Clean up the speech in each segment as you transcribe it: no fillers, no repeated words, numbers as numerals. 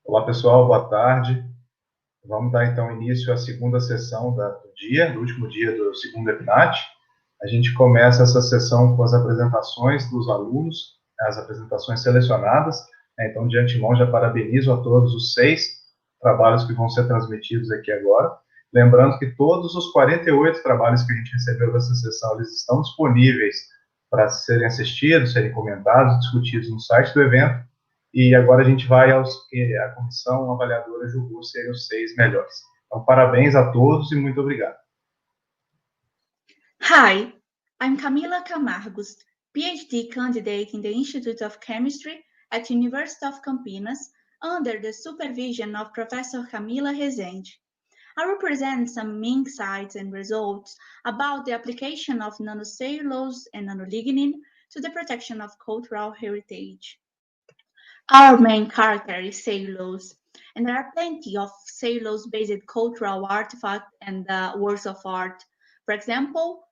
Olá, pessoal, boa tarde. Vamos dar, então, início à segunda sessão do dia, do último dia do segundo EPNAT. A gente começa essa sessão com as apresentações dos alunos, as apresentações selecionadas. Então, de antemão, já parabenizo a todos os 6 trabalhos que vão ser transmitidos aqui agora. Lembrando que todos os 48 trabalhos que a gente recebeu dessa sessão, eles estão disponíveis para serem assistidos, serem comentados, discutidos no site do evento. E agora a gente vai aos que a comissão avaliadora julgou serem os 6 melhores. Então, parabéns a todos e muito obrigado. Hi, I'm Camila Camargos, PhD candidate in the Institute of Chemistry at University of Campinas under the supervision of Professor Camila Rezende. I represent some insights and results about the application of nanocellulose and nanolignin to the protection of cultural heritage. Our main character is cellulose, and there are plenty of cellulose-based cultural artifacts and works of art. For example,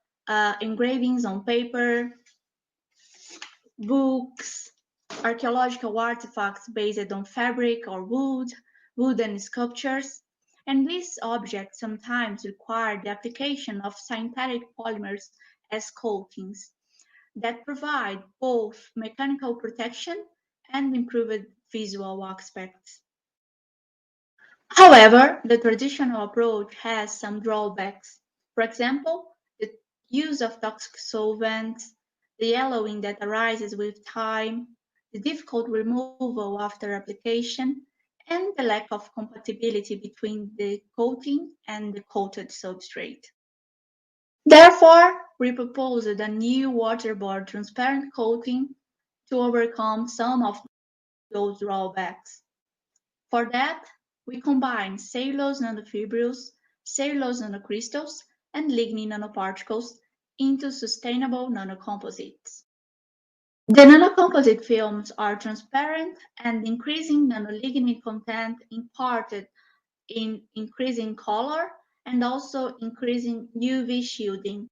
engravings on paper, books, archaeological artifacts based on fabric or wood, wooden sculptures, and these objects sometimes require the application of synthetic polymers as coatings that provide both mechanical protection and improved visual aspects. However, the traditional approach has some drawbacks. For example, the use of toxic solvents, the yellowing that arises with time, the difficult removal after application, and the lack of compatibility between the coating and the coated substrate. Therefore, we proposed a new waterborne transparent coating to overcome some of those drawbacks. For that, we combine cellulose nanofibrils, cellulose nanocrystals, and lignin nanoparticles into sustainable nanocomposites. The nanocomposite films are transparent and increasing nanolignin content imparted in increasing color and also increasing UV shielding.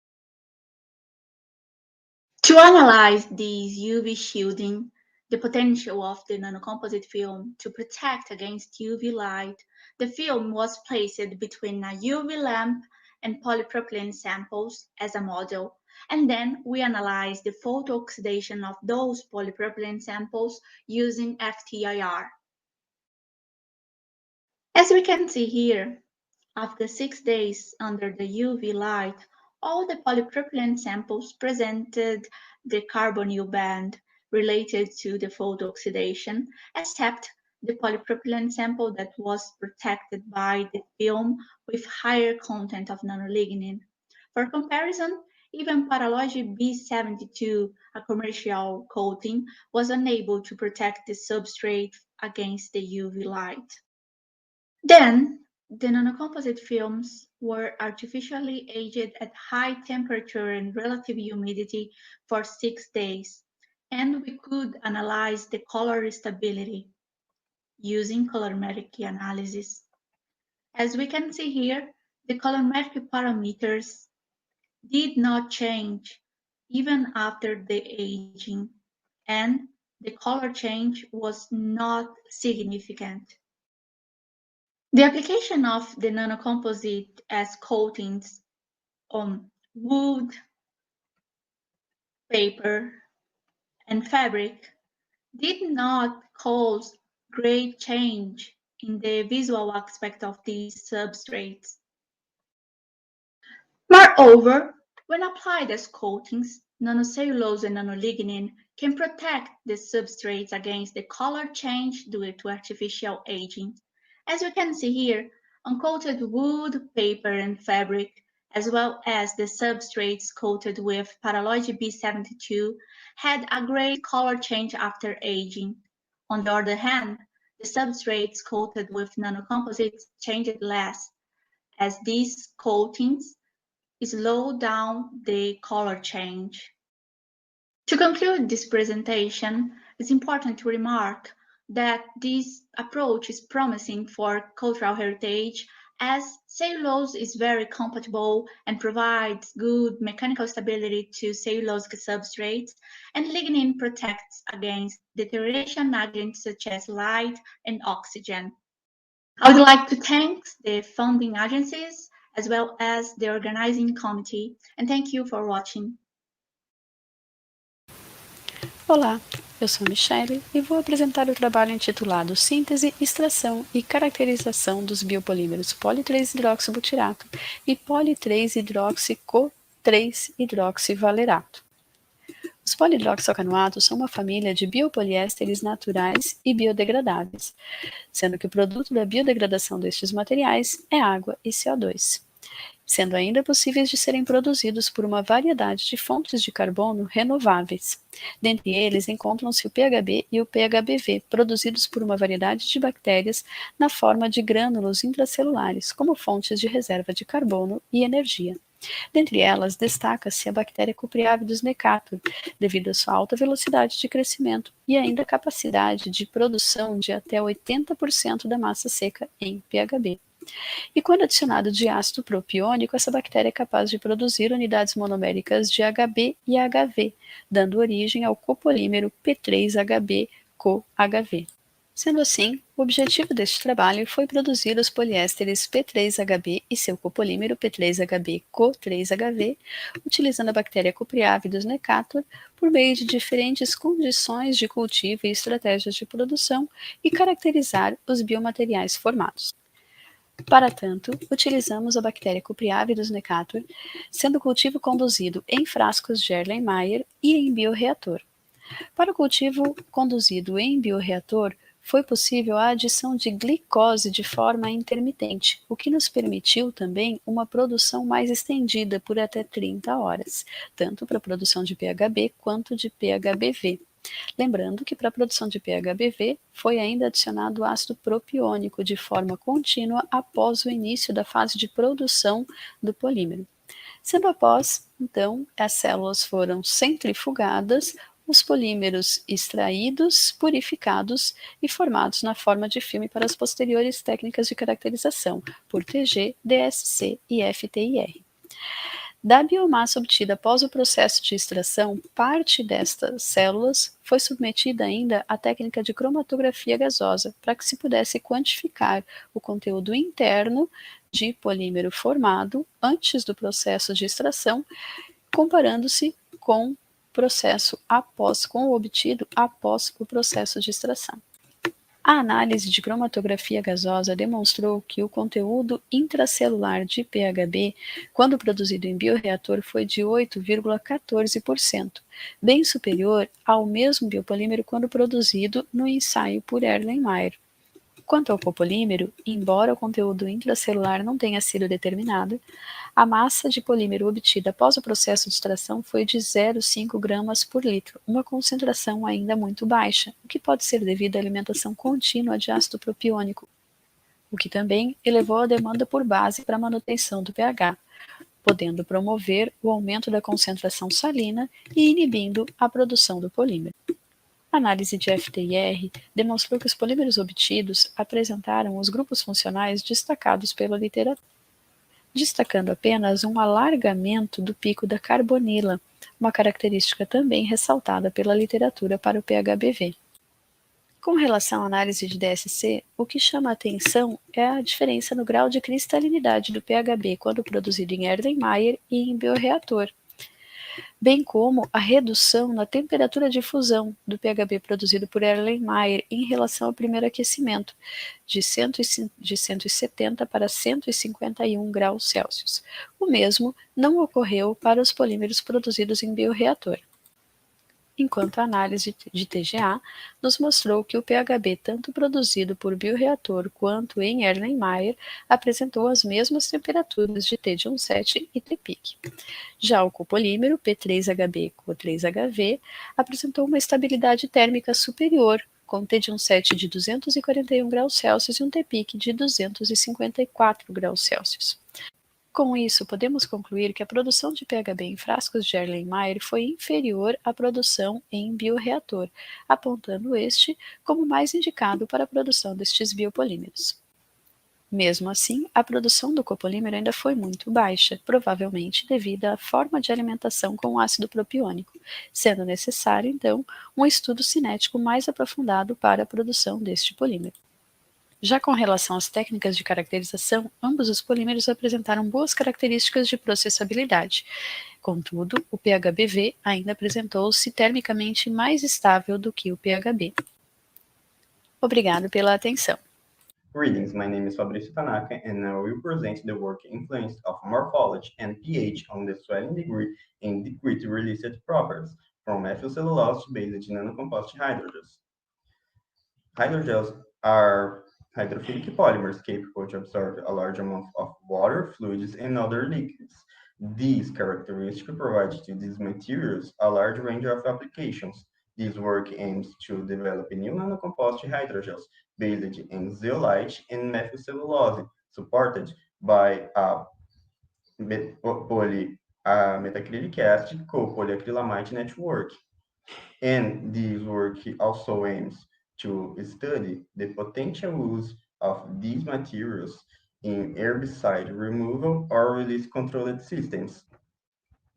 To analyze these UV shielding, the potential of the nanocomposite film to protect against UV light, the film was placed between a UV lamp and polypropylene samples as a model, and then we analyzed the photooxidation of those polypropylene samples using FTIR. As we can see here, after 6 days under the UV light, all the polypropylene samples presented the carbonyl band related to the photooxidation, except the polypropylene sample that was protected by the film with higher content of nanolignin. For comparison, even Paralogy B72, a commercial coating, was unable to protect the substrate against the UV light. Then, the nanocomposite films were artificially aged at high temperature and relative humidity for 6 days, and we could analyze the color stability using colorimetric analysis. As we can see here, the colorimetric parameters did not change even after the aging, and the color change was not significant. The application of the nanocomposite as coatings on wood, paper, and fabric did not cause great change in the visual aspect of these substrates. Moreover, when applied as coatings, nanocellulose and nanolignin can protect the substrates against the color change due to artificial aging. As you can see here, uncoated wood, paper, and fabric, as well as the substrates coated with Paralogy B72, had a great color change after aging. On the other hand, the substrates coated with nanocomposites changed less, as these coatings slow down the color change. To conclude this presentation, it's important to remark that this approach is promising for cultural heritage as cellulose is very compatible and provides good mechanical stability to cellulosic substrates, and lignin protects against deterioration agents such as light and oxygen. I would like to thank the funding agencies as well as the organizing committee, and thank you for watching. Olá, eu sou a Michele e vou apresentar o trabalho intitulado Síntese, Extração e Caracterização dos biopolímeros poli-3-hidroxibutirato e poli-3-hidroxi-co-3-hidroxivalerato. Os polihidroxocanoatos são uma família de biopoliésteres naturais e biodegradáveis, sendo que o produto da biodegradação destes materiais é água e CO2, sendo ainda possíveis de serem produzidos por uma variedade de fontes de carbono renováveis. Dentre eles encontram-se o PHB e o PHBV, produzidos por uma variedade de bactérias na forma de grânulos intracelulares, como fontes de reserva de carbono e energia. Dentre elas, destaca-se a bactéria Cupriavidus necator, devido à sua alta velocidade de crescimento e ainda capacidade de produção de até 80% da massa seca em PHB. E quando adicionado diácido propiônico, essa bactéria é capaz de produzir unidades monoméricas de HB e HV, dando origem ao copolímero P3HB-CoHV. Sendo assim, o objetivo deste trabalho foi produzir os poliésteres P3HB e seu copolímero P3HB-Co3HV, utilizando a bactéria Cupriavidus necator, por meio de diferentes condições de cultivo e estratégias de produção, e caracterizar os biomateriais formados. Para tanto, utilizamos a bactéria Cupriavidus necator, sendo o cultivo conduzido em frascos de Erlenmeyer e em bioreator. Para o cultivo conduzido em bioreator, foi possível a adição de glicose de forma intermitente, o que nos permitiu também uma produção mais estendida por até 30 horas, tanto para a produção de PHB quanto de PHBV. Lembrando que para a produção de PHBV foi ainda adicionado ácido propiônico de forma contínua após o início da fase de produção do polímero. Sendo após, então, as células foram centrifugadas, os polímeros extraídos, purificados e formados na forma de filme para as posteriores técnicas de caracterização, por TG, DSC e FTIR. Da biomassa obtida após o processo de extração, parte destas células foi submetida ainda à técnica de cromatografia gasosa, para que se pudesse quantificar o conteúdo interno de polímero formado antes do processo de extração, comparando-se com o obtido após o processo de extração. A análise de cromatografia gasosa demonstrou que o conteúdo intracelular de PHB, quando produzido em bioreator, foi de 8,14%, bem superior ao mesmo biopolímero quando produzido no ensaio por Erlenmeyer. Quanto ao copolímero, embora o conteúdo intracelular não tenha sido determinado, a massa de polímero obtida após o processo de extração foi de 0,5 gramas por litro, uma concentração ainda muito baixa, o que pode ser devido à alimentação contínua de ácido propiônico, o que também elevou a demanda por base para a manutenção do pH, podendo promover o aumento da concentração salina e inibindo a produção do polímero. A análise de FTIR demonstrou que os polímeros obtidos apresentaram os grupos funcionais destacados pela literatura, destacando apenas um alargamento do pico da carbonila, uma característica também ressaltada pela literatura para o PHBV. Com relação à análise de DSC, o que chama a atenção é a diferença no grau de cristalinidade do PHB quando produzido em Erlenmeyer e em bioreator, bem como a redução na temperatura de fusão do PHB produzido por Erlenmeyer em relação ao primeiro aquecimento, de 170 para 151 graus Celsius. O mesmo não ocorreu para os polímeros produzidos em bioreator. Enquanto a análise de TGA nos mostrou que o PHB, tanto produzido por bioreator quanto em Erlenmeyer, apresentou as mesmas temperaturas de T de 17 e T-peak. Já o copolímero P3HB-Co3HV apresentou uma estabilidade térmica superior, com T de 17 de 241 graus Celsius e um T-peak de 254 graus Celsius. Com isso, podemos concluir que a produção de PHB em frascos de Erlenmeyer foi inferior à produção em bioreator, apontando este como mais indicado para a produção destes biopolímeros. Mesmo assim, a produção do copolímero ainda foi muito baixa, provavelmente devido à forma de alimentação com o ácido propiônico, sendo necessário, então, um estudo cinético mais aprofundado para a produção deste polímero. Já com relação às técnicas de caracterização, ambos os polímeros apresentaram boas características de processabilidade. Contudo, o PHBV ainda apresentou-se termicamente mais estável do que o PHB. Obrigado pela atenção. Greetings, my name is Fabrizio Tanaka, and I will present the work influence of morphology and pH on the swelling degree and decreased released properties from methyl cellulose-based nanocomposite hydrogels. Hydrogels are hydrophilic polymers capable to absorb a large amount of water, fluids, and other liquids. These characteristics provide to these materials a large range of applications. This work aims to develop new nanocomposite hydrogels based in zeolite and methylcellulose, supported by a metacrylic acid copolyacrylamide network. And this work also aims to study the potential use of these materials in herbicide removal or release controlled systems.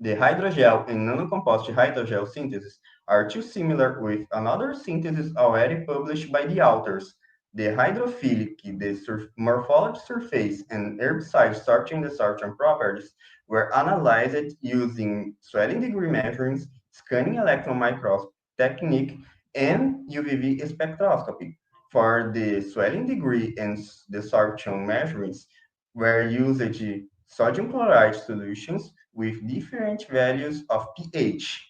The hydrogel and nanocomposite hydrogel synthesis are too similar with another synthesis already published by the authors. The hydrophilic, the morphology surface, and herbicide sorption desorption properties were analyzed using swelling degree measurements, scanning electron microscopy technique, and UVV spectroscopy. For the swelling degree and desorption measurements were used sodium chloride solutions with different values of pH.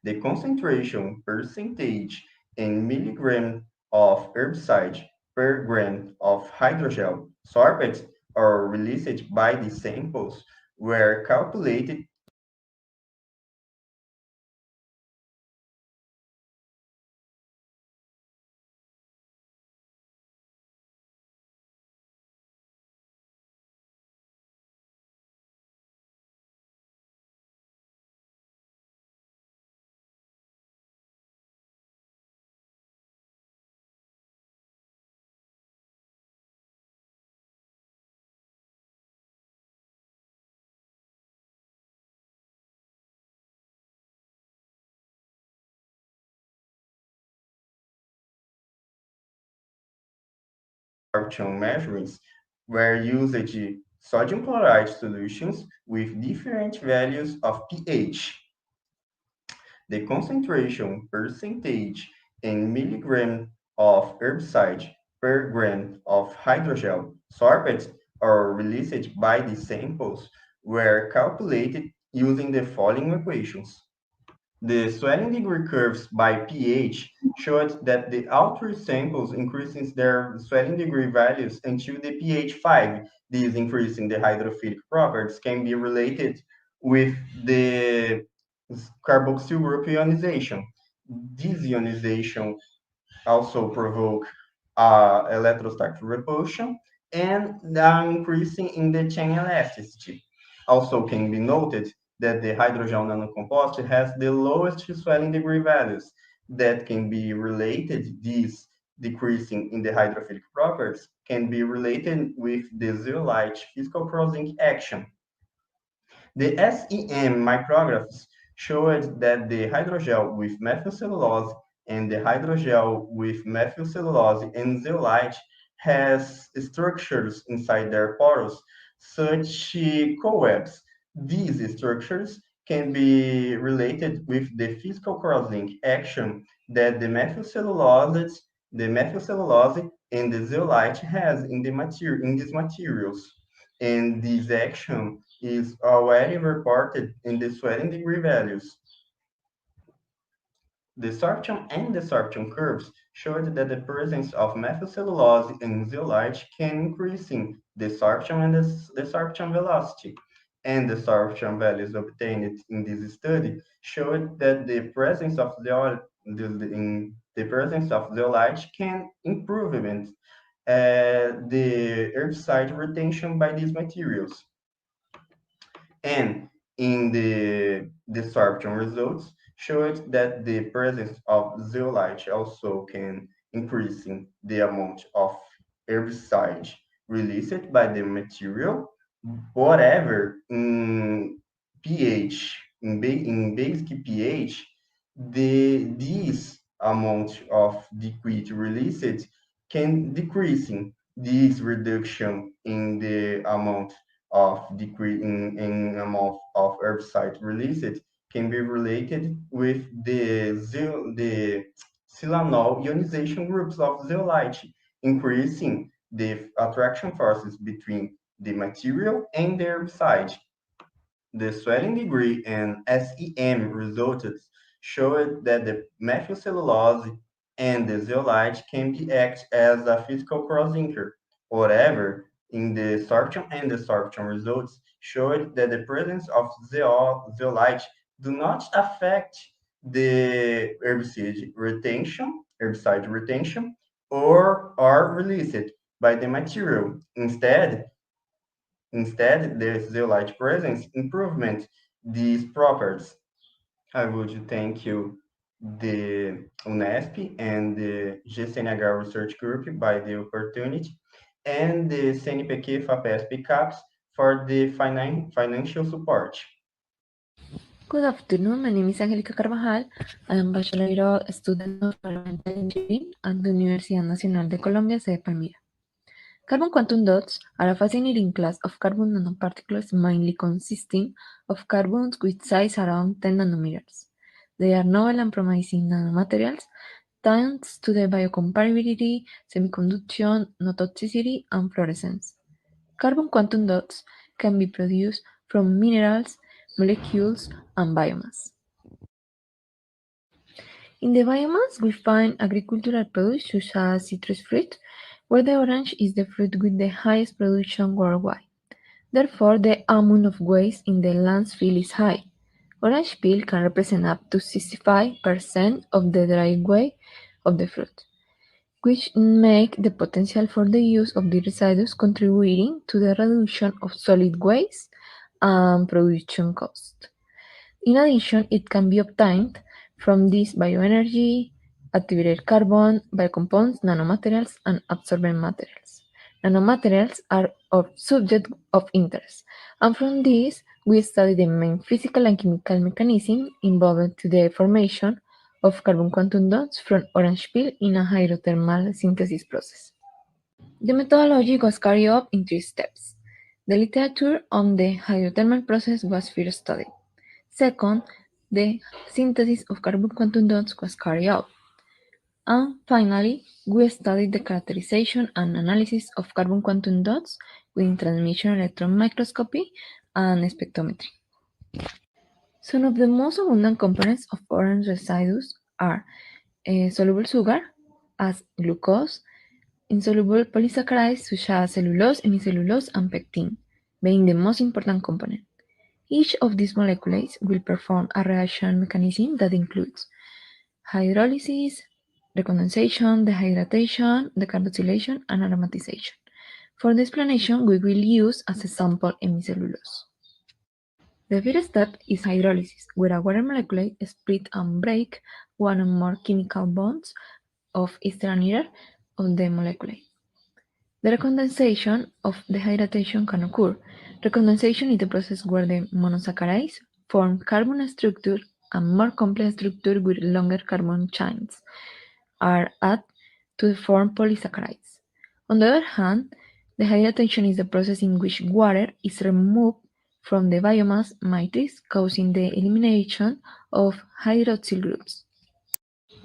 The concentration percentage in milligram of herbicide per gram of hydrogel sorbed or released by the samples were calculated absorption measurements were used sodium chloride solutions with different values of pH. The concentration percentage in milligram of herbicide per gram of hydrogel sorbed or released by the samples were calculated using the following equations. The swelling degree curves by pH showed that the outer samples increases their swelling degree values until the pH 5. These increasing the hydrophilic properties can be related with the carboxyl group ionization. This ionization also provoke electrostatic repulsion and increasing in the chain elasticity. Also can be noted that the hydrogel nanocomposite has the lowest swelling degree values that can be related. These decreasing in the hydrophilic properties can be related with the zeolite physical crossing action. The SEM micrographs showed that the hydrogel with methylcellulose and the hydrogel with methylcellulose and zeolite has structures inside their pores, such cowebs. These structures can be related with the physical cross-link action that the methylcellulose and the zeolite has in these materials. And this action is already reported in the swelling degree values. The sorption and desorption curves showed that the presence of methylcellulose and zeolite can increasing desorption and desorption velocity. And the sorption values obtained in this study showed that the presence of zeolite can improve the herbicide retention by these materials. And in the desorption results showed that the presence of zeolite also can increasing the amount of herbicide released by the material, whatever in pH, in basic pH, this amount of liquid released can decreasing. This reduction in the amount of decrease in amount of herbicide released can be related with the silanol ionization groups of zeolite, increasing the attraction forces between the material and the herbicide. The swelling degree and SEM results showed that the methylcellulose and the zeolite can be act as a physical cross-linker. However, in the sorption and desorption results showed that the presence of zeolite do not affect the herbicide retention, or are released by the material. Instead, the zeolite presence improvement these properties. I would thank you, the UNESP and the GCNH Research Group by the opportunity, and the CNPq FAPESP CAPS for the financial support. Good afternoon, my name is Angelica Carvajal. I am Bachelor Student of Environmental Engineering at the Universidad Nacional de Colombia, sede Palmira. Carbon quantum dots are a fascinating class of carbon nanoparticles mainly consisting of carbons with size around 10 nanometers. They are novel and promising nanomaterials thanks to their biocompatibility, semiconduction, no toxicity, and fluorescence. Carbon quantum dots can be produced from minerals, molecules, and biomass. In the biomass, we find agricultural produce such as citrus fruit, where the orange is the fruit with the highest production worldwide. Therefore, the amount of waste in the landfill is high. Orange peel can represent up to 65% of the dry weight of the fruit, which make the potential for the use of the residues contributing to the reduction of solid waste and production cost. In addition, it can be obtained from this bioenergy, activated carbon, biocompounds, nanomaterials, and absorbent materials. Nanomaterials are of subject of interest, and from these we study the main physical and chemical mechanism involved to the formation of carbon quantum dots from orange peel in a hydrothermal synthesis process. The methodology was carried out in 3 steps. The literature on the hydrothermal process was first studied. Second, the synthesis of carbon quantum dots was carried out. And finally, we studied the characterization and analysis of carbon quantum dots with transmission electron microscopy and spectrometry. Some of the most abundant components of orange residues are soluble sugar, as glucose, insoluble polysaccharides such as cellulose, hemicellulose, and pectin, being the most important component. Each of these molecules will perform a reaction mechanism that includes hydrolysis, recondensation, dehydration, decarboxylation, and aromatization. For the explanation, we will use as a sample hemicellulose. The first step is hydrolysis, where a water molecule split and break one or more chemical bonds of either and either of the molecule. The recondensation of dehydration can occur. Recondensation is the process where the monosaccharides form carbon structure and more complex structure with longer carbon chains are added to form polysaccharides. On the other hand, dehydration is the process in which water is removed from the biomass matrix, causing the elimination of hydroxyl groups.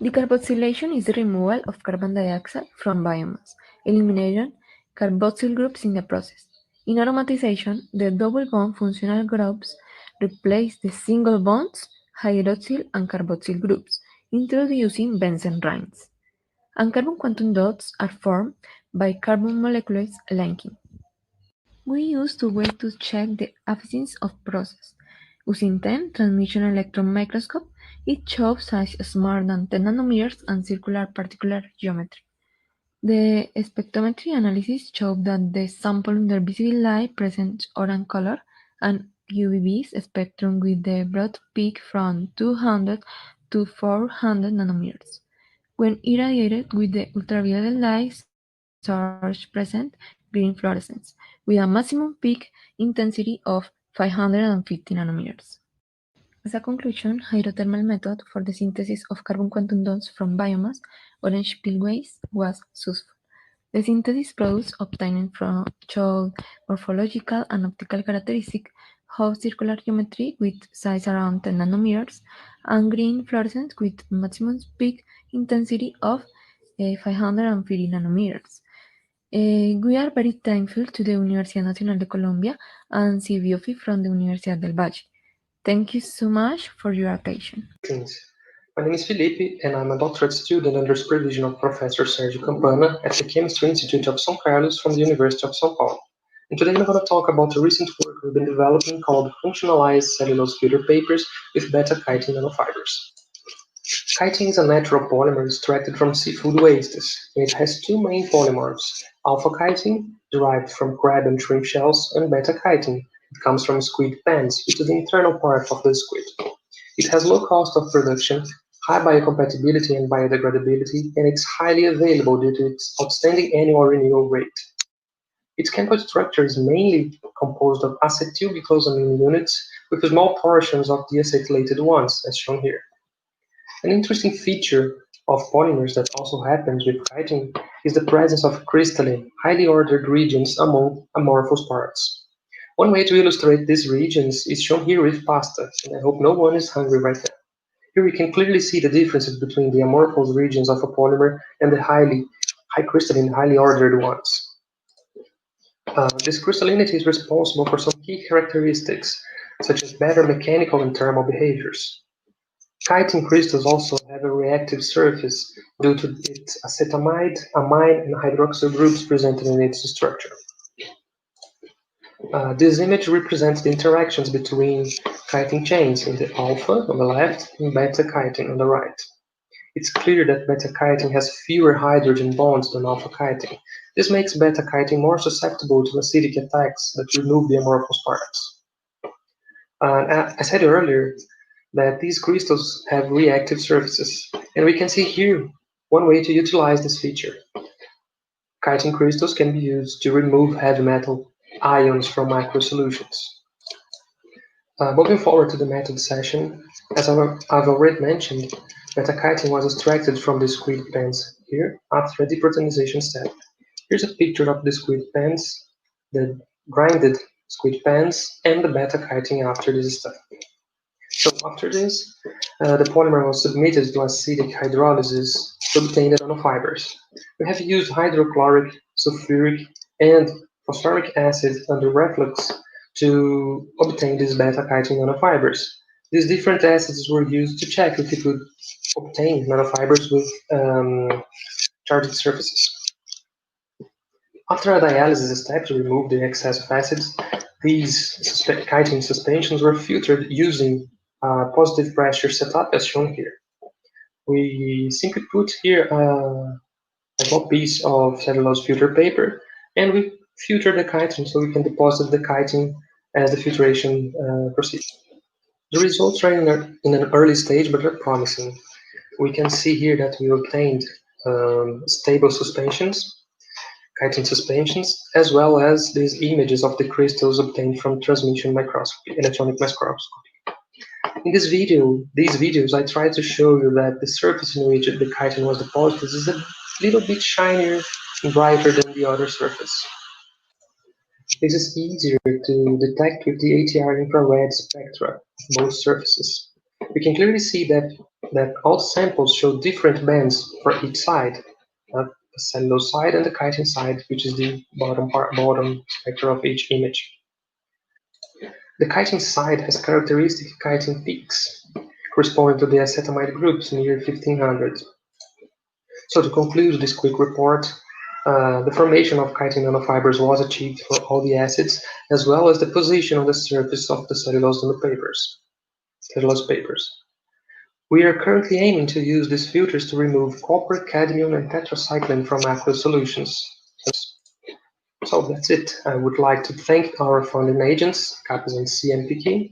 Decarboxylation is the removal of carbon dioxide from biomass, eliminating carboxyl groups in the process. In aromatization, the double bond functional groups replace the single bonds, hydroxyl and carboxyl groups, introducing benzene rings. And carbon quantum dots are formed by carbon molecules linking. We use two ways to check the efficiency of process. Using 10 transmission electron microscope, it shows size smaller than 10 nanometers and circular particular geometry. The spectrometry analysis showed that the sample under visible light presents orange color and UVB spectrum with the broad peak from 200 to 400 nanometers. When irradiated with the ultraviolet light, charge present green fluorescence with a maximum peak intensity of 550 nanometers. As a conclusion, hydrothermal method for the synthesis of carbon quantum dots from biomass, orange peel waste, was useful. The synthesis products obtained from showed morphological and optical characteristics of circular geometry with size around 10 nanometers and green fluorescence with maximum peak intensity of 550 nanometers. We are very thankful to the Universidad Nacional de Colombia and CBOFI from the Universidad del Valle. Thank you so much for your attention. My name is Felipe, and I'm a doctorate student under supervision of Professor Sergio Campana at the Chemistry Institute of São Carlos from the University of São Paulo. And today I'm going to talk about a recent work we've been developing called Functionalized cellulose filter papers with beta-chitin nanofibers. Chitin is a natural polymer extracted from seafood wastes, and it has two main polymorphs, alpha-chitin, derived from crab and shrimp shells, and beta-chitin. It comes from squid pans, which is the internal part of the squid. It has low cost of production, high biocompatibility and biodegradability, and it's highly available due to its outstanding annual renewal rate. Its chemical structure is mainly composed of acetylglucosamine units with small portions of deacetylated ones, as shown here. An interesting feature of polymers that also happens with chitin is the presence of crystalline, highly ordered regions among amorphous parts. One way to illustrate these regions is shown here with pasta, and I hope no one is hungry right now. Here we can clearly see the differences between the amorphous regions of a polymer and the high crystalline, highly ordered ones. This crystallinity is responsible for some key characteristics, such as better mechanical and thermal behaviors. Chitin crystals also have a reactive surface due to its acetamide, amine, and hydroxyl groups presented in its structure. This image represents the interactions between chitin chains in the alpha on the left and beta-chitin on the right. It's clear that beta-chitin has fewer hydrogen bonds than alpha-chitin. This makes beta-chitin more susceptible to acidic attacks that remove the amorphous parts. I said earlier that these crystals have reactive surfaces, and we can see here one way to utilize this feature. Chitin crystals can be used to remove heavy metal ions from microsolutions. Moving forward to the method session, as I've already mentioned, beta-chitin was extracted from the squid pans here after a deproteinization step. Here's a picture of the squid pans, the grinded squid pans, and the beta-chitin after this step. So after this, the polymer was submitted to acidic hydrolysis to obtain the nanofibers. We have used hydrochloric, sulfuric, and phosphoric acid under reflux to obtain these beta-chitin nanofibers. These different acids were used to check if it would obtain nanofibers with charged surfaces. After a dialysis step to remove the excess of acids, these chitin suspensions were filtered using a positive pressure setup as shown here. We simply put here a small piece of cellulose filter paper, and we filter the chitin so we can deposit the chitin as the filtration proceeds. The results are in an early stage, but they're promising. We can see here that we obtained stable suspensions, chitin suspensions, as well as these images of the crystals obtained from transmission microscopy, electronic microscopy. In these videos, I try to show you that the surface in which the chitin was deposited is a little bit shinier and brighter than the other surface. This is easier to detect with the ATR infrared spectra of both surfaces. We can clearly see that all samples show different bands for each side, the cellulose side and the chitin side, which is the bottom spectra of each image. The chitin side has characteristic chitin peaks, corresponding to the acetamide groups near 1500. So to conclude this quick report, the formation of chitin nanofibers was achieved for all the acids, as well as the position on the surface of the cellulose papers. We are currently aiming to use these filters to remove copper, cadmium, and tetracycline from aqueous solutions. So that's it. I would like to thank our funding agents, CAPES and CNPq,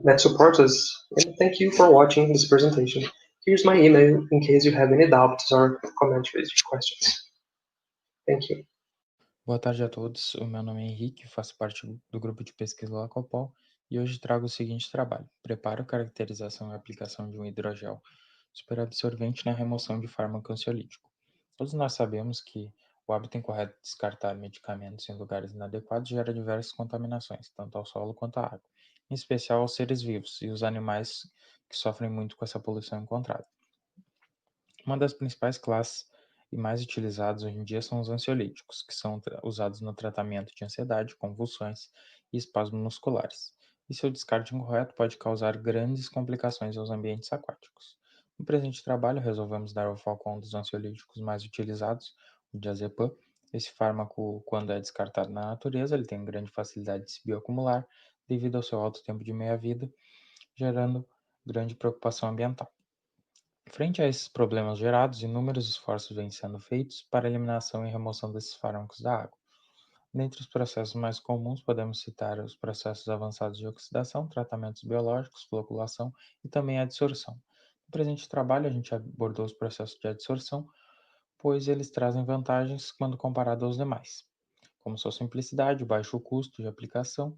that support us, and thank you for watching this presentation. Here's my email in case you have any doubts or commentaries or questions. Thank you. Boa tarde a todos, o meu nome é Henrique, faço parte do grupo de pesquisa Lacopol e hoje trago o seguinte trabalho: preparo, caracterização e aplicação de um hidrogel superabsorvente na remoção de fármaco ansiolítico. Todos nós sabemos que o hábito incorreto de descartar medicamentos em lugares inadequados gera diversas contaminações, tanto ao solo quanto à água, em especial aos seres vivos e os animais que sofrem muito com essa poluição encontrada. Uma das principais classes e mais utilizados hoje em dia são os ansiolíticos, que são usados no tratamento de ansiedade, convulsões e espasmos musculares. E seu descarte incorreto pode causar grandes complicações aos ambientes aquáticos. No presente trabalho, resolvemos dar o foco a um dos ansiolíticos mais utilizados, o diazepam. Esse fármaco, quando é descartado na natureza, ele tem grande facilidade de se bioacumular devido ao seu alto tempo de meia-vida, gerando grande preocupação ambiental. Frente a esses problemas gerados, inúmeros esforços vêm sendo feitos para a eliminação e remoção desses fármacos da água. Dentre os processos mais comuns, podemos citar os processos avançados de oxidação, tratamentos biológicos, floculação e também a adsorção. No presente trabalho, a gente abordou os processos de adsorção, pois eles trazem vantagens quando comparado aos demais, como sua simplicidade, o baixo custo de aplicação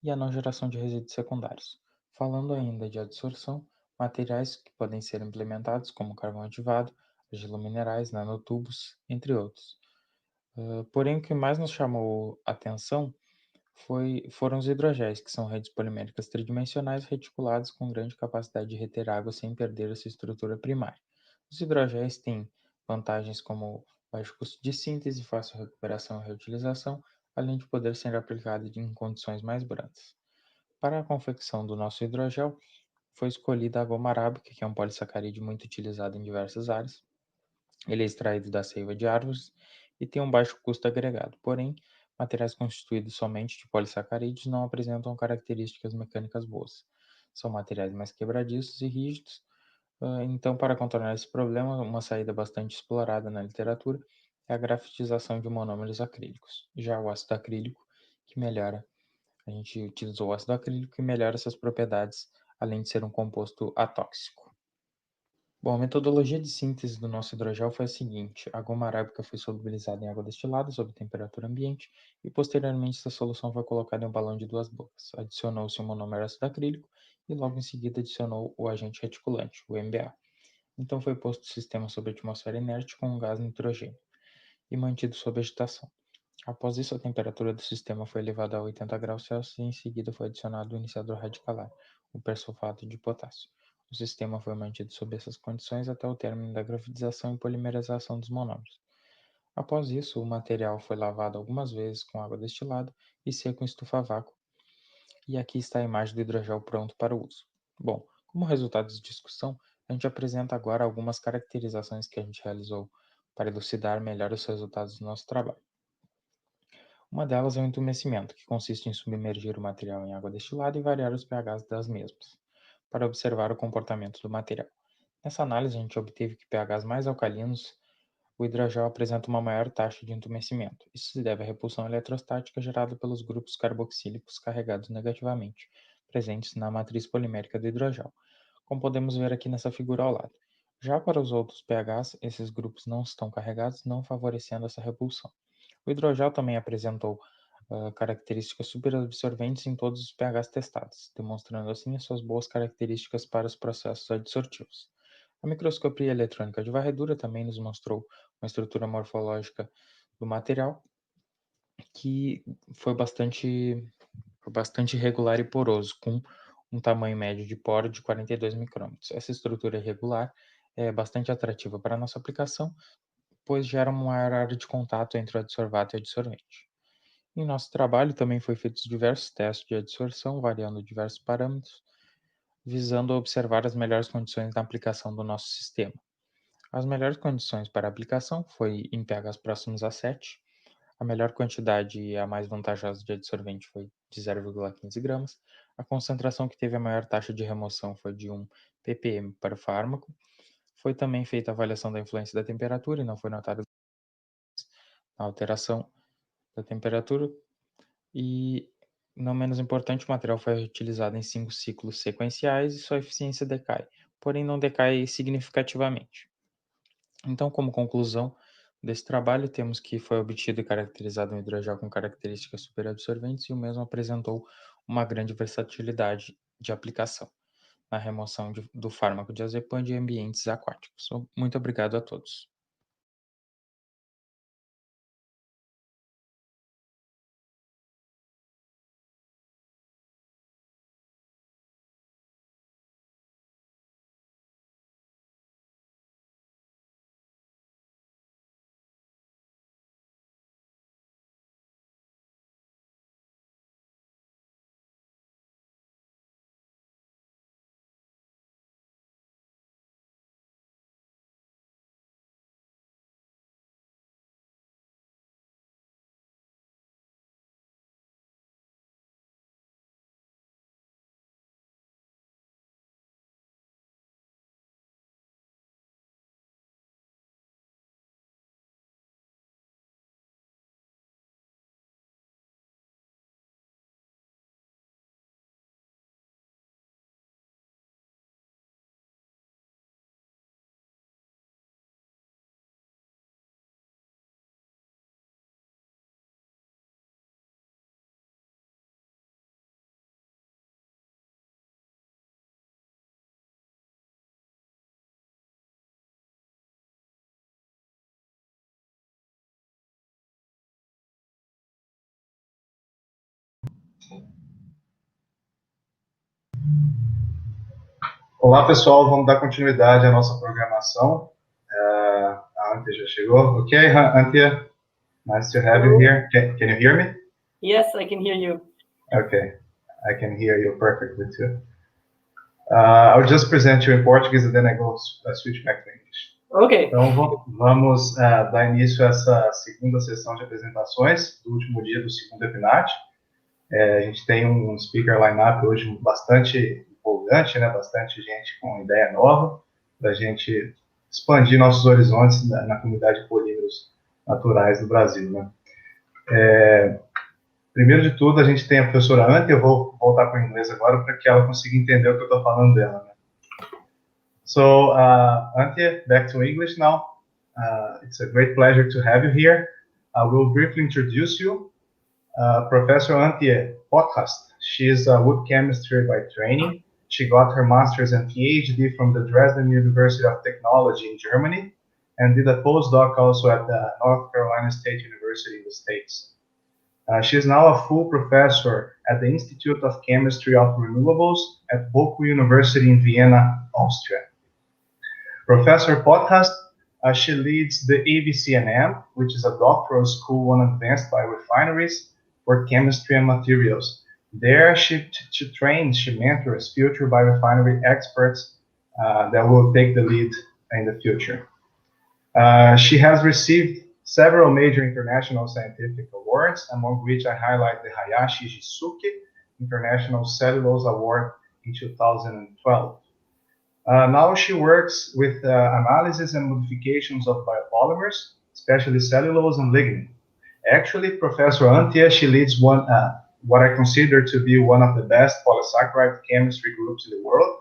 e a não geração de resíduos secundários. Falando ainda de adsorção, materiais que podem ser implementados como carvão ativado, argilominerais, nanotubos, entre outros. Porém, o que mais nos chamou a atenção foram os hidrogéis, que são redes poliméricas tridimensionais reticuladas com grande capacidade de reter água sem perder a sua estrutura primária. Os hidrogéis têm vantagens como baixo custo de síntese, fácil recuperação e reutilização, além de poder ser aplicado em condições mais brandas. Para a confecção do nosso hidrogel, foi escolhida a goma arábica, que é um polissacarídeo muito utilizado em diversas áreas. Ele é extraído da seiva de árvores e tem um baixo custo agregado, porém, materiais constituídos somente de polissacarídeos não apresentam características mecânicas boas. São materiais mais quebradiços e rígidos, então, para contornar esse problema, uma saída bastante explorada na literatura é a grafitização de monômeros acrílicos. Já o ácido acrílico, a gente utilizou o ácido acrílico que melhora essas propriedades, além de ser um composto atóxico. Bom, a metodologia de síntese do nosso hidrogel foi a seguinte: a goma arábica foi solubilizada em água destilada sob temperatura ambiente e posteriormente essa solução foi colocada em um balão de 2 bocas. Adicionou-se um monômero ácido acrílico e logo em seguida adicionou o agente reticulante, o MBA. Então foi posto o sistema sob atmosfera inerte com um gás nitrogênio e mantido sob agitação. Após isso, a temperatura do sistema foi elevada a 80 graus Celsius e em seguida foi adicionado o iniciador radicalar, o persulfato de potássio. O sistema foi mantido sob essas condições até o término da grafitização e polimerização dos monômeros. Após isso, o material foi lavado algumas vezes com água destilada e seco em estufa a vácuo. E aqui está a imagem do hidrogel pronto para o uso. Bom, como resultado de discussão, a gente apresenta agora algumas caracterizações que a gente realizou para elucidar melhor os resultados do nosso trabalho. Uma delas é o entumecimento, que consiste em submergir o material em água destilada e variar os pHs das mesmas, para observar o comportamento do material. Nessa análise, a gente obteve que pHs mais alcalinos, o hidrogel apresenta uma maior taxa de entumecimento. Isso se deve à repulsão eletrostática gerada pelos grupos carboxílicos carregados negativamente, presentes na matriz polimérica do hidrogel, como podemos ver aqui nessa figura ao lado. Já para os outros pHs, esses grupos não estão carregados, não favorecendo essa repulsão. O hidrogel também apresentou características superabsorventes em todos os pHs testados, demonstrando assim as suas boas características para os processos adsortivos. A microscopia eletrônica de varredura também nos mostrou uma estrutura morfológica do material que foi bastante irregular e poroso, com um tamanho médio de poro de 42 micrômetros. Essa estrutura irregular é bastante atrativa para a nossa aplicação, pois gera uma maior área de contato entre o adsorvato e o adsorvente. Em nosso trabalho também foi feitos diversos testes de adsorção, variando diversos parâmetros, visando observar as melhores condições da aplicação do nosso sistema. As melhores condições para a aplicação foi em pHs próximos a 7. A melhor quantidade e a mais vantajosa de adsorvente foi de 0,15 gramas. A concentração que teve a maior taxa de remoção foi de 1 ppm para o fármaco. Foi também feita a avaliação da influência da temperatura e não foi notada a alteração da temperatura. E, não menos importante, o material foi utilizado em 5 ciclos sequenciais e sua eficiência decai, porém não decai significativamente. Então, como conclusão Desse trabalho, temos que foi obtido e caracterizado um hidrogel com características superabsorventes e o mesmo apresentou uma grande versatilidade de aplicação na remoção do fármaco de diazepam de ambientes aquáticos. Muito obrigado a todos. Olá, pessoal. Vamos dar continuidade à nossa programação. A Antje já chegou. Ok, Antje. Nice to have you here. Can you hear me? Yes, I can hear you. Okay. I can hear you perfectly, too. I'll just present you in Portuguese and then I go switch back to English. Ok. Então, vamos dar início a essa segunda sessão de apresentações do último dia do segundo EPNAT. A gente tem um speaker line-up hoje bastante empolgante, né? Bastante gente com ideia nova, para a gente expandir nossos horizontes na comunidade de polímeros naturais do Brasil, né? Primeiro de tudo, a gente tem a professora Antje. Eu vou voltar para o inglês agora para que ela consiga entender o que eu estou falando dela, né? So, Antje, back to English now. It's a great pleasure to have you here. I will briefly introduce you. Professor Antje Potthast. She is a wood chemistry by training. She got her master's and PhD from the Dresden University of Technology in Germany and did a postdoc also at the North Carolina State University in the States. She is now a full professor at the Institute of Chemistry of Renewables at Boku University in Vienna, Austria. Professor Potthast, she leads the ABCNM, which is a doctoral school on advanced biorefineries for chemistry and materials. There, she trains, she mentors future biorefinery experts that will take the lead in the future. She has received several major international scientific awards, among which I highlight the Hayashi Jisuke International Cellulose Award in 2012. Now she works with analysis and modifications of biopolymers, especially cellulose and lignin. Actually, Professor Antje, she leads what I consider to be one of the best polysaccharide chemistry groups in the world,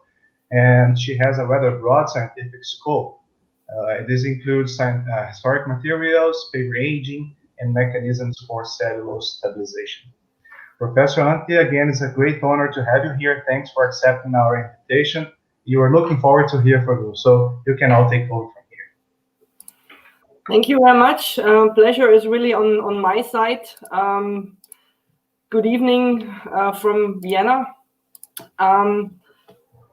and she has a rather broad scientific scope. This includes historic materials, paper aging, and mechanisms for cellulose stabilization. Professor Antje, again, it's a great honor to have you here. Thanks for accepting our invitation. You are looking forward to hear from you, so you can all take over from here. Thank you very much. Pleasure is really on my side. Good evening from Vienna.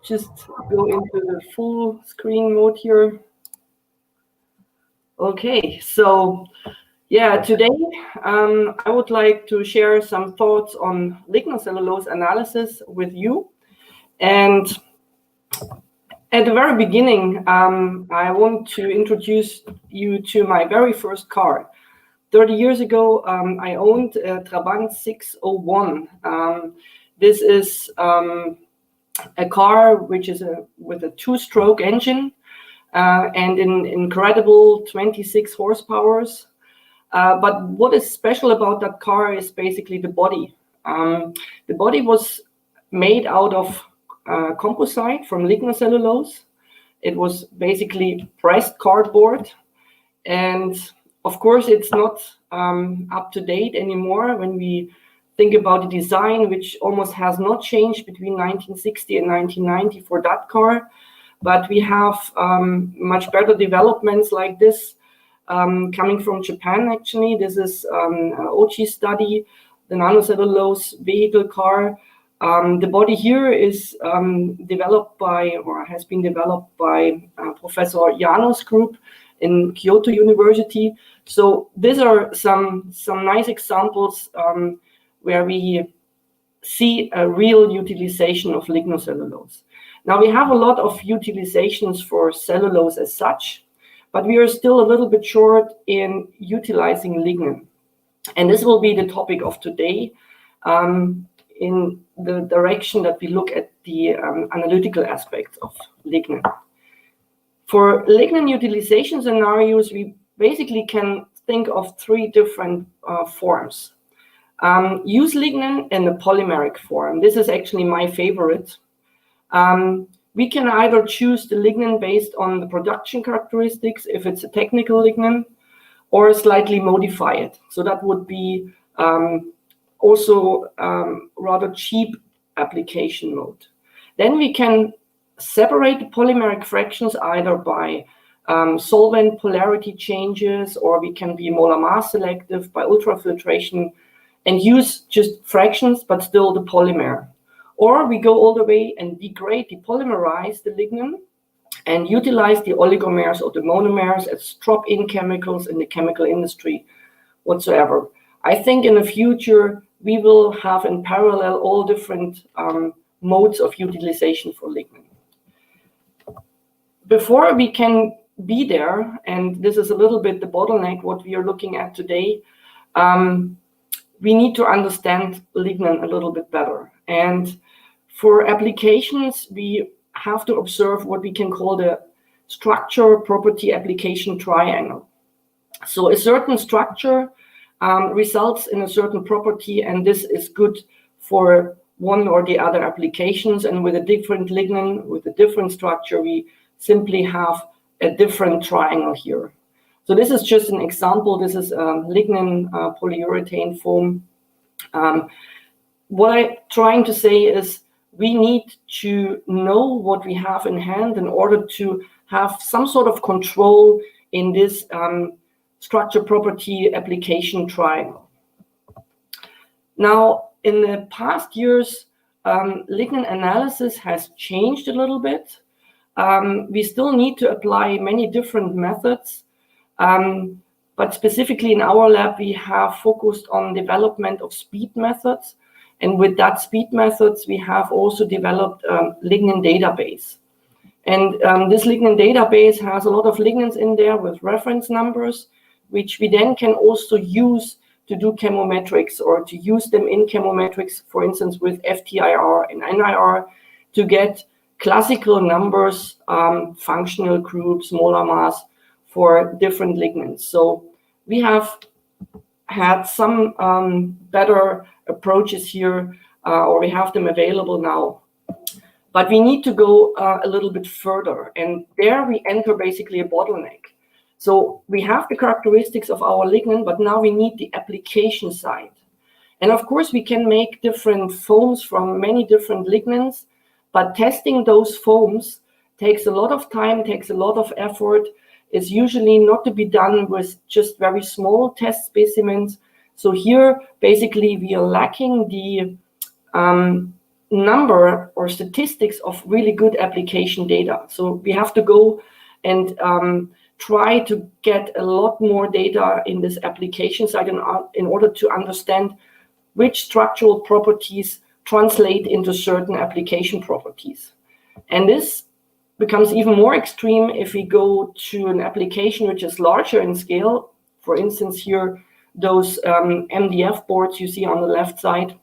Just go into the full screen mode here. Okay, so yeah, today I would like to share some thoughts on lignocellulose analysis with you. And at the very beginning, I want to introduce you to my very first car. 30 years ago, I owned a Trabant 601. This is a car which is with a two-stroke engine and an incredible 26 horsepower. But what is special about that car is basically the body. The body was made out of composite from lignocellulose. It was basically pressed cardboard, and Of course, it's not up to date anymore when we think about the design, which almost has not changed between 1960 and 1990 for that car. But we have much better developments like this coming from Japan, actually. This is Ochi study, the nanocellulose vehicle car. The body here is developed by, or has been developed by Professor Yano's group in Kyoto University. So these are some nice examples where we see a real utilization of lignocellulose. Now, we have a lot of utilizations for cellulose as such, but we are still a little bit short in utilizing lignin. And this will be the topic of today in the direction that we look at the analytical aspects of lignin. For lignin utilization scenarios, we basically can think of three different forms. Use lignin in the polymeric form. This is actually my favorite. We can either choose the lignin based on the production characteristics, if it's a technical lignin, or slightly modify it. So that would be also rather cheap application mode. Then we can separate the polymeric fractions either by solvent polarity changes, or we can be molar mass selective by ultrafiltration and use just fractions, but still the polymer. Or we go all the way and degrade, depolymerize the lignin and utilize the oligomers or the monomers as drop-in chemicals in the chemical industry whatsoever. I think in the future, we will have in parallel all different modes of utilization for lignin. Before we can be there, and this is a little bit the bottleneck, what we are looking at today, we need to understand lignin a little bit better. And for applications, we have to observe what we can call the structure property application triangle. So a certain structure results in a certain property, and this is good for one or the other applications. And with a different lignin, with a different structure, we simply have a different triangle here. So this is just an example. This is lignin polyurethane foam. What I'm trying to say is we need to know what we have in hand in order to have some sort of control in this structure property application triangle. Now, in the past years, lignin analysis has changed a little bit. We still need to apply many different methods, but specifically in our lab, we have focused on development of speed methods. And with that speed methods, we have also developed a lignin database. And this lignin database has a lot of lignins in there with reference numbers, which we then can also use to do chemometrics or to use them in chemometrics, for instance, with FTIR and NIR to get classical numbers, functional groups, molar mass for different lignins. So we have had some better approaches here, or we have them available now. But we need to go a little bit further, and there we enter basically a bottleneck. So we have the characteristics of our lignin, but now we need the application side. And of course, we can make different foams from many different lignins, but testing those foams takes a lot of time, takes a lot of effort. It's usually not to be done with just very small test specimens. So here, basically, we are lacking the number or statistics of really good application data. So we have to go and try to get a lot more data in this application side in order to understand which structural properties translate into certain application properties. And this becomes even more extreme if we go to an application which is larger in scale. For instance, here, those MDF boards you see on the left side.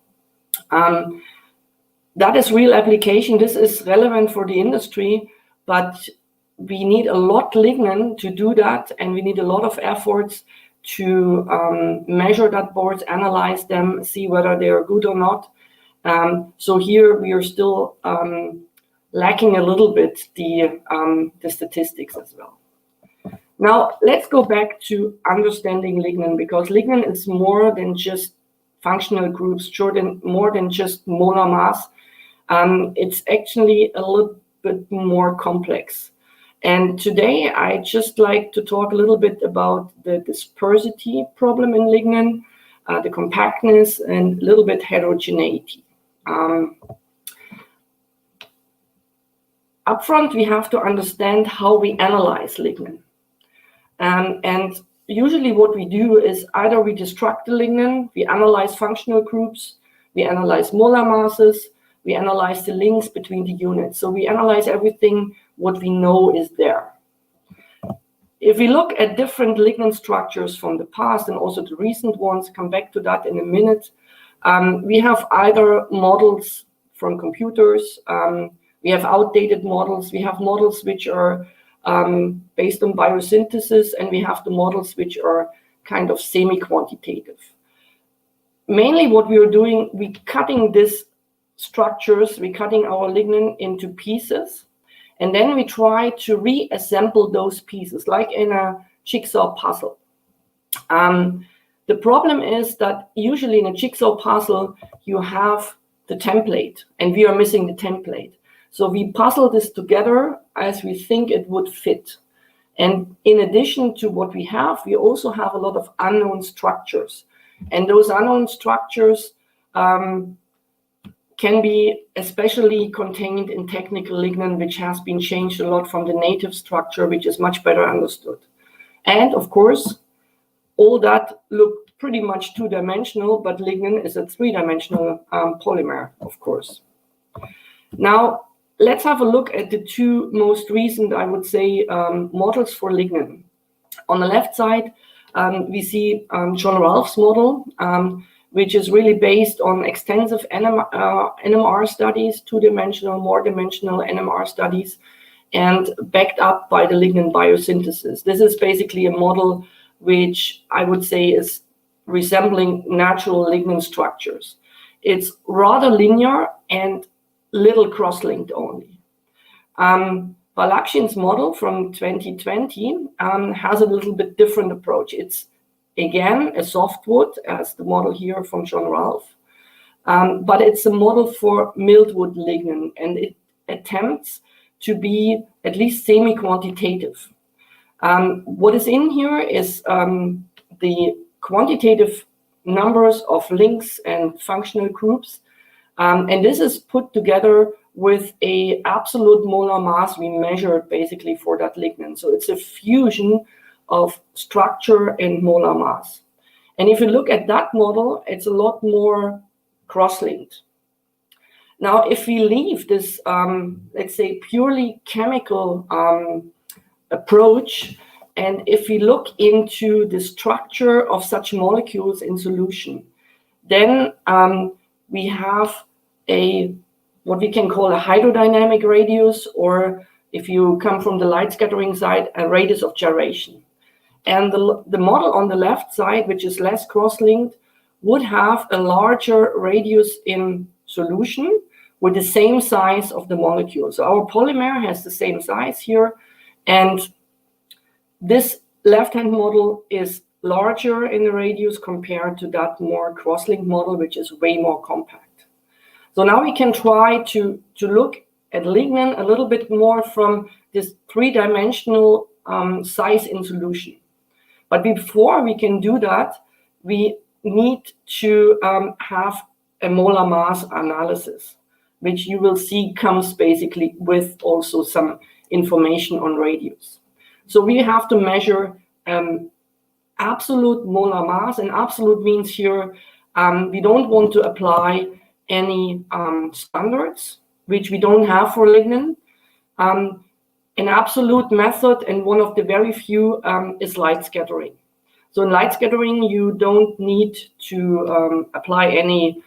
That is real application. This is relevant for the industry, but we need a lot lignin to do that, and we need a lot of efforts to measure that boards, analyze them, see whether they are good or not. So here we are still lacking a little bit the statistics as well. Now, let's go back to understanding lignin, because lignin is more than just functional groups, more than just molar mass. It's actually a little bit more complex. And today, I just like to talk a little bit about the dispersity problem in lignin, the compactness, and a little bit heterogeneity. Up front, we have to understand how we analyze lignin. And usually what we do is either we destruct the lignin, we analyze functional groups, we analyze molar masses, we analyze the links between the units. So we analyze everything what we know is there. If we look at different lignin structures from the past and also the recent ones, come back to that in a minute, we have either models from computers, we have outdated models, we have models which are based on biosynthesis, and we have the models which are kind of semi-quantitative. Mainly what we are doing, we're cutting these structures, we're cutting our lignin into pieces, and then we try to reassemble those pieces, like in a jigsaw puzzle. The problem is that usually in a jigsaw puzzle, you have the template, and we are missing the template. So we puzzle this together as we think it would fit. And in addition to what we have, we also have a lot of unknown structures. And those unknown structures can be especially contained in technical lignin, which has been changed a lot from the native structure, which is much better understood. And of course, all that looked pretty much two-dimensional, but lignin is a three-dimensional polymer, of course. Now, let's have a look at the two most recent, I would say, models for lignin. On the left side, we see John Ralph's model, which is really based on extensive NMR studies, two-dimensional, more-dimensional NMR studies, and backed up by the lignin biosynthesis. This is basically a model which I would say is resembling natural lignin structures. It's rather linear and little cross-linked only. Balakshin's model from 2020 has a little bit different approach. It's again a softwood, as the model here from John Ralph, but it's a model for mildwood lignin, and it attempts to be at least semi-quantitative. What is in here is the quantitative numbers of links and functional groups, and this is put together with a absolute molar mass we measured basically for that lignin. So it's a fusion of structure and molar mass. And if you look at that model, it's a lot more cross-linked. Now, if we leave this, let's say, purely chemical approach, and if we look into the structure of such molecules in solution, then we have what we can call a hydrodynamic radius, or if you come from the light scattering side, a radius of gyration. And the model on the left side, which is less cross-linked, would have a larger radius in solution with the same size of the molecule. So our polymer has the same size here, and this left-hand model is larger in the radius compared to that more cross-linked model, which is way more compact. So now we can try to look at lignin a little bit more from this three-dimensional size in solution. But before we can do that, we need to have a molar mass analysis, which you will see comes basically with also some information on radius. So we have to measure absolute molar mass, and absolute means here we don't want to apply any standards, which we don't have for lignin. An absolute method, and one of the very few, is light scattering. So in light scattering, you don't need to apply any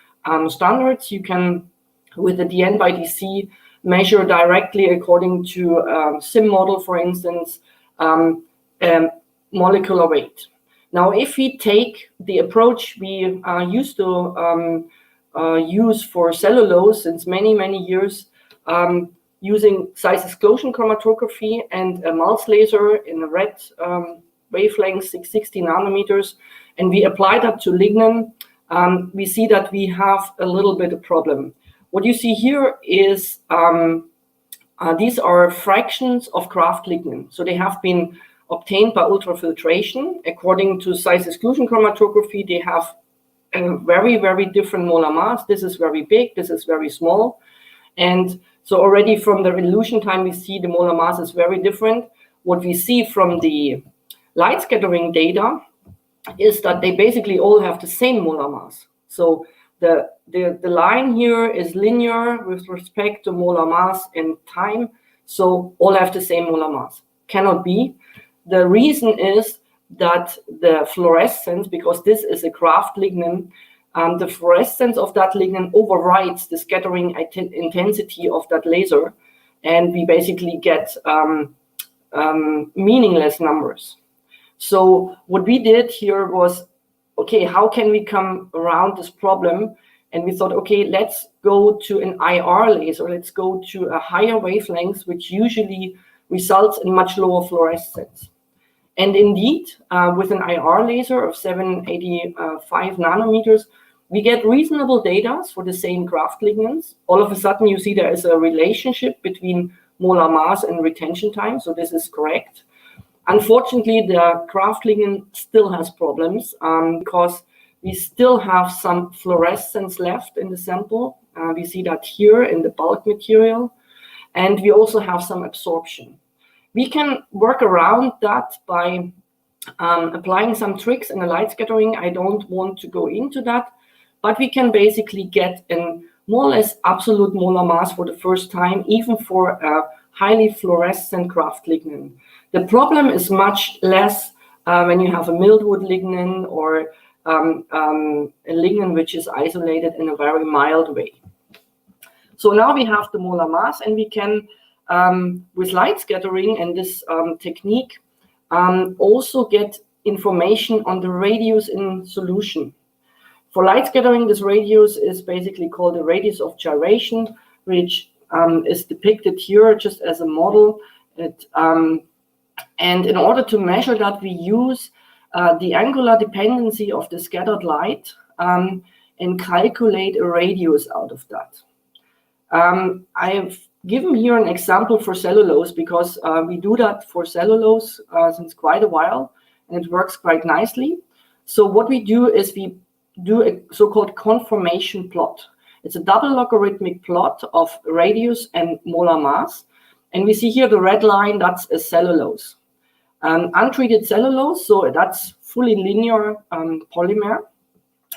standards. You can, with the dN by dC, measure directly according to SIM model, for instance, molecular weight. Now, if we take the approach we used to use for cellulose since many, many years, using size exclusion chromatography and a Multifunctional laser in a red wavelength, 660 nanometers, and we apply that to lignin, we see that we have a little bit of problem. What you see here is these are fractions of Kraft lignin. So they have been obtained by ultrafiltration. According to size exclusion chromatography, they have a very, very different molar mass. This is very big, this is very small. And so already from the elution time, we see the molar mass is very different. What we see from the light scattering data is that they basically all have the same molar mass. So the line here is linear with respect to molar mass and time. So all have the same molar mass. Cannot be. The reason is that the fluorescence, because this is a Kraft lignin, the fluorescence of that lignin overrides the scattering intensity of that laser, and we basically get meaningless numbers. So what we did here was, okay, how can we come around this problem? And we thought, okay, let's go to an IR laser. Let's go to a higher wavelength, which usually results in much lower fluorescence. And indeed, with an IR laser of 785 nanometers, we get reasonable data for the same Kraft lignins. All of a sudden, you see there is a relationship between molar mass and retention time. So this is correct. Unfortunately, the Kraft lignin still has problems because we still have some fluorescence left in the sample. We see that here in the bulk material. And we also have some absorption. We can work around that by applying some tricks in the light scattering. I don't want to go into that, but we can basically get a more or less absolute molar mass for the first time, even for a highly fluorescent Kraft lignin. The problem is much less when you have a mildwood lignin or a lignin which is isolated in a very mild way. So now we have the molar mass, and we can, with light scattering and this technique, also get information on the radius in solution. For light scattering, this radius is basically called the radius of gyration, which is depicted here just as a model. And in order to measure that, we use the angular dependency of the scattered light and calculate a radius out of that. I've given here an example for cellulose because we do that for cellulose since quite a while, and it works quite nicely. So what we do is we do a so-called conformation plot. It's a double logarithmic plot of radius and molar mass. And we see here the red line, that's a cellulose. Untreated cellulose, so that's fully linear polymer.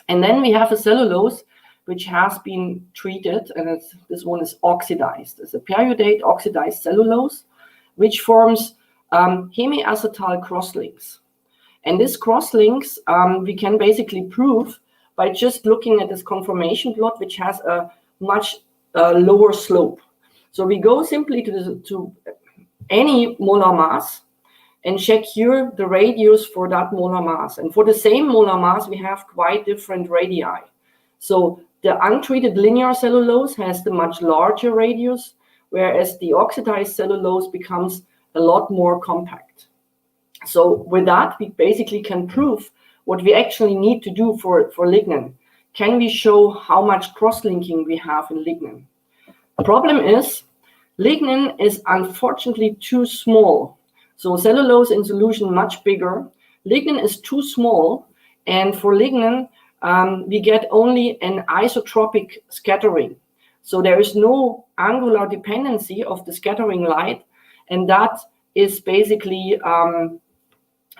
And then we have a cellulose which has been treated, and this one is oxidized. It's a periodate oxidized cellulose, which forms hemiacetal crosslinks. And these crosslinks we can basically prove by just looking at this conformation plot, which has a much lower slope. So we go simply to any molar mass and check here the radius for that molar mass. And for the same molar mass, we have quite different radii. So the untreated linear cellulose has the much larger radius, whereas the oxidized cellulose becomes a lot more compact. So with that, we basically can prove what we actually need to do for lignin. Can we show how much cross-linking we have in lignin? The problem is lignin is unfortunately too small. So cellulose in solution much bigger. Lignin is too small, and for lignin, we get only an isotropic scattering. So there is no angular dependency of the scattering light, and that is basically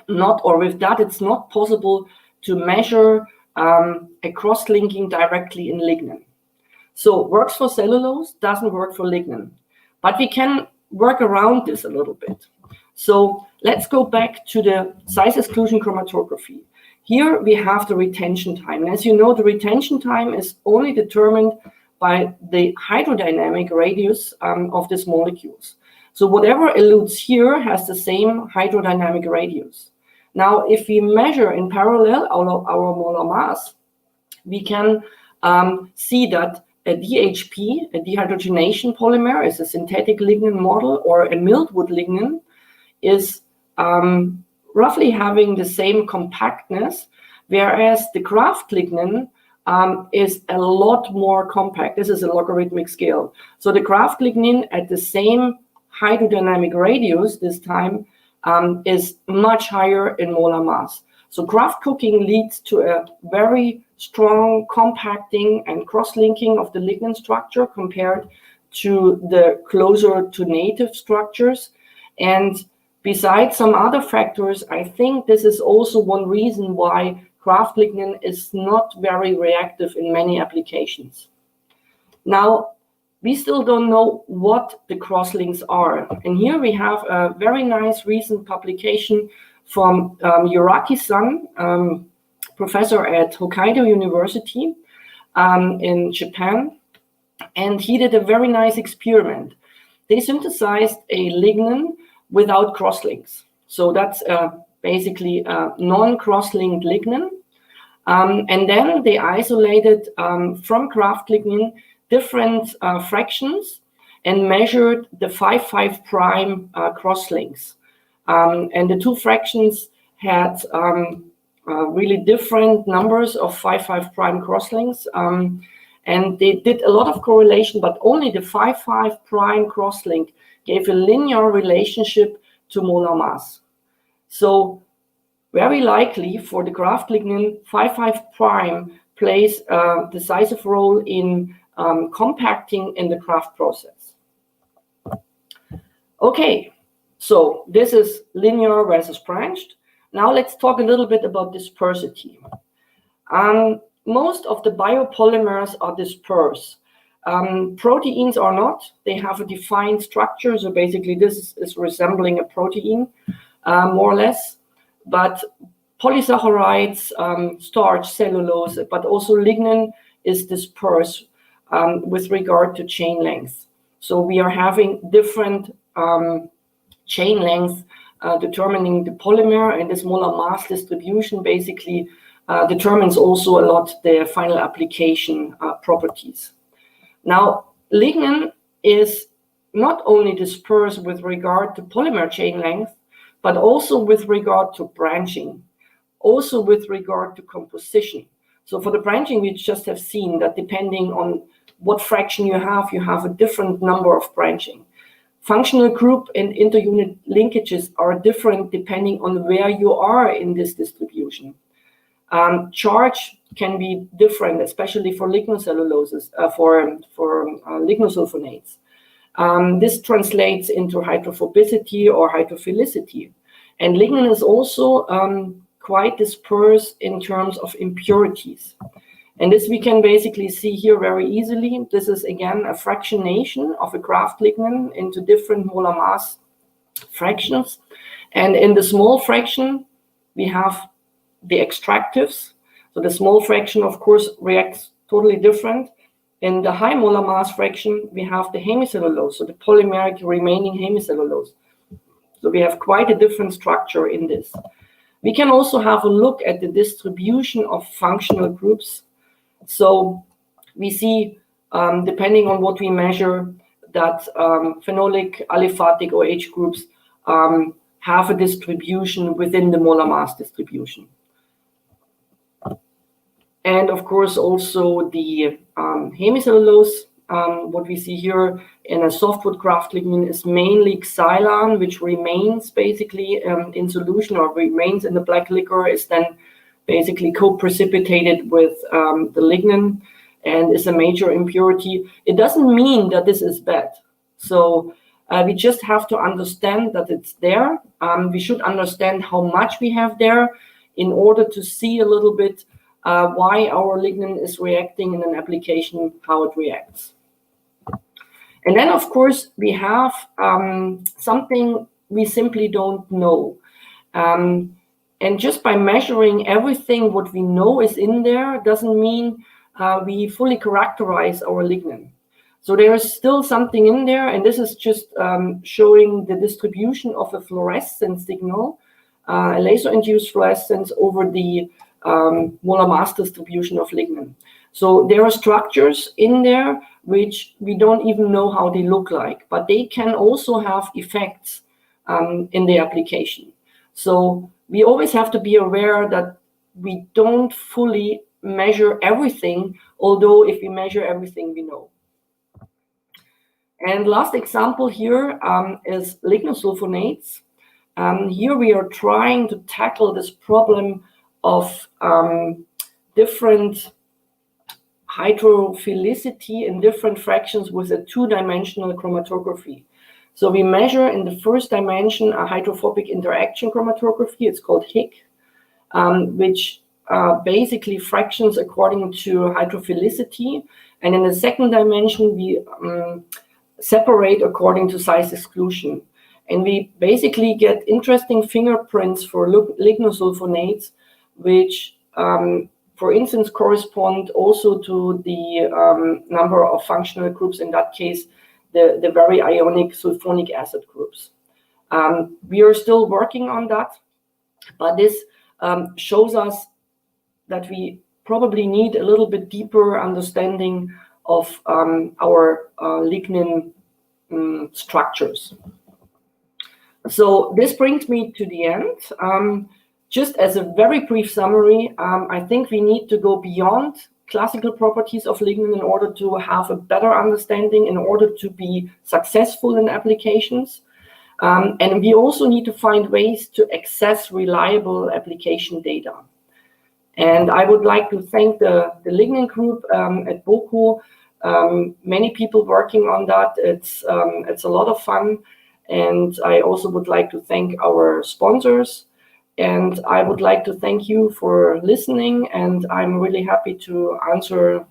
it's not possible to measure a cross-linking directly in lignin. So works for cellulose, doesn't work for lignin. But we can work around this a little bit. So let's go back to the size exclusion chromatography. Here we have the retention time. And as you know, the retention time is only determined by the hydrodynamic radius of these molecules. So whatever elutes here has the same hydrodynamic radius. Now, if we measure in parallel our molar mass, we can see that a DHP, a dehydrogenation polymer, is a synthetic lignin model, or a milled wood lignin, is roughly having the same compactness, whereas the kraft lignin is a lot more compact. This is a logarithmic scale. So the kraft lignin at the same hydrodynamic radius this time is much higher in molar mass. So kraft cooking leads to a very strong compacting and cross-linking of the lignin structure compared to the closer to native structures. And besides some other factors, I think this is also one reason why kraft lignin is not very reactive in many applications. Now, we still don't know what the crosslinks are. And here we have a very nice recent publication from Yuraki-san, professor at Hokkaido University in Japan. And he did a very nice experiment. They synthesized a lignin without crosslinks. So that's basically a non-cross-linked lignin. And then they isolated from kraft lignin different fractions and measured the 5,5 prime crosslinks. And the two fractions had really different numbers of 5,5 prime crosslinks. And they did a lot of correlation, but only the 5,5 prime crosslink gave a linear relationship to molar mass. So very likely for the kraft lignin, 5,5 prime plays a decisive role in compacting in the kraft process. Okay, so this is linear versus branched. Now let's talk a little bit about dispersity. Most of the biopolymers are dispersed. Proteins are not. They have a defined structure. So basically this is resembling a protein, more or less. But polysaccharides, starch, cellulose, but also lignin is dispersed with regard to chain length. So we are having different chain lengths determining the polymer, and this molar mass distribution basically determines also a lot the final application properties. Now, lignin is not only dispersed with regard to polymer chain length, but also with regard to branching, also with regard to composition. So for the branching, we just have seen that depending on what fraction you have a different number of branching. Functional group and interunit linkages are different depending on where you are in this distribution. Charge can be different, especially for lignocelluloses, for lignosulfonates. This translates into hydrophobicity or hydrophilicity. And lignin is also quite dispersed in terms of impurities. And this we can basically see here very easily. This is again a fractionation of a kraft lignin into different molar mass fractions. And in the small fraction, we have the extractives. So the small fraction, of course, reacts totally different. In the high molar mass fraction, we have the hemicellulose, so the polymeric remaining hemicellulose. So we have quite a different structure in this. We can also have a look at the distribution of functional groups. So we see, depending on what we measure, that phenolic, aliphatic OH groups have a distribution within the molar mass distribution. And of course, also the hemicellulose, what we see here in a softwood kraft lignin is mainly xylan, which remains basically in solution or remains in the black liquor, is then basically co-precipitated with the lignin and is a major impurity. It doesn't mean that this is bad. So we just have to understand that it's there. We should understand how much we have there in order to see a little bit why our lignin is reacting in an application, how it reacts. And then, of course, we have something we simply don't know. And just by measuring everything what we know is in there doesn't mean we fully characterize our lignin. So there is still something in there, and this is just showing the distribution of a fluorescence signal, a laser-induced fluorescence over the molar mass distribution of lignin. So there are structures in there which we don't even know how they look like, but they can also have effects in the application. So we always have to be aware that we don't fully measure everything, although if we measure everything, we know. And last example here is lignosulfonates. Here we are trying to tackle this problem of different hydrophilicity in different fractions with a two-dimensional chromatography. So we measure in the first dimension a hydrophobic interaction chromatography. It's called HIC, which basically fractions according to hydrophilicity. And in the second dimension, we separate according to size exclusion. And we basically get interesting fingerprints for lignosulfonates, which, for instance, correspond also to the number of functional groups, in that case, the very ionic sulfonic acid groups. We are still working on that, but this shows us that we probably need a little bit deeper understanding of our lignin structures. So this brings me to the end. Just as a very brief summary, I think we need to go beyond classical properties of lignin in order to have a better understanding, in order to be successful in applications. And we also need to find ways to access reliable application data. And I would like to thank the lignin group at BOKU. Many people working on that. It's a lot of fun. And I also would like to thank our sponsors. And I would like to thank you for listening. And I'm really happy to answer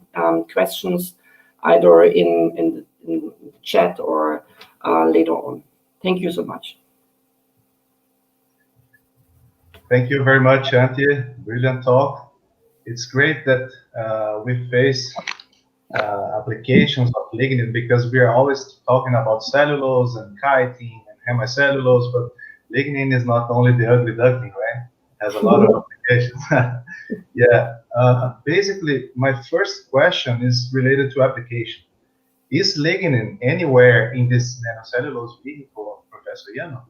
questions either in chat or later on. Thank you so much. Thank you very much, Antje. Brilliant talk. It's great that we face applications of lignin, because we are always talking about cellulose and chitin and hemicellulose, but lignin is not only the ugly duckling, right? It has a lot of applications. Yeah. Basically, my first question is related to application. Is lignin anywhere in this nanocellulose vehicle, Professor Yano?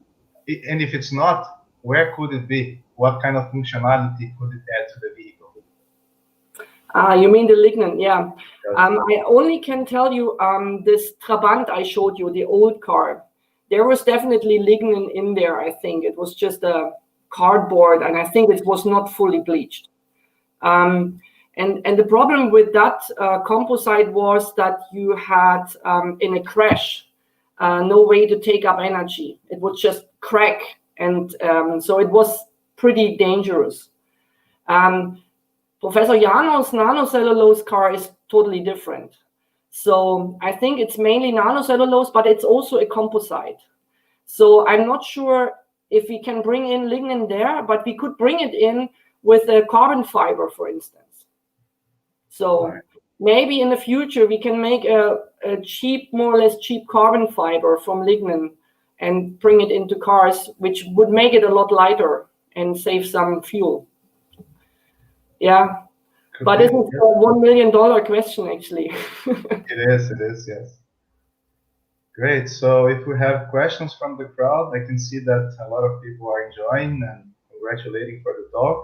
And if it's not, where could it be? What kind of functionality could it add to the vehicle? You mean the lignin? Yeah. I only can tell you this Trabant I showed you, the old car. There was definitely lignin in there, I think. It was just a cardboard, and I think it was not fully bleached. And the problem with that composite was that you had, in a crash, no way to take up energy. It would just crack, and so it was pretty dangerous. Professor Jano's nanocellulose car is totally different. So I think it's mainly nanocellulose, but it's also a composite. So I'm not sure if we can bring in lignin there, but we could bring it in with a carbon fiber, for instance. So maybe in the future we can make a cheap, more or less cheap carbon fiber from lignin and bring it into cars, which would make it a lot lighter and save some fuel. Yeah, but this is a $1 million question, actually. It is, yes. Great. So if we have questions from the crowd, I can see that a lot of people are enjoying and congratulating for the talk.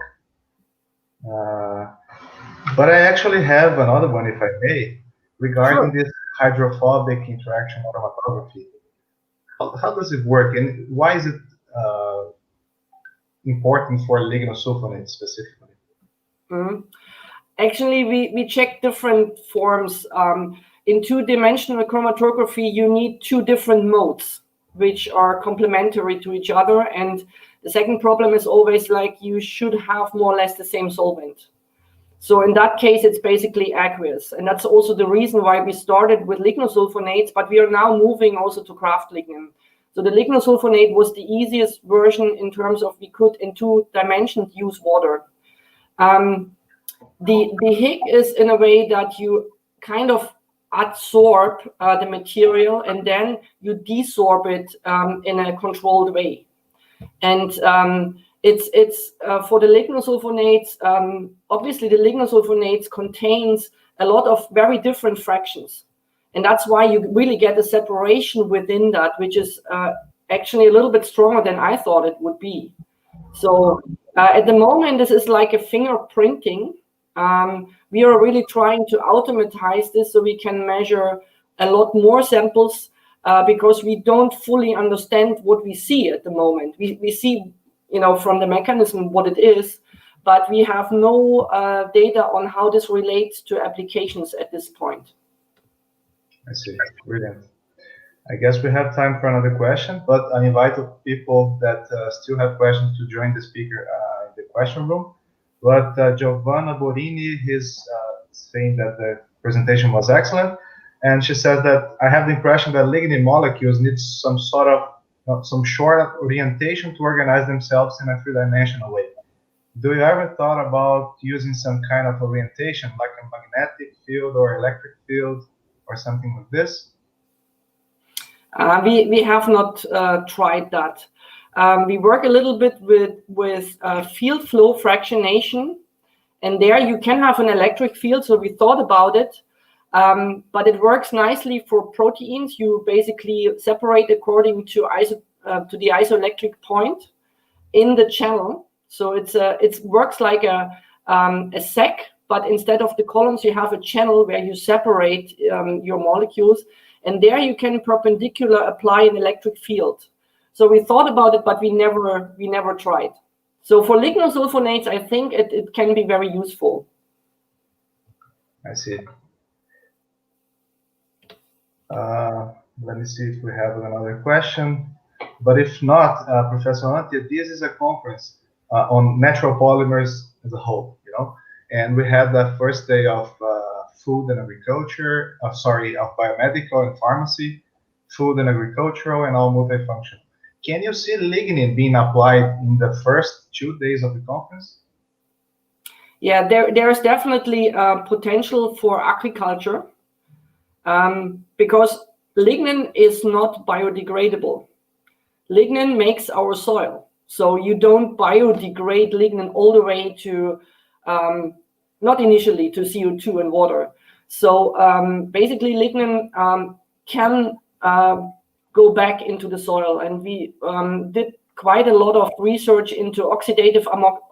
But I actually have another one, if I may, regarding this hydrophobic interaction chromatography. How does it work, and why is it important for lignosulfonates specifically? Actually, we check different forms. In two-dimensional chromatography, you need two different modes, which are complementary to each other. And the second problem is always like you should have more or less the same solvent. So in that case, it's basically aqueous. And that's also the reason why we started with lignosulfonates, but we are now moving also to kraft lignin. So the lignosulfonate was the easiest version in terms of we could in two dimensions use water. The HIC is in a way that you kind of adsorb the material and then you desorb it in a controlled way. And it's for the lignosulfonates, obviously the lignosulfonates contains a lot of very different fractions. And that's why you really get a separation within that, which is actually a little bit stronger than I thought it would be. So at the moment, this is like a fingerprinting. We are really trying to automatize this so we can measure a lot more samples because we don't fully understand what we see at the moment. We see, you know, from the mechanism what it is, but we have no data on how this relates to applications at this point. I see. Brilliant. I guess we have time for another question, but I invite people that still have questions to join the speaker in the question room. But Giovanna Borini is saying that the presentation was excellent, and she says that I have the impression that lignin molecules need some sort of some short orientation to organize themselves in a three-dimensional way. Do you ever thought about using some kind of orientation, like a magnetic field or electric field, or something like this? We have not tried that. We work a little bit with field flow fractionation, and there you can have an electric field, so we thought about it, but it works nicely for proteins. You basically separate according to the isoelectric point in the channel, so it works like a sac, but instead of the columns, you have a channel where you separate your molecules, and there you can perpendicular apply an electric field. So we thought about it, but we never tried. So for lignosulfonates, I think it can be very useful. I see. Let me see if we have another question. But if not, Professor Antje, this is a conference on natural polymers as a whole, you know. And we had the first day of food and agriculture, of biomedical and pharmacy, food and agricultural, and all multifunctional. Can you see lignin being applied in the first 2 days of the conference? Yeah, there's definitely potential for agriculture because lignin is not biodegradable. Lignin makes our soil. So you don't biodegrade lignin all the way to, not initially, to CO2 and water. So basically lignin can go back into the soil. And we did quite a lot of research into oxidative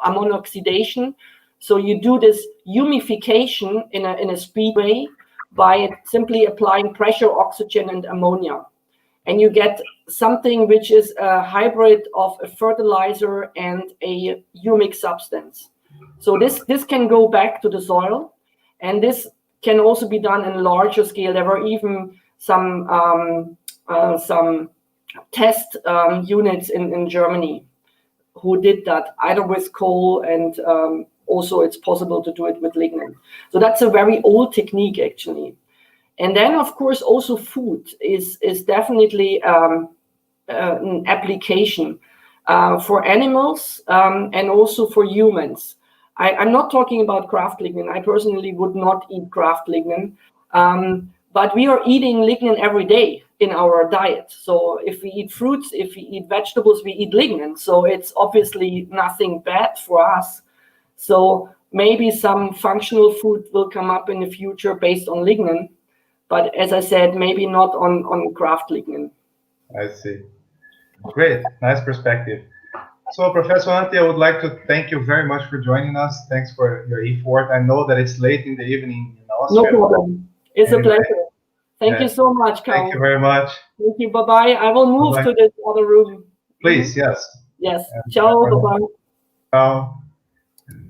ammonoxidation. So you do this humification in a speed way by simply applying pressure, oxygen, and ammonia. And you get something which is a hybrid of a fertilizer and a humic substance. So this can go back to the soil, and this can also be done in larger scale. There were even some test units in Germany who did that, either with coal and also it's possible to do it with lignin. So that's a very old technique, actually. And then, of course, also food is definitely an application for animals and also for humans. I'm not talking about Kraft lignin. I personally would not eat Kraft lignin. But we are eating lignin every day in our diet. So if we eat fruits, if we eat vegetables, we eat lignin. So it's obviously nothing bad for us. So maybe some functional food will come up in the future based on lignin. But as I said, maybe not on Kraft lignin. I see. Great, nice perspective. So, Professor Antje, I would like to thank you very much for joining us. Thanks for your effort. I know that it's late in the evening in Austria. No problem. It's a pleasure. Thank you so much, Carl. Thank you very much. Thank you. Bye-bye. I will move to this other room. Please, yes. Yes. Ciao. Bye-bye. Ciao.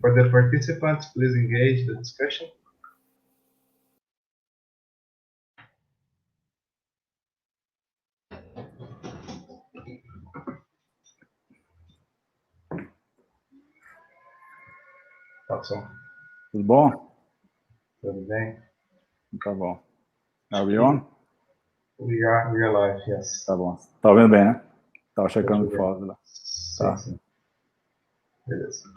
For the participants, please engage the discussion. Watson. Tudo bom? Tudo bem? Tá bom. Are we on? We are live, yes. Tá bom. Tá ouvindo bem, né? Tava checando o fórum lá. Tá. Sim. Beleza.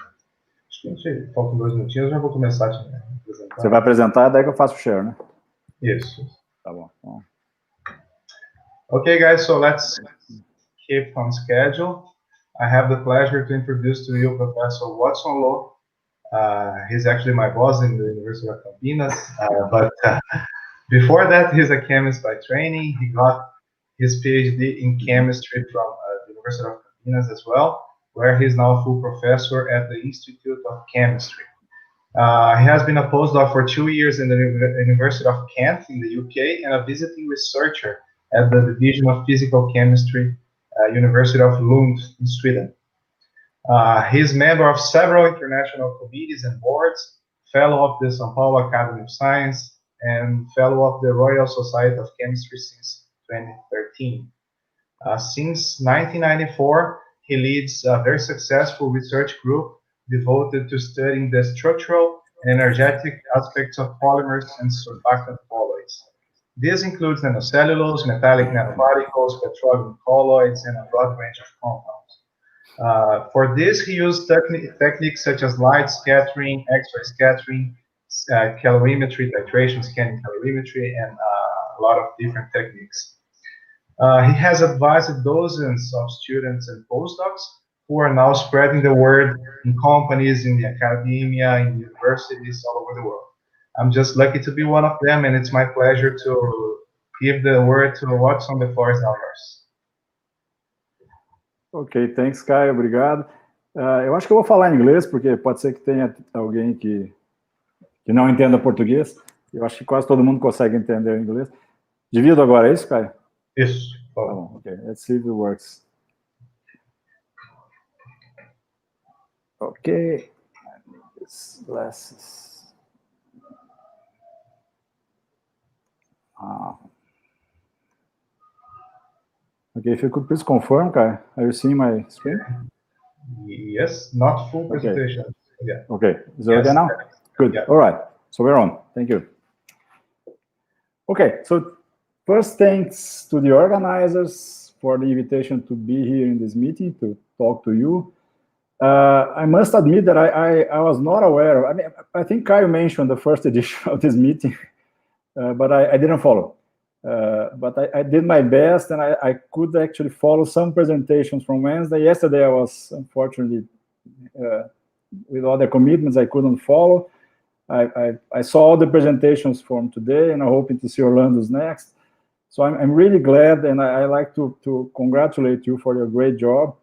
Acho que a gente faltam 2 minutinhos, eu já vou começar a te apresentar. Você vai apresentar, daí que eu faço o share, né? Isso. Tá bom. Bom. Okay, guys, so let's keep on schedule. I have the pleasure to introduce to you Professor Watson Loh. He's actually my boss in the University of Campinas, but before that, he's a chemist by training. He got his PhD in chemistry from the University of Campinas as well, where he's now a full professor at the Institute of Chemistry. He has been a postdoc for 2 years in the University of Kent in the UK and a visiting researcher at the Division of Physical Chemistry, University of Lund in Sweden. He's member of several international committees and boards, fellow of the São Paulo Academy of Science, and fellow of the Royal Society of Chemistry since 2013. Since 1994, he leads a very successful research group devoted to studying the structural and energetic aspects of polymers and surfactant colloids. This includes nanocellulose, metallic nanoparticles, petroleum colloids, and a broad range of compounds. For this, he used techniques such as light scattering, X-ray scattering, calorimetry, titration, scanning calorimetry, and a lot of different techniques. He has advised dozens of students and postdocs who are now spreading the word in companies, in the academia, in universities all over the world. I'm just lucky to be one of them, and it's my pleasure to give the word to Watson. The floor is now yours. Ok, thanks, Caio, obrigado. Eu acho que eu vou falar em inglês, porque pode ser que tenha alguém que não entenda português. Eu acho que quase todo mundo consegue entender o inglês. Divido agora, é isso, Caio? Isso. Tá bom, ok. Let's see if it works. Okay. I need these glasses. Okay, if you could please confirm, Kai, are you seeing my screen? Yes, not full presentation. Okay. Yeah. Okay, is it okay now? Good. Yeah. All right, so we're on. Thank you. Okay, so first, thanks to the organizers for the invitation to be here in this meeting to talk to you. I must admit that I was not aware of, I think Caio mentioned the first edition of this meeting, but I didn't follow. But I did my best, and I could actually follow some presentations from Wednesday. Yesterday, I was unfortunately with other commitments, I couldn't follow. I saw all the presentations from today, and I'm hoping to see Orlando's next. So I'm really glad, and I like to congratulate you for your great job.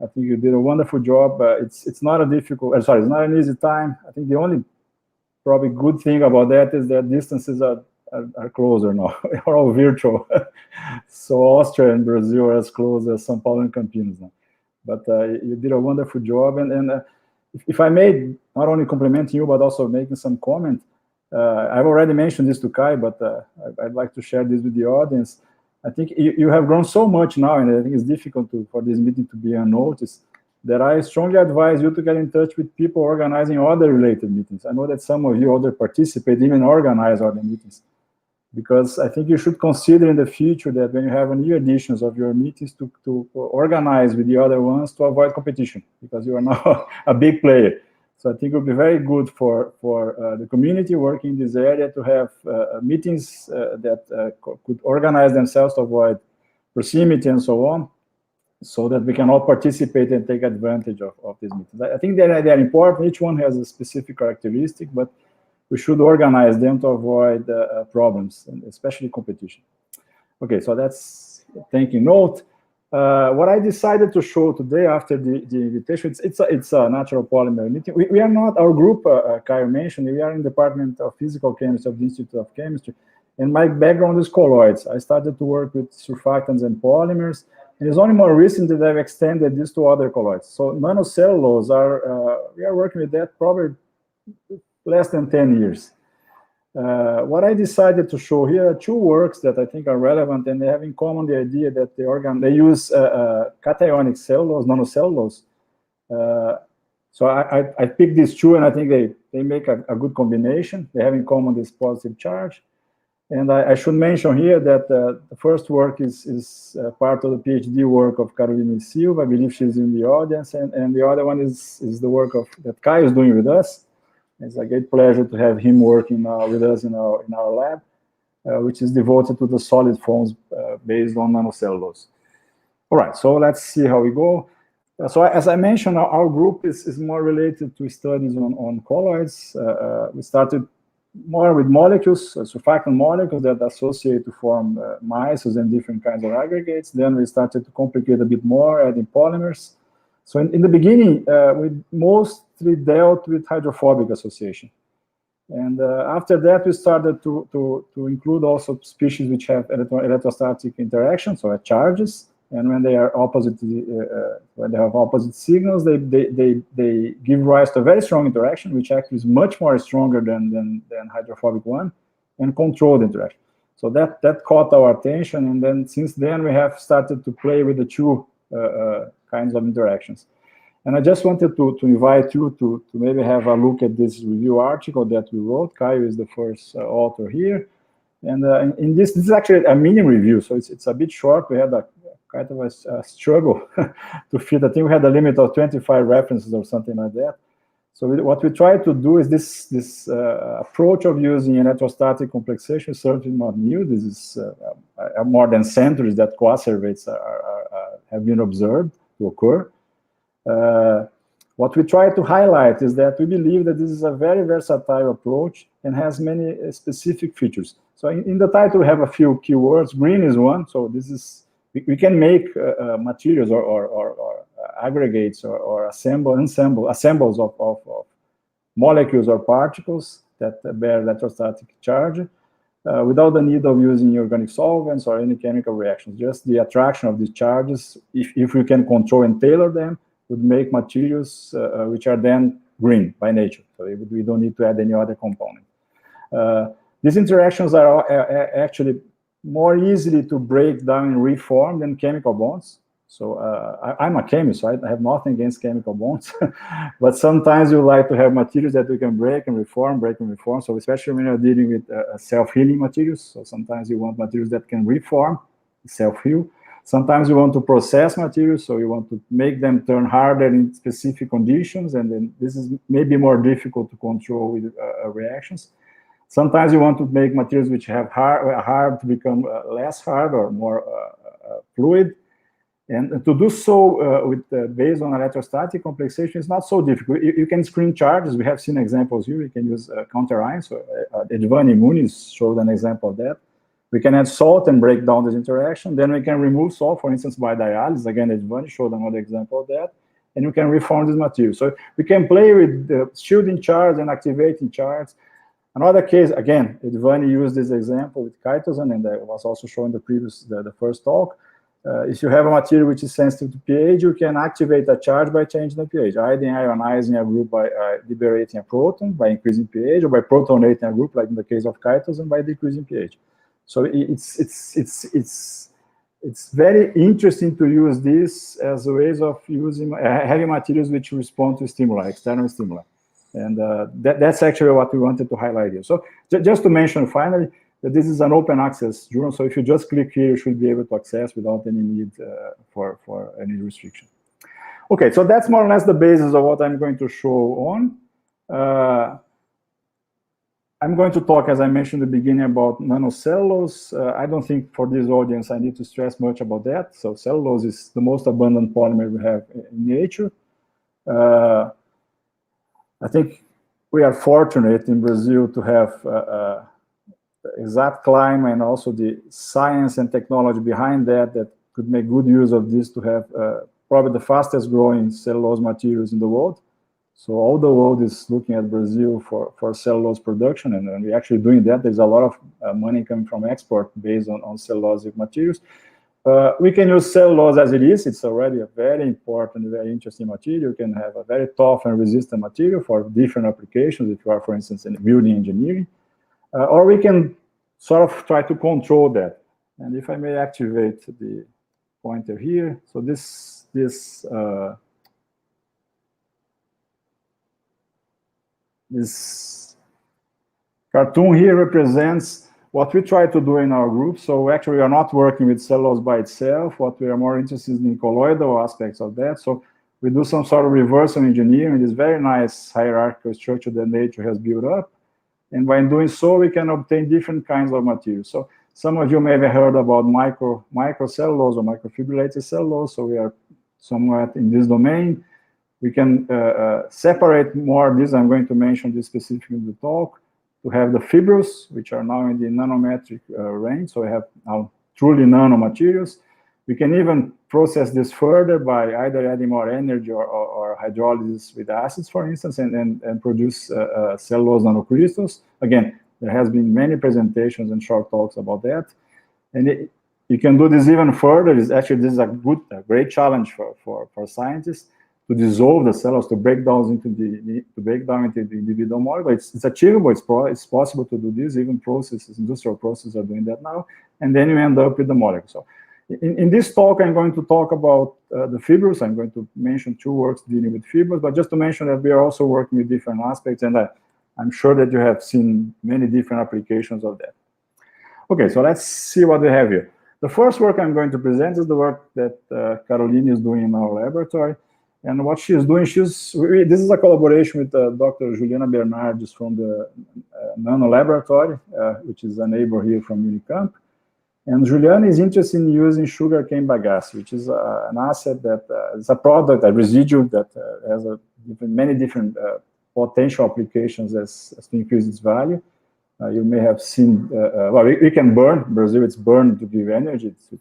I think you did a wonderful job. It's not a difficult, it's not an easy time. I think the only probably good thing about that is that distances are closer now. They're all virtual. So Austria and Brazil are as close as São Paulo and Campinas now. But you did a wonderful job. And if I may, not only complimenting you, but also making some comment, I've already mentioned this to Kai, but I'd like to share this with the audience. I think you have grown so much now, and I think it's difficult for this meeting to be unnoticed, that I strongly advise you to get in touch with people organizing other related meetings. I know that some of you other participate, even organize other meetings, because I think you should consider in the future that when you have new editions of your meetings to organize with the other ones to avoid competition, because you are now a big player. So I think it would be very good for the community working in this area to have meetings that could organize themselves to avoid proximity and so on, so that we can all participate and take advantage of these meetings. I think they're important. Each one has a specific characteristic, but we should organize them to avoid problems, and especially competition. Okay, so that's thanking note. What I decided to show today after the invitation, it's a natural polymer meeting. We are not, our group, Caio mentioned, we are in the Department of Physical Chemistry of the Institute of Chemistry, and my background is colloids. I started to work with surfactants and polymers, and it's only more recent that I've extended this to other colloids. So nanocellulose we are working with that probably less than 10 years. What I decided to show here are two works that I think are relevant, and they have in common the idea that they use cationic cellulose, nanocellulose. So I picked these two, and I think they make a good combination. They have in common this positive charge. And I should mention here that the first work is part of the PhD work of Carolina Silva. I believe she's in the audience, and the other one is the work that Kai is doing with us. It's a great pleasure to have him working with us in our lab, which is devoted to the solid forms based on nanocellulose. All right, so let's see how we go. So as I mentioned, our group is more related to studies on colloids. We started more with molecules, surfactant molecules that associate to form micelles and different kinds of aggregates. Then we started to complicate a bit more, adding polymers. So in the beginning, we mostly dealt with hydrophobic association. And after that, we started to include also species which have electrostatic interactions, so charges. And when they are opposite, when they have opposite signals, they give rise to a very strong interaction, which actually is much more stronger than hydrophobic one, and controlled interaction. So that caught our attention, and then since then we have started to play with the two kinds of interactions. And I just wanted to invite you to maybe have a look at this review article that we wrote. Caio is the first author here, and in this is actually a mini review, so it's a bit short. We had a kind of a struggle to fit. I think we had a limit of 25 references or something like that. So what we try to do is this approach of using electrostatic complexation is certainly not new. This is more than centuries that coacervates have been observed to occur. What we try to highlight is that we believe that this is a very versatile approach and has many specific features. So in the title, we have a few keywords. Green is one. So this is, we can make materials or aggregates or assembles of molecules or particles that bear electrostatic charge without the need of using organic solvents or any chemical reactions. Just the attraction of these charges, if we can control and tailor them, would make materials which are then green by nature. So we don't need to add any other component. These interactions are actually more easily to break down and reform than chemical bonds. So I'm a chemist, so I have nothing against chemical bonds, but sometimes you like to have materials that you can break and reform. So especially when you're dealing with self-healing materials, so sometimes you want materials that can reform, self-heal. Sometimes you want to process materials, so you want to make them turn harder in specific conditions, and then this is maybe more difficult to control with reactions. Sometimes you want to make materials which have hard to become less hard or more fluid. And to do so based on electrostatic complexation is not so difficult. You can screen charges. We have seen examples here. You can use counter ions. So Edvani Muniz showed an example of that. We can add salt and break down this interaction. Then we can remove salt, for instance, by dialysis. Again, Edvani showed another example of that. And you can reform this material. So we can play with the shielding charge and activating charge. Another case, again, Edvani used this example with chitosan, and that was also shown in the first talk. If you have a material which is sensitive to pH, you can activate a charge by changing the pH, either ionizing a group by liberating a proton, by increasing pH, or by protonating a group, like in the case of chitosan, by decreasing pH. So it's very interesting to use this as a ways of using having materials which respond to stimuli, external stimuli. And that's actually what we wanted to highlight here. So just to mention finally, that this is an open access journal. So if you just click here, you should be able to access without any need for any restriction. Okay, so that's more or less the basis of what I'm going to show on. I'm going to talk, as I mentioned in the beginning, about nanocellulose. I don't think for this audience I need to stress much about that. So cellulose is the most abundant polymer we have in nature. I think we are fortunate in Brazil to have the exact climate and also the science and technology behind that could make good use of this to have probably the fastest growing cellulose materials in the world. So all the world is looking at Brazil for cellulose production, and we're actually doing that. There's a lot of money coming from export based on cellulosic materials. We can use cellulose as it is. It's already a very important, very interesting material. You can have a very tough and resistant material for different applications, if you are, for instance, in building engineering. Or we can sort of try to control that. And if I may activate the pointer here. So this cartoon here represents what we try to do in our group. So actually we are not working with cellulose by itself. What we are more interested in colloidal aspects of that. So we do some sort of reversal engineering, this very nice hierarchical structure that nature has built up. And by doing so, we can obtain different kinds of materials. So some of you may have heard about microcellulose or microfibrillated cellulose. So we are somewhat in this domain. We can separate more of this. I'm going to mention this specifically in the talk, to have the fibrils, which are now in the nanometric range. So we have now truly nanomaterials. We can even process this further by either adding more energy or hydrolysis with acids, for instance, and produce cellulose nanocrystals. Again, there has been many presentations and short talks about that. And you can do this even further. This is a great challenge for scientists, to dissolve the cellulose, to break down into the individual molecules. It's achievable. It's possible to do this. Even industrial processes are doing that now. And then you end up with the molecule. So in this talk, I'm going to talk about the fibrils. I'm going to mention 2 works dealing with fibrils, but just to mention that we are also working with different aspects, and I'm sure that you have seen many different applications of that. Okay, so let's see what we have here. The first work I'm going to present is the work that Caroline is doing in our laboratory. And what she's doing, this is a collaboration with Dr. Juliana Bernardes from the Nano Laboratory, which is a neighbor here from Unicamp. And Juliana is interested in using sugarcane bagasse, which is an asset that is a product, a residue that has many different potential applications as to increase its value. You may have seen, well, we can burn. In Brazil, it's burned to give energy. It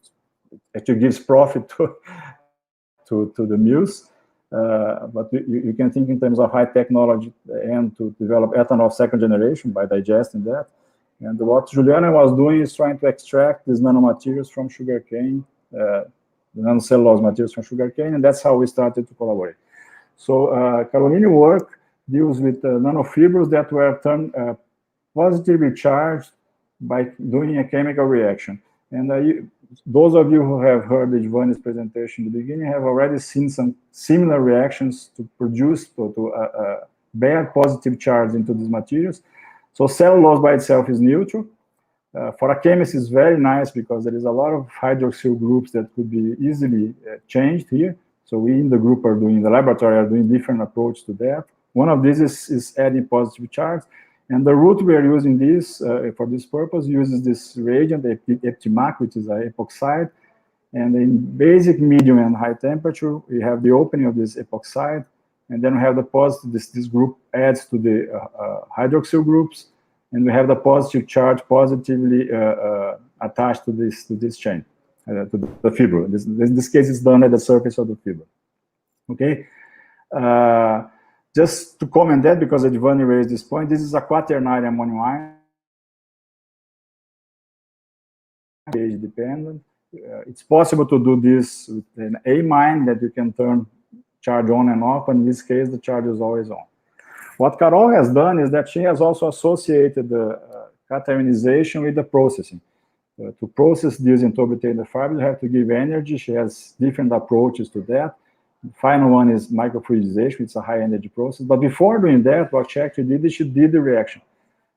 actually gives profit to the mills. But you can think in terms of high technology and to develop ethanol second generation by digesting that. And what Juliana was doing is trying to extract these nanomaterials from sugarcane, the nanocellulose materials from sugarcane, and that's how we started to collaborate. So Carolina's work deals with nanofibrils that were turned positively charged by doing a chemical reaction. And those of you who have heard Giovanni's presentation in the beginning have already seen some similar reactions to produce, to bear positive charge into these materials. So cellulose by itself is neutral. For a chemist, it's very nice because there is a lot of hydroxyl groups that could be easily changed here. So we in the group in the laboratory are doing different approach to that. One of these is adding positive charge. And the route we are using this for this purpose uses this reagent, EPTMAC, which is an epoxide. And in basic, medium, and high temperature, we have the opening of this epoxide. And then we have the positive, this group adds to the hydroxyl groups. And we have the positive charge positively attached to this chain, to the fibril. In this case, it's done at the surface of the fibril. Okay? Just to comment that, because Giovanni raised this point, this is a quaternary ammonium ion, pH dependent. It's possible to do this with an amine that you can turn charge on and off, and in this case, the charge is always on. What Carol has done is that she has also associated the cationization with the processing. To process this and to obtain the fiber, you have to give energy. She has different approaches to that. The final one is microfluidization. It's a high energy process. But before doing that, what she actually did is she did the reaction.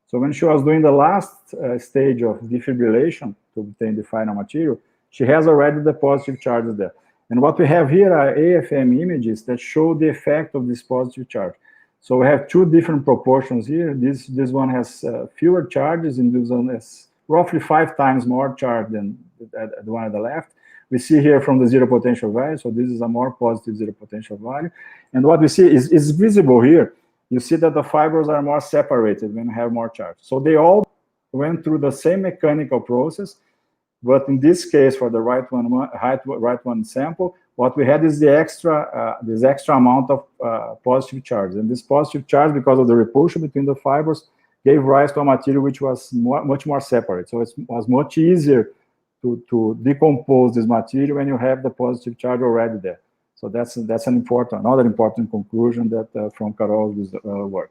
So when she was doing the last stage of defibrillation to obtain the final material, she has already the positive charges there. And what we have here are AFM images that show the effect of this positive charge. So we have 2 different proportions here. This one has fewer charges, and this one has roughly 5 times more charge than the one at the left. We see here from the zero potential value, so this is a more positive zero potential value. And what we see is visible here. You see that the fibers are more separated when you have more charge. So they all went through the same mechanical process, but in this case, for the right one sample, what we had is the this extra amount of positive charge. And this positive charge, because of the repulsion between the fibers, gave rise to a material which was much more separate. So it was much easier to decompose this material when you have the positive charge already there. So that's another important conclusion that from Carol's work.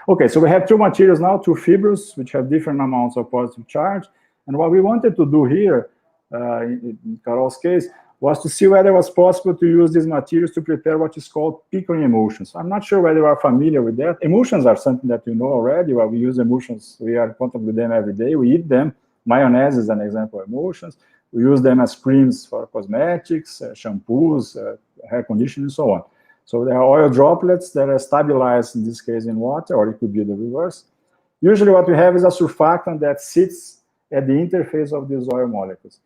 Okay, so we have 2 materials now, 2 fibrils, which have different amounts of positive charge. And what we wanted to do here, in Carol's case, was to see whether it was possible to use these materials to prepare what is called pickling emulsions. I'm not sure whether you are familiar with that. Emulsions are something that you know already. Well, we use emulsions. We are in contact with them every day. We eat them. Mayonnaise is an example of emulsions. We use them as creams for cosmetics, shampoos, hair conditioning, and so on. So there are oil droplets that are stabilized, in this case, in water, or it could be the reverse. Usually what we have is a surfactant that sits at the interface of these oil molecules.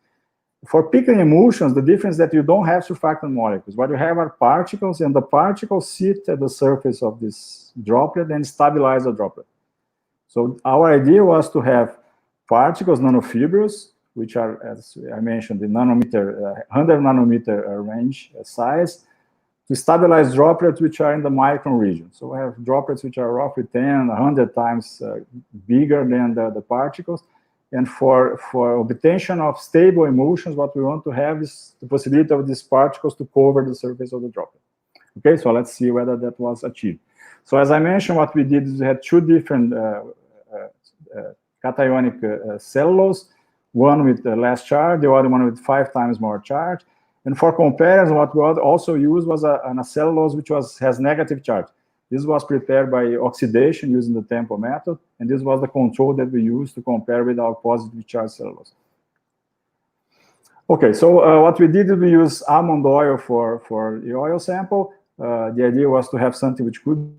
For picking emulsions, the difference is that you don't have surfactant molecules. What you have are particles, and the particles sit at the surface of this droplet and stabilize the droplet. So our idea was to have particles, nanofibrils, which are, as I mentioned, the nanometer, 100 nanometer range size, to stabilize droplets which are in the micron region. So we have droplets which are roughly 10, 100 times bigger than the particles. And for obtention of stable emulsions, what we want to have is the possibility of these particles to cover the surface of the droplet. Okay, so let's see whether that was achieved. So as I mentioned, what we did is we had two different cationic cellulose, one with less charge, the other one with 5 times more charge. And for comparison, what we also used was a cellulose which has negative charge. This was prepared by oxidation using the tempo method, and this was the control that we used to compare with our positively charged cellulose. Okay, so what we did is we used almond oil for the oil sample. The idea was to have something which could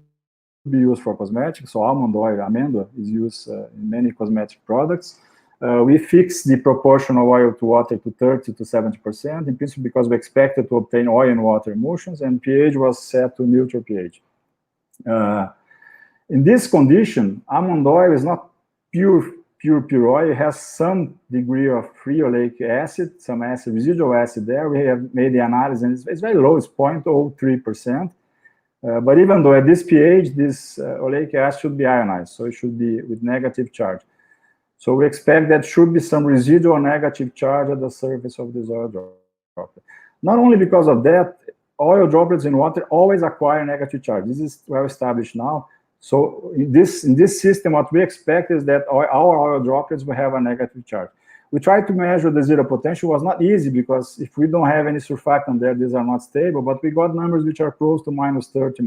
be used for cosmetics. So almond oil, amendo, is used in many cosmetic products. We fixed the proportion of oil to water to 30 to 70%, in principle because we expected to obtain oil and water emulsions, and pH was set to neutral pH. In this condition, almond oil is not pure oil. It has some degree of free oleic acid, some acid, residual acid there. We have made the analysis, and it's very low, it's 0.03%. But even though at this pH, this oleic acid should be ionized, so it should be with negative charge. So we expect that should be some residual negative charge at the surface of this oil droplet. Not only because of that, oil droplets in water always acquire negative charge. This is well established now. So in this system, what we expect is that our oil droplets will have a negative charge. We tried to measure the zero potential. It was not easy because if we don't have any surfactant there, these are not stable, but we got numbers which are close to minus 30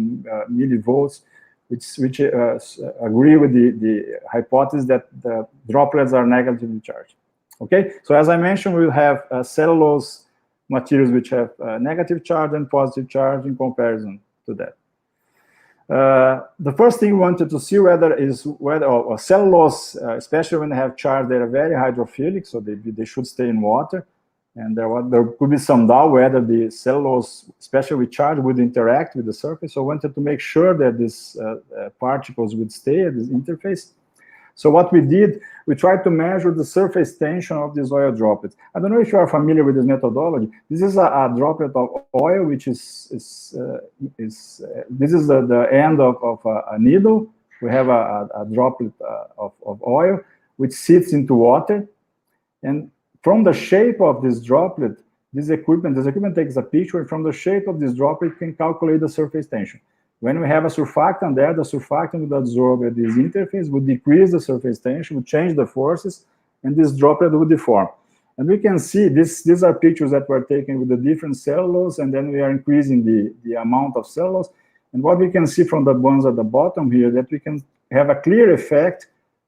millivolts, which agree with the hypothesis that the droplets are negatively charged. Okay, so as I mentioned, we'll have cellulose materials which have negative charge and positive charge in comparison to that. The first thing we wanted to see whether cellulose, especially when they have charge, they are very hydrophilic, so they should stay in water. And there could be some doubt whether the cellulose, especially with charge, would interact with the surface. So we wanted to make sure that these particles would stay at this interface. So what we did, we tried to measure the surface tension of these oil droplets. I don't know if you are familiar with this methodology. This is a droplet of oil, which this is the end of a needle. We have a droplet of oil, which sits into water. And from the shape of this droplet, this equipment takes a picture, and from the shape of this droplet, can calculate the surface tension. When we have a surfactant there, the surfactant would absorb at this interface, would decrease the surface tension, would change the forces, and this droplet would deform. And we can see these are pictures that were taken with the different cellulose, and then we are increasing the amount of cellulose. And what we can see from the ones at the bottom here, that we can have a clear effect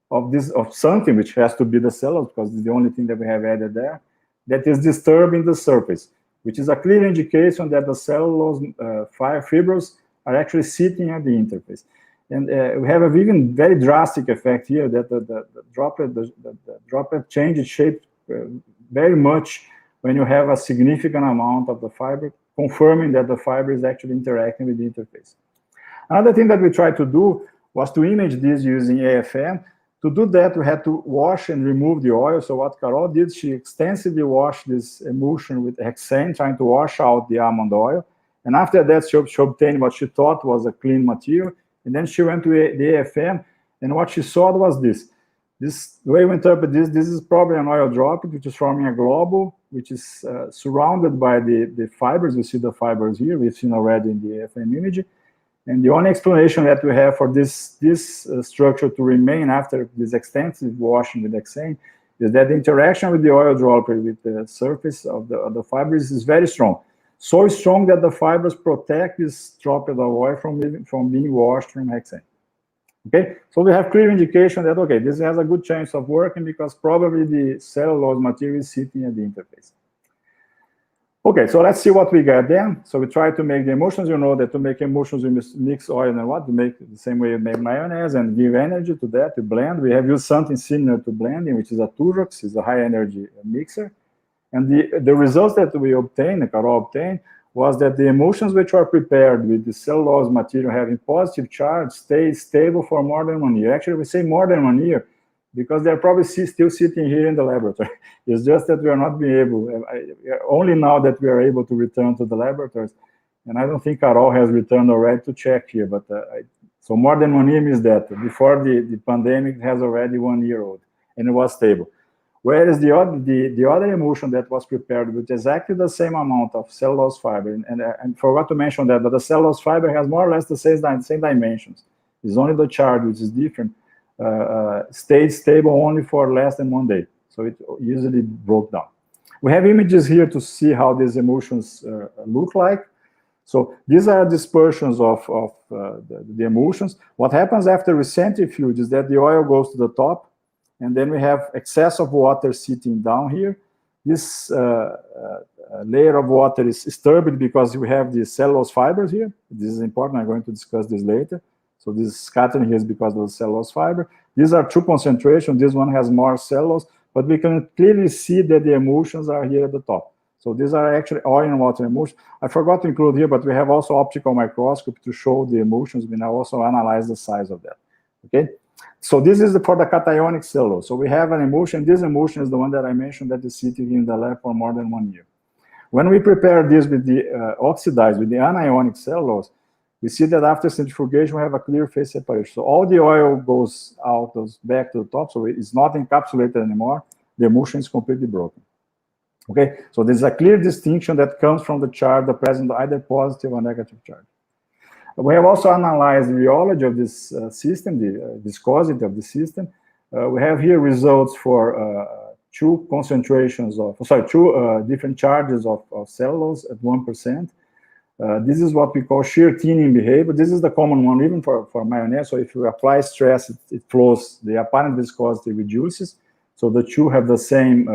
of something which has to be the cellulose, because it's the only thing that we have added there, that is disturbing the surface, which is a clear indication that the cellulose fibrils are actually sitting at the interface. And we have an even very drastic effect here that the droplet changes shape very much when you have a significant amount of the fiber, confirming that the fiber is actually interacting with the interface. Another thing that we tried to do was to image this using AFM. To do that, we had to wash and remove the oil. So what Carol did, she extensively washed this emulsion with hexane, trying to wash out the almond oil. And after that, she obtained what she thought was a clean material. And then she went to the AFM, and what she saw was this. The way we interpret this is probably an oil droplet, which is forming a globule, which is surrounded by the fibers. You see the fibers here. We've seen already in the AFM image. And the only explanation that we have for this structure to remain after this extensive washing with hexane is that the interaction with the oil droplet with the surface of the fibers is very strong. So strong that the fibers protect this droplet of oil from being washed from hexane. Okay, so we have clear indication that, okay, this has a good chance of working because probably the cellulose material is sitting at the interface. Okay, so let's see what we got then. So we try to make the emulsions. You know that to make emulsions, we mix oil and what? We make the same way you make mayonnaise and give energy to that, to blend. We have used something similar to blending, which is a Turok, is a high energy mixer. And the results that we obtained, Carol obtained, was that the emulsions which are prepared with the cellulose material having positive charge stay stable for more than 1 year. Actually, we say more than 1 year because they're probably still sitting here in the laboratory. It's just that we are not being able, only now that we are able to return to the laboratories. And I don't think Carol has returned already to check here, but so more than 1 year means that before the pandemic, it has already 1 year old, and it was stable. Whereas the other emulsion that was prepared with exactly the same amount of cellulose fiber, and I forgot to mention that, but the cellulose fiber has more or less the same dimensions. It's only the charge which is different, stayed stable only for less than 1 day. So it usually broke down. We have images here to see how these emulsions look like. So these are dispersions of the emulsions. What happens after we centrifuge is that the oil goes to the top, and then we have excess of water sitting down here. This layer of water is disturbed because we have the cellulose fibers here. This is important. I'm going to discuss this later. So this scattering here is because of the cellulose fiber. These are true concentration. This one has more cellulose, but we can clearly see that the emulsions are here at the top. So these are actually oil and water emulsions. I forgot to include here, but we have also optical microscopy to show the emulsions. We now also analyze the size of that. Okay. So this is for the cationic cellulose. So we have an emulsion. This emulsion is the one that I mentioned that is sitting in the lab for more than 1 year. When we prepare this with the oxidized, with the anionic cellulose, we see that after centrifugation, we have a clear phase separation. So all the oil goes out, goes back to the top, so it's not encapsulated anymore. The emulsion is completely broken. Okay, so there's a clear distinction that comes from the charge, the present either positive or negative charge. We have also analyzed the rheology of this system, the viscosity of the system. We have here results for two different charges of cellulose at 1%. This is what we call shear thinning behavior. This is the common one even for mayonnaise. So if you apply stress, it flows, the apparent viscosity reduces. So the two have the same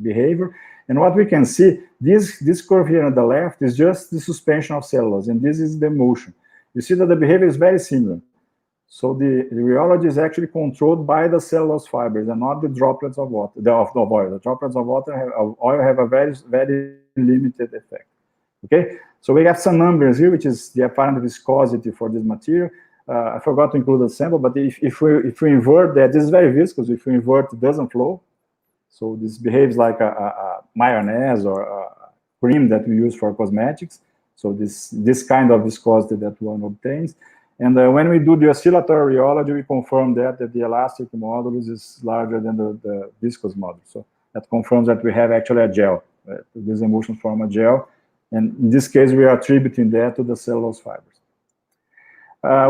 behavior. And what we can see, this curve here on the left is just the suspension of cellulose, and this is the emulsion. You see that the behavior is very similar. So the rheology is actually controlled by the cellulose fibers and not the droplets of water, of oil. The droplets of oil have a very, very limited effect. Okay, so we have some numbers here, which is the apparent viscosity for this material. I forgot to include a sample, but if we invert that, this is very viscous. If we invert, it doesn't flow. So this behaves like a mayonnaise or a cream that we use for cosmetics. So this kind of viscosity that one obtains. And when we do the oscillatory rheology, we confirm that the elastic modulus is larger than the viscous modulus. So that confirms that we have actually a gel. These emulsions form a gel. And in this case, we are attributing that to the cellulose fibers.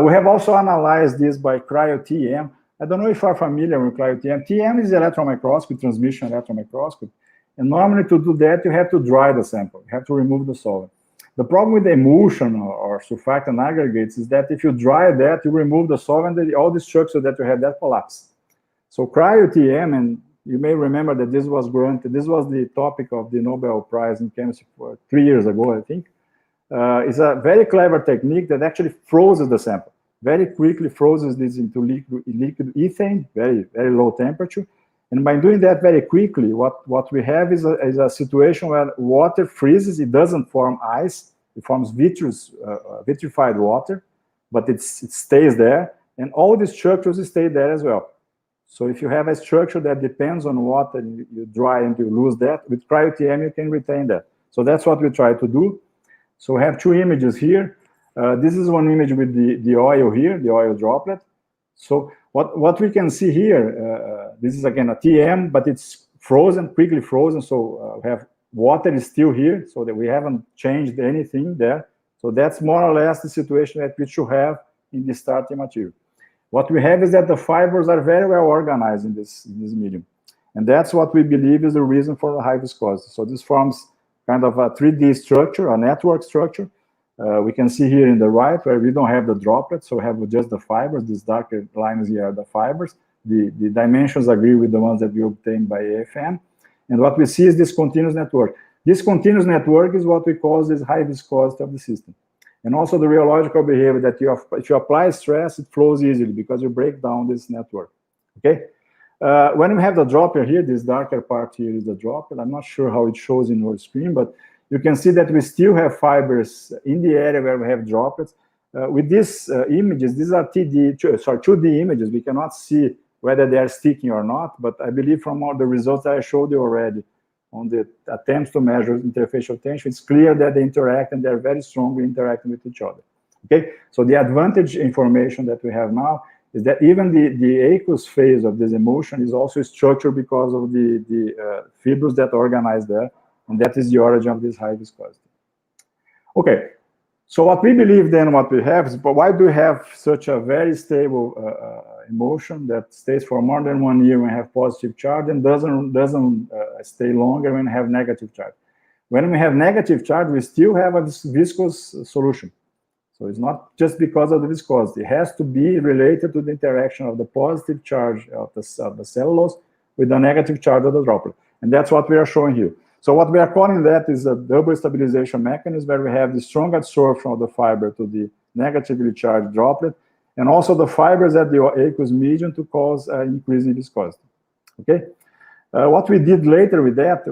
We have also analyzed this by cryo-TEM. I don't know if you are familiar with cryo-TEM. TEM is electron microscopy, transmission electron microscopy. And normally to do that, you have to dry the sample. You have to remove the solvent. The problem with the emulsion or surfactant aggregates is that if you dry that, you remove the solvent, all the structure that you have, that collapse. So cryo-TEM, and you may remember that this was granted, this was the topic of the Nobel Prize in Chemistry 3 years ago, I think. It's a very clever technique that actually freezes the sample. Very quickly freezes this into liquid ethane, very, very low temperature. And by doing that very quickly, what we have is a situation where water freezes. It doesn't form ice. It forms vitrified water, but it stays there. And all the structures stay there as well. So if you have a structure that depends on water, you dry and you lose that, with cryo-TEM, you can retain that. So that's what we try to do. So we have two images here. This is one image with the oil here, the oil droplet. So what we can see here, this is again a TM, but it's frozen, quickly frozen. So we have water is still here, so that we haven't changed anything there. So that's more or less the situation that we should have in the starting material. What we have is that the fibers are very well organized in this medium. And that's what we believe is the reason for the high viscosity. So this forms kind of a 3D structure, a network structure. We can see here in the right where we don't have the droplets, so we have just the fibers. These darker lines here are the fibers. The dimensions agree with the ones that we obtained by AFM. And what we see is this continuous network. This continuous network is what we call this high viscosity of the system. And also the rheological behavior that if you apply stress, it flows easily because you break down this network. Okay. When we have the droplet here, this darker part here is the droplet. I'm not sure how it shows in your screen, but you can see that we still have fibers in the area where we have droplets. With these images, these are 2D images. We cannot see whether they are sticking or not, but I believe from all the results that I showed you already on the attempts to measure interfacial tension, it's clear that they interact and they're very strongly interacting with each other. Okay, so the advantage information that we have now is that even the aqueous phase of this emulsion is also structured because of the fibrils that organize there, and that is the origin of this high viscosity. Okay, so what we believe then, what we have is, but why do we have such a very stable emulsion that stays for more than 1 year when we have positive charge and doesn't stay longer when we have negative charge? When we have negative charge, we still have a viscous solution. So it's not just because of the viscosity. It has to be related to the interaction of the positive charge of the cellulose with the negative charge of the droplet. And that's what we are showing here. So what we are calling that is a double stabilization mechanism, where we have the strong adsorption of the fiber to the negatively charged droplet, and also the fibers at the aqueous medium to cause increase in viscosity. Okay. What we did later with that,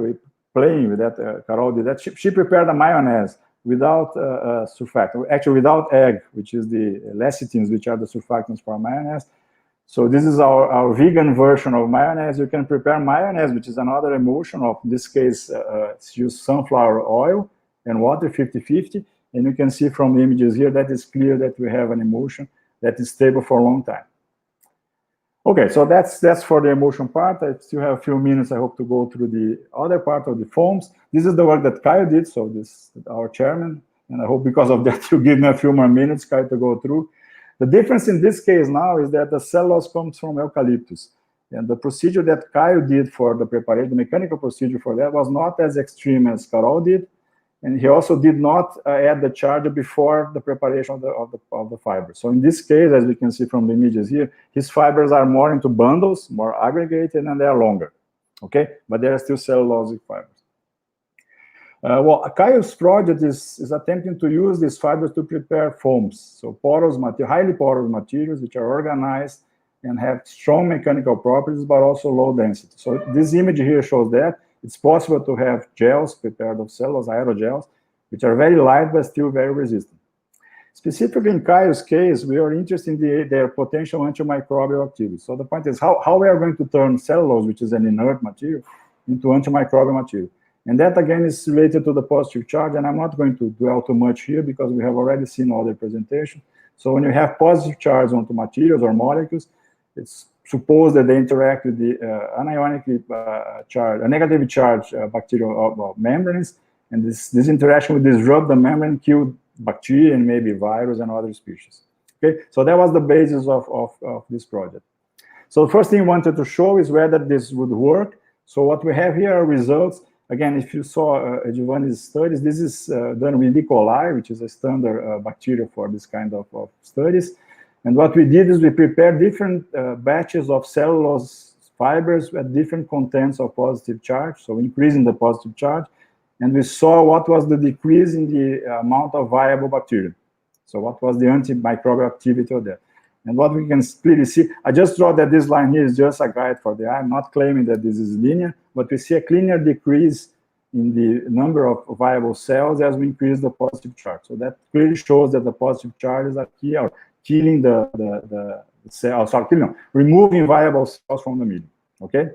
playing with that, Carol did that. She prepared a mayonnaise without surfactant, actually without egg, which is the lecithins, which are the surfactants for mayonnaise. So this is our vegan version of mayonnaise. You can prepare mayonnaise, which is another emulsion. Of in this case, use sunflower oil and water 50-50. And you can see from the images here that it's clear that we have an emulsion that is stable for a long time. Okay, so that's for the emulsion part. I still have a few minutes, I hope, to go through the other part of the foams. This is the work that Kyle did, so this our chairman, and I hope because of that you give me a few more minutes, Kyle, to go through. The difference in this case now is that the cellulose comes from eucalyptus. And the procedure that Kyle did for the preparation, the mechanical procedure for that, was not as extreme as Carol did. And he also did not add the charger before the preparation of the fiber. So in this case, as we can see from the images here, his fibers are more into bundles, more aggregated, and they are longer. Okay, but they are still cellulosic fibers. Well, Kyle's project is attempting to use these fibers to prepare foams. So porous highly porous materials, which are organized and have strong mechanical properties, but also low density. So this image here shows that it's possible to have gels prepared of cellulose, aerogels, which are very light, but still very resistant. Specifically in Kyle's case, we are interested in their potential antimicrobial activity. So the point is how we are going to turn cellulose, which is an inert material, into antimicrobial material. And that, again, is related to the positive charge, and I'm not going to dwell too much here because we have already seen all the presentation. So when you have positive charge onto materials or molecules, it's supposed that they interact with the anionically charged, negatively charged bacterial membranes, and this interaction will disrupt the membrane, kill bacteria and maybe virus and other species. Okay, so that was the basis of this project. So the first thing I wanted to show is whether this would work. So what we have here are results. Again, if you saw Giovanni's studies, this is done with E. coli, which is a standard bacteria for this kind of studies. And what we did is we prepared different batches of cellulose fibers with different contents of positive charge, so increasing the positive charge. And we saw what was the decrease in the amount of viable bacteria. So what was the antimicrobial activity of that? And what we can clearly see, I just draw that this line here is just a guide for the eye. I'm not claiming that this is linear, but we see a linear decrease in the number of viable cells as we increase the positive charge. So that clearly shows that the positive charges are key, or killing the cells, removing viable cells from the medium. Okay.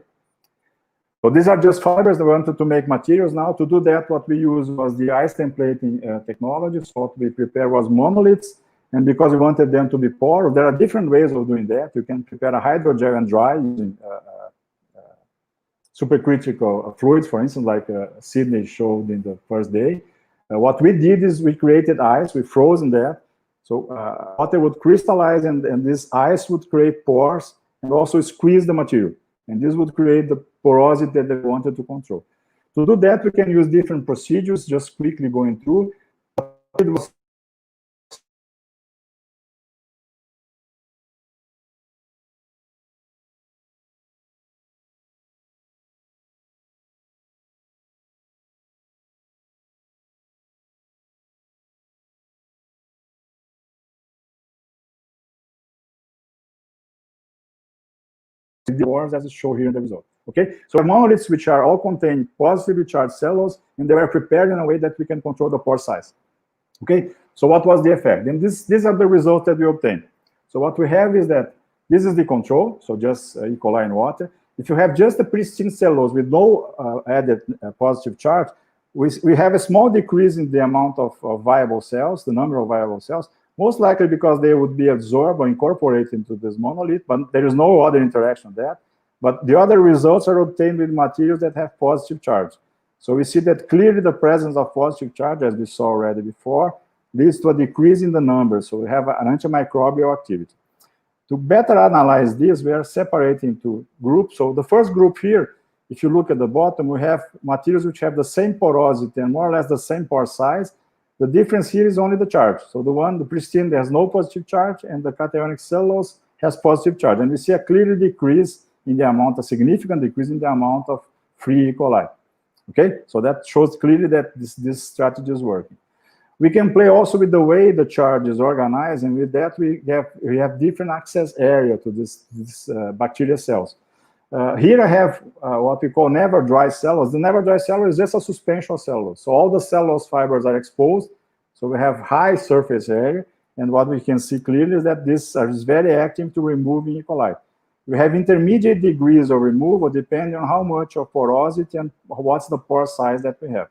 So these are just fibers that we wanted to make materials. Now to do that, what we used was the ice templating technology. So what we prepared was monoliths. And because we wanted them to be porous, there are different ways of doing that. You can prepare a hydrogel and dry using supercritical fluids, for instance, like Sydney showed in the first day. What we did is we created ice, we frozen that. So water would crystallize, and this ice would create pores and also squeeze the material. And this would create the porosity that they wanted to control. To do that, we can use different procedures, just quickly going through. It was the pores as shown here in the result. Okay, so monoliths which are all contain positively charged cellulose, and they were prepared in a way that we can control the pore size. Okay, so what was the effect? And these are the results that we obtained. So what we have is that this is the control, so just E. coli in water. If you have just a pristine cellulose with no added positive charge, we have a small decrease in the amount of viable cells, the number of viable cells, most likely because they would be absorbed or incorporated into this monolith, but there is no other interaction there. But the other results are obtained with materials that have positive charge. So we see that clearly the presence of positive charge, as we saw already before, leads to a decrease in the numbers. So we have an antimicrobial activity. To better analyze this, we are separating into groups. So the first group here, if you look at the bottom, we have materials which have the same porosity and more or less the same pore size. The difference here is only the charge. So the pristine has no positive charge, and the cationic cellulose has positive charge. And we see a clear decrease in the amount, a significant decrease in the amount of free E. coli. Okay, so that shows clearly that this strategy is working. We can play also with the way the charge is organized, and with that we have different access area to this bacteria cells. Here I have what we call never dry cellulose. The never dry cellulose is just a suspension of cellulose. So all the cellulose fibers are exposed, so we have high surface area, and what we can see clearly is that this is very active to removing E. coli. We have intermediate degrees of removal depending on how much of porosity and what's the pore size that we have.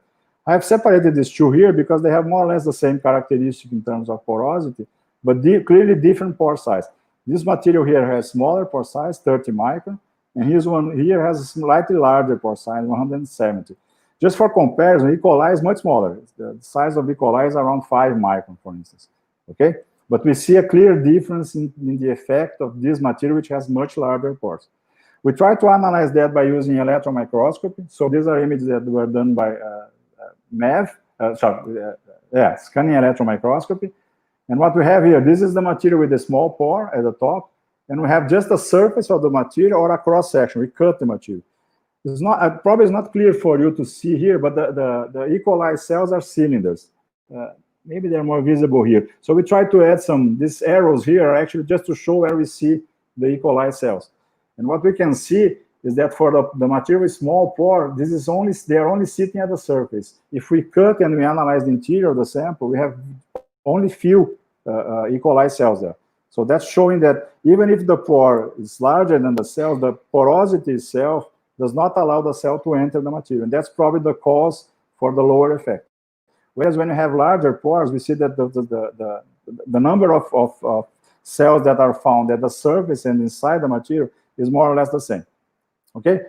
I have separated these two here because they have more or less the same characteristic in terms of porosity, but clearly different pore size. This material here has smaller pore size, 30 micron, and this one here has a slightly larger pore size, 170. Just for comparison, E. coli is much smaller. The size of E. coli is around 5 micron, for instance. Okay? But we see a clear difference in the effect of this material, which has much larger pores. We try to analyze that by using electron microscopy. So these are images that were done by scanning electron microscopy. And what we have here, this is the material with a small pore at the top, and we have just the surface of the material or a cross section. We cut the material. It's not probably it's not clear for you to see here, but the E. coli cells are cylinders. Maybe they're more visible here. So we try to add these arrows here are actually just to show where we see the E. coli cells. And what we can see is that for the material with small pore, they are only sitting at the surface. If we cut and we analyze the interior of the sample, we have only few E. coli cells there. So that's showing that even if the pore is larger than the cell, the porosity itself does not allow the cell to enter the material. And that's probably the cause for the lower effect. Whereas when you have larger pores, we see that the number of cells that are found at the surface and inside the material is more or less the same. Okay?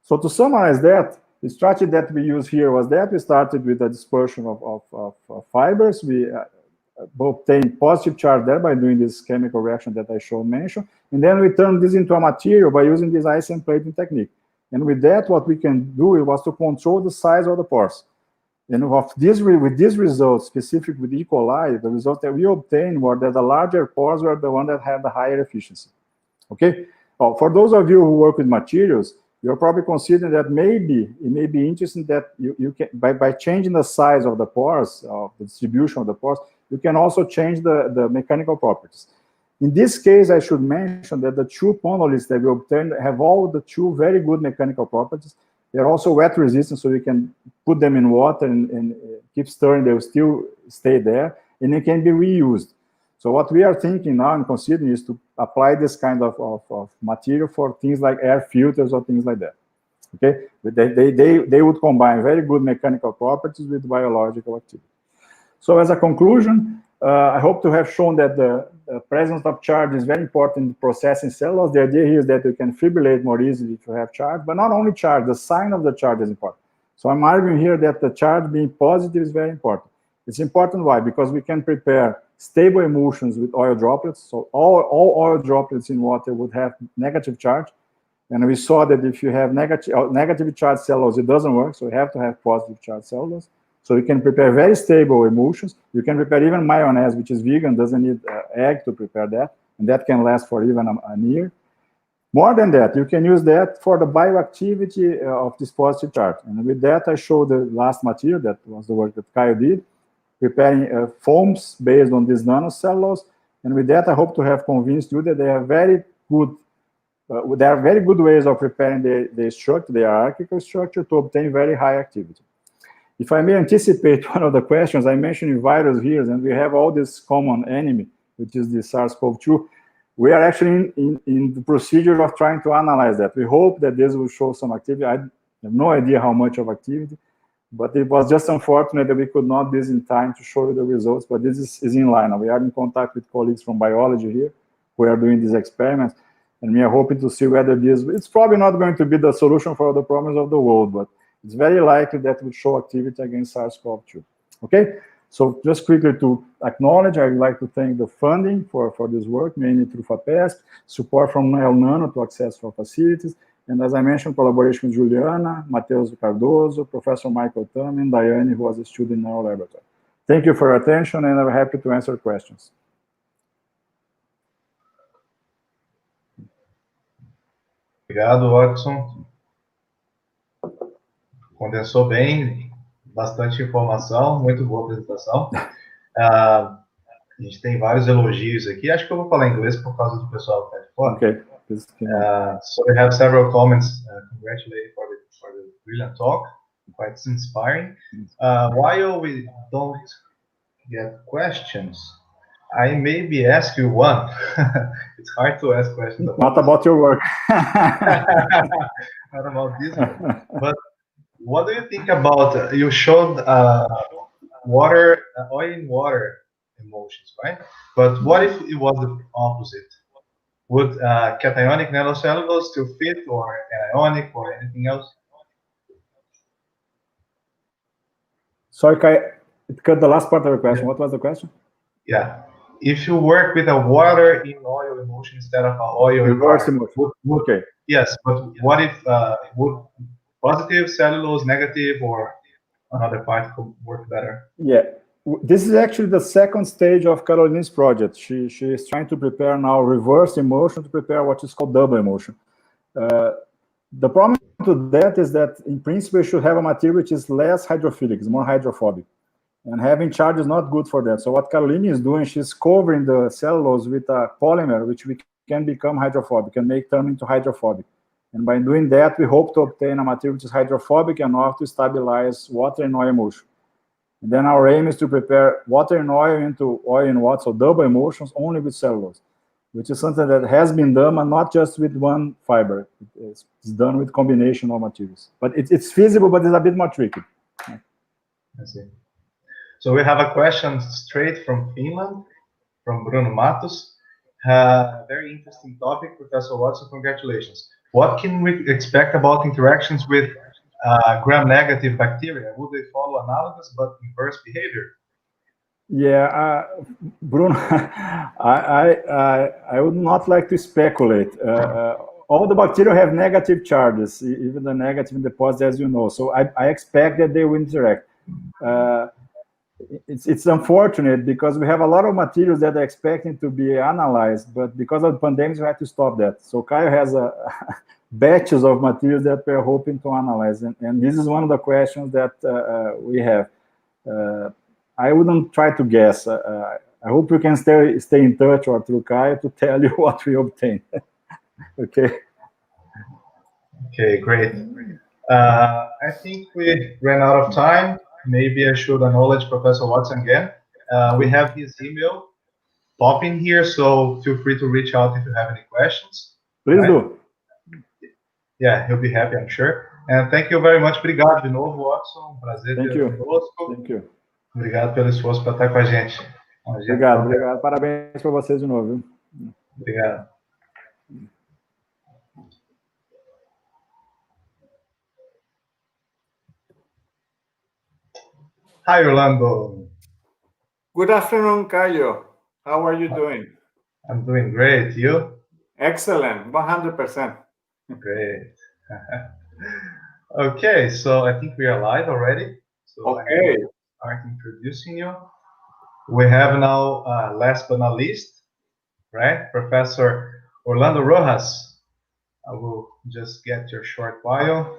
So to summarize that, the strategy that we use here was that we started with the dispersion of fibers. We obtained positive charge there by doing this chemical reaction that I mentioned. And then we turned this into a material by using this ice and plating technique. And with that, what we can do was to control the size of the pores. And with these results, specific with E. coli, the results that we obtained were that the larger pores were the one that had the higher efficiency. Okay? Well, for those of you who work with materials, you're probably considering that maybe it may be interesting that you can, by changing the size of the pores, of the distribution of the pores, you can also change the mechanical properties. In this case, I should mention that the two monoliths that we obtained have all the two very good mechanical properties. They're also wet resistant, so you can put them in water and keep stirring, they will still stay there, and they can be reused. So what we are thinking now and considering is to apply this kind of material for things like air filters or things like that. Okay, they would combine very good mechanical properties with biological activity. So as a conclusion, I hope to have shown that the presence of charge is very important in processing cellulose. The idea here is that you can fibrillate more easily if you have charge, but not only charge, the sign of the charge is important. So I'm arguing here that the charge being positive is very important. It's important, why? Because we can prepare stable emulsions with oil droplets. So all oil droplets in water would have negative charge. And we saw that if you have negative charged cellulose, it doesn't work. So you have to have positive charged cellulose. So you can prepare very stable emulsions. You can prepare even mayonnaise, which is vegan, doesn't need egg to prepare that. And that can last for even a year. More than that, you can use that for the bioactivity of this positive charge. And with that, I showed the last material, that was the work that Kyle did, preparing foams based on this nanocellulose. And with that, I hope to have convinced you that they have very good there are very good ways of preparing the structure, the hierarchical structure, to obtain very high activity. If I may anticipate one of the questions, I mentioned in virus here, and we have all this common enemy, which is the SARS-CoV-2. We are actually in the procedure of trying to analyze that. We hope that this will show some activity. I have no idea how much of activity, but it was just unfortunate that we could not do this in time to show you the results, but this is in line. We are in contact with colleagues from biology here who are doing these experiments, and we are hoping to see whether this, it's probably not going to be the solution for all the problems of the world, but it's very likely that it will show activity against SARS-CoV-2. Okay? So just quickly to acknowledge, I would like to thank the funding for this work, mainly through Potthast, support from Nano to access our facilities, and as I mentioned, collaboration with Juliana, Matheus Cardoso, Professor Michael Tam, and Diane, who was a student in our laboratory. Thank you for your attention, and I'm happy to answer questions. Obrigado, Watson. Condensou bem, bastante informação, muito boa apresentação. A gente tem vários elogios aqui. Acho que eu vou falar inglês por causa do pessoal que está de fora. Okay. So we have several comments congratulating for the brilliant talk, quite inspiring. While we don't get questions, I maybe ask you one. It's hard to ask questions not about your work. Not about this one. But what do you think about, you showed water, oil in water emulsions, right? But what if it was the opposite? Would cationic nanocellulose still fit, or anionic, or anything else? Sorry, Kai, it cut the last part of the question. Yeah. What was the question? Yeah. If you work with a water in oil emulsion instead of an oil in reverse water. emulsion. Okay. Yes, but what if would positive cellulose, negative, or another particle work better? Yeah. This is actually the second stage of Caroline's project. She is trying to prepare now reverse emulsion to prepare what is called double emulsion. The problem to that is that in principle you should have a material which is less hydrophilic, it's more hydrophobic. And having charge is not good for that. So what Caroline is doing, she's covering the cellulose with a polymer which can become hydrophobic, can turn into hydrophobic. And by doing that, we hope to obtain a material which is hydrophobic enough to stabilize water and oil emulsion. And then our aim is to prepare water and oil into oil and water, so double emulsions only with cellulose, which is something that has been done, and not just with one fiber. It's done with combination of materials. But it's feasible, but it's a bit more tricky. I see. So we have a question straight from Finland, from Bruno Matos. Very interesting topic, Professor Watson, congratulations. What can we expect about interactions with gram-negative bacteria? Would they follow analogous but inverse behavior? Yeah, Bruno, I would not like to speculate. All the bacteria have negative charges, even the negative deposits, as you know. So I expect that they will interact. It's unfortunate because we have a lot of materials that are expecting to be analyzed, but because of the pandemic, we have to stop that. So Caio has batches of materials that we're hoping to analyze, and this is one of the questions that we have. I wouldn't try to guess. I hope you can stay in touch or through Caio to tell you what we obtain. Okay. Okay, great. I think we ran out of time. Maybe I should acknowledge Professor Watson again. We have his email popping here, so feel free to reach out if you have any questions. Please do. Yeah, he'll be happy, I'm sure. And thank you very much. Obrigado de novo, Watson. Prazer ter conosco. Thank you. Obrigado pelo esforço para estar com a gente. Obrigado. Parabéns para vocês de novo. Obrigado. Hi, Orlando. Good afternoon, Caio. How are you doing? I'm doing great. You? Excellent. 100%. Great. Okay, so I think we are live already. So okay. Start introducing you. We have now, last but not least, right, Professor Orlando Rojas. I will just get your short bio.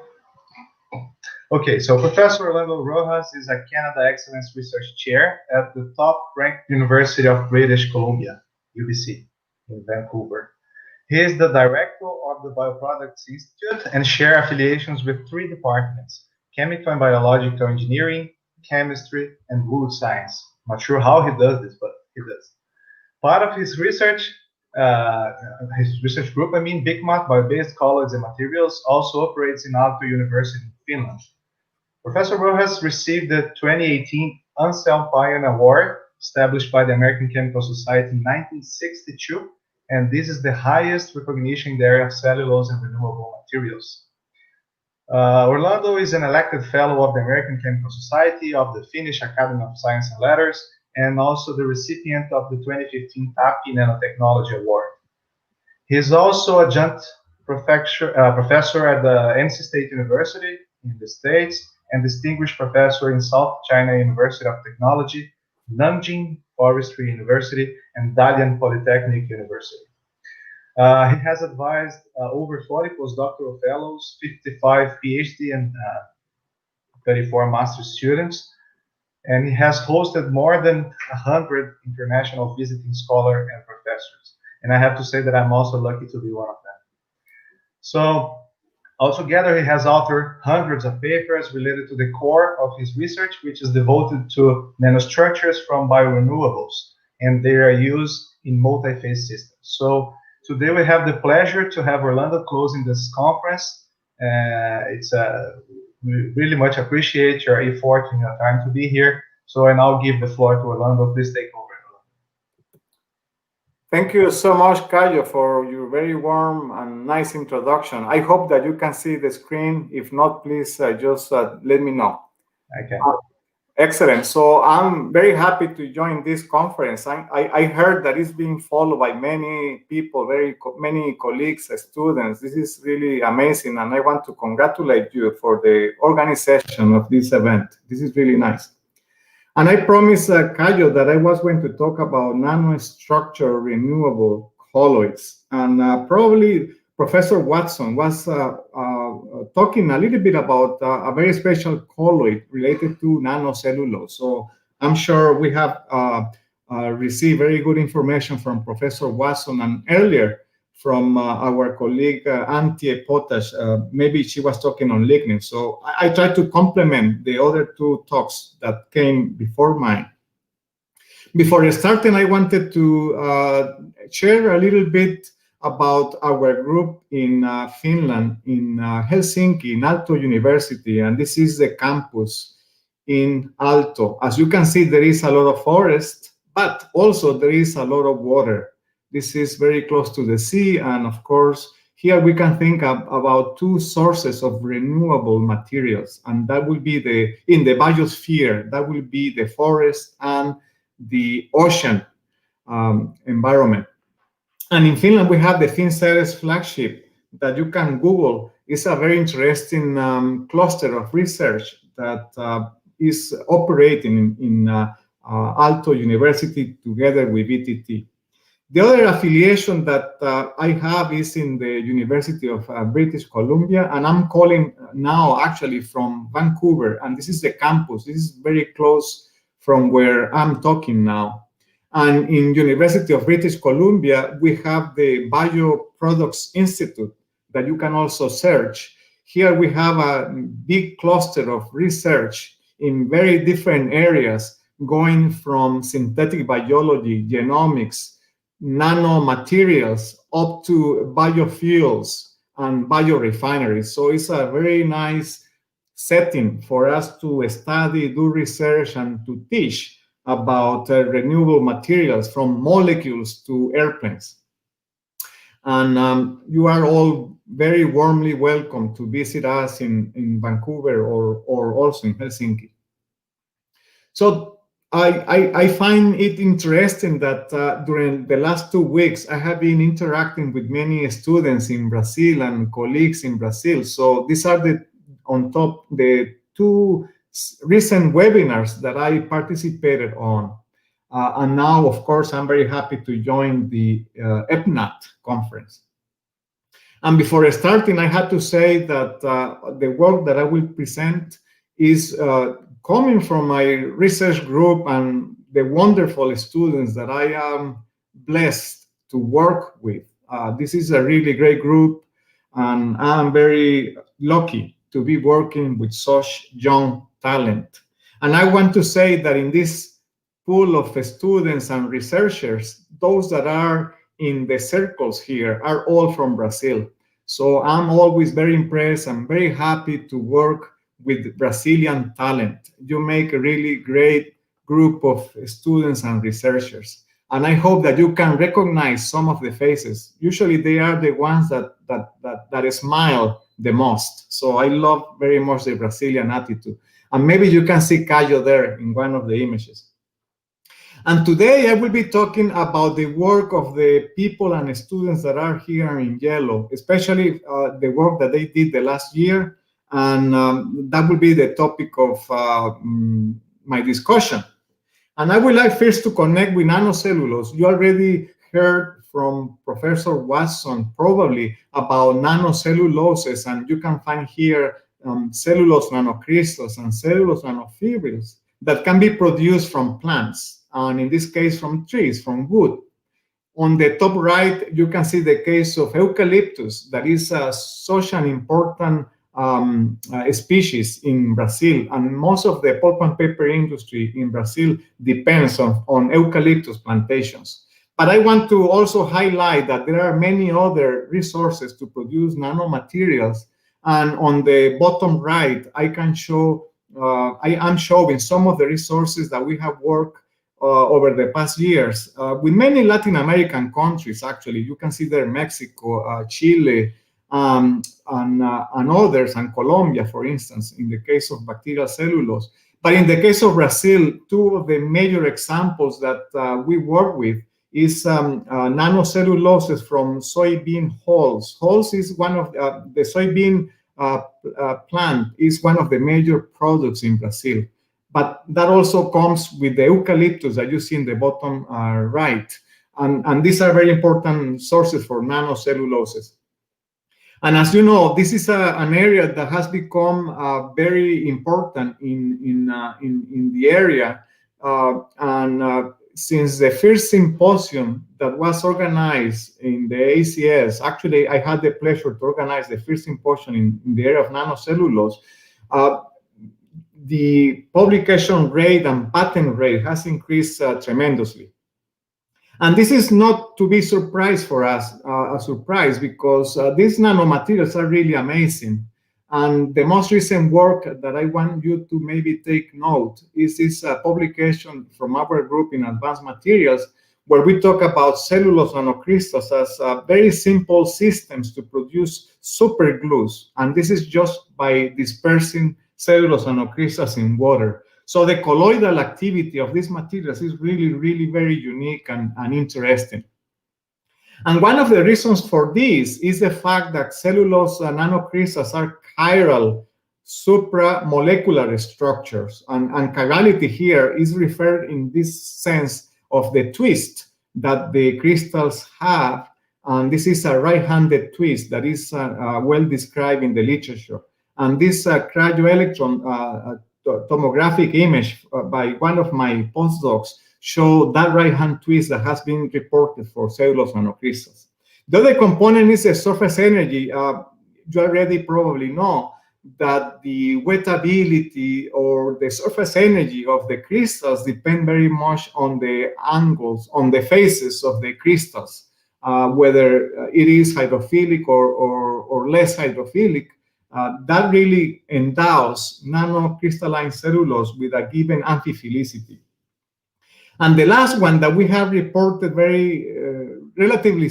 Okay, so Professor Orlando Rojas is a Canada Excellence Research Chair at the top-ranked University of British Columbia, UBC, in Vancouver. He is the director of the Bioproducts Institute and share affiliations with 3 departments: Chemical and Biological Engineering, Chemistry, and Food Science. Not sure how he does this, but he does. Part of his research group, BICMAT, Bio-Based Colloids and Materials, also operates in Aalto University in Finland. Professor Rojas received the 2018 Ansel Payan Award, established by the American Chemical Society in 1962, and this is the highest recognition in the area of cellulose and renewable materials. Orlando is an elected fellow of the American Chemical Society, of the Finnish Academy of Science and Letters, and also the recipient of the 2015 TAPI Nanotechnology Award. He is also adjunct professor at the NC State University in the States, and distinguished professor in South China University of Technology, Nanjing Forestry University, and Dalian Polytechnic University. He has advised over 40 postdoctoral fellows, 55 PhD, and 34 master students, and he has hosted more than 100 international visiting scholars and professors. And I have to say that I'm also lucky to be one of them. So, altogether, he has authored hundreds of papers related to the core of his research, which is devoted to nanostructures from biorenewables, and they are used in multi-phase systems. So, today we have the pleasure to have Orlando closing this conference. We really much appreciate your effort and your time to be here. So I now give the floor to Orlando. Please take over. Thank you so much, Caio, for your very warm and nice introduction. I hope that you can see the screen. If not, please just let me know. Okay. Excellent. So I'm very happy to join this conference. I heard that it's being followed by many people, many colleagues, students. This is really amazing, and I want to congratulate you for the organization of this event. This is really nice. And I promised Caio that I was going to talk about nanostructure renewable colloids, and probably Professor Watson was talking a little bit about a very special colloid related to nanocellulose. So I'm sure we have received very good information from Professor Watson, and earlier from our colleague Antje Potthast. Maybe she was talking on lignin. So I tried to complement the other 2 talks that came before mine. Before starting, I wanted to share a little bit about our group in Finland, in Helsinki, in Aalto University, and this is the campus in Aalto. As you can see, there is a lot of forest, but also there is a lot of water. This is very close to the sea, and of course, here we can think about 2 sources of renewable materials, and that will be in the biosphere, that will be the forest and the ocean environment. And in Finland, we have the FinCERES flagship that you can Google. It's a very interesting cluster of research that is operating in Aalto University together with VTT. The other affiliation that I have is in the University of British Columbia, and I'm calling now actually from Vancouver, and this is the campus. This is very close from where I'm talking now. And in University of British Columbia, we have the Bioproducts Institute that you can also search. Here we have a big cluster of research in very different areas, going from synthetic biology, genomics, nanomaterials, up to biofuels and biorefineries. So it's a very nice setting for us to study, do research, and to teach about renewable materials from molecules to airplanes. And you are all very warmly welcome to visit us in Vancouver or also in Helsinki. So I find it interesting that during the last 2 weeks, I have been interacting with many students in Brazil and colleagues in Brazil. So these are the 2 recent webinars that I participated on. And now, of course, I'm very happy to join the EPNAT conference. And before starting, I had to say that the work that I will present is coming from my research group and the wonderful students that I am blessed to work with. This is a really great group, and I'm very lucky to be working with such young talent. And I want to say that in this pool of students and researchers, those that are in the circles here are all from Brazil. So I'm always very impressed and very happy to work with Brazilian talent. You make a really great group of students and researchers. And I hope that you can recognize some of the faces. Usually they are the ones that smile the most. So I love very much the Brazilian attitude. And maybe you can see Caio there in one of the images. And today I will be talking about the work of the people and students that are here in yellow, especially the work that they did the last year. And that will be the topic of my discussion. And I would like first to connect with nanocellulose. You already heard from Professor Watson probably about nanocelluloses, and you can find here cellulose nanocrystals and cellulose nanofibrils that can be produced from plants, and in this case from trees, from wood. On the top right, you can see the case of eucalyptus, that is such an important species in Brazil, and most of the pulp and paper industry in Brazil depends on eucalyptus plantations. But I want to also highlight that there are many other resources to produce nanomaterials, and on the bottom right, I am showing some of the resources that we have worked over the past years with many Latin American countries. Actually, you can see there Mexico, Chile, and others, and Colombia, for instance, in the case of bacterial cellulose. But in the case of Brazil, two of the major examples that we work with is nanocelluloses from soybean hulls. Hulls is one of the soybean plant is one of the major products in Brazil. But that also comes with the eucalyptus that you see in the bottom right. And these are very important sources for nanocelluloses. And as you know, this is an area that has become very important in the area. Since the first symposium that was organized in the ACS, actually, I had the pleasure to organize the first symposium in the area of nanocellulose. The publication rate and patent rate has increased tremendously. And this is not to be surprised for us, a surprise, because these nanomaterials are really amazing. And the most recent work that I want you to maybe take note is this publication from our group in Advanced Materials, where we talk about cellulose nanocrystals as very simple systems to produce superglues. And this is just by dispersing cellulose nanocrystals in water. So the colloidal activity of these materials is really, really very unique and interesting. And one of the reasons for this is the fact that cellulose nanocrystals are chiral supramolecular structures. And chirality here is referred in this sense of the twist that the crystals have. And this is a right-handed twist that is well described in the literature. And this cryo-electron tomographic image by one of my postdocs show that right-hand twist that has been reported for cellulose nanocrystals. The other component is the surface energy. You already probably know that the wettability or the surface energy of the crystals depend very much on the angles, on the faces of the crystals, whether it is hydrophilic or less hydrophilic. That really endows nanocrystalline cellulose with a given amphiphilicity. And the last one that we have reported very relatively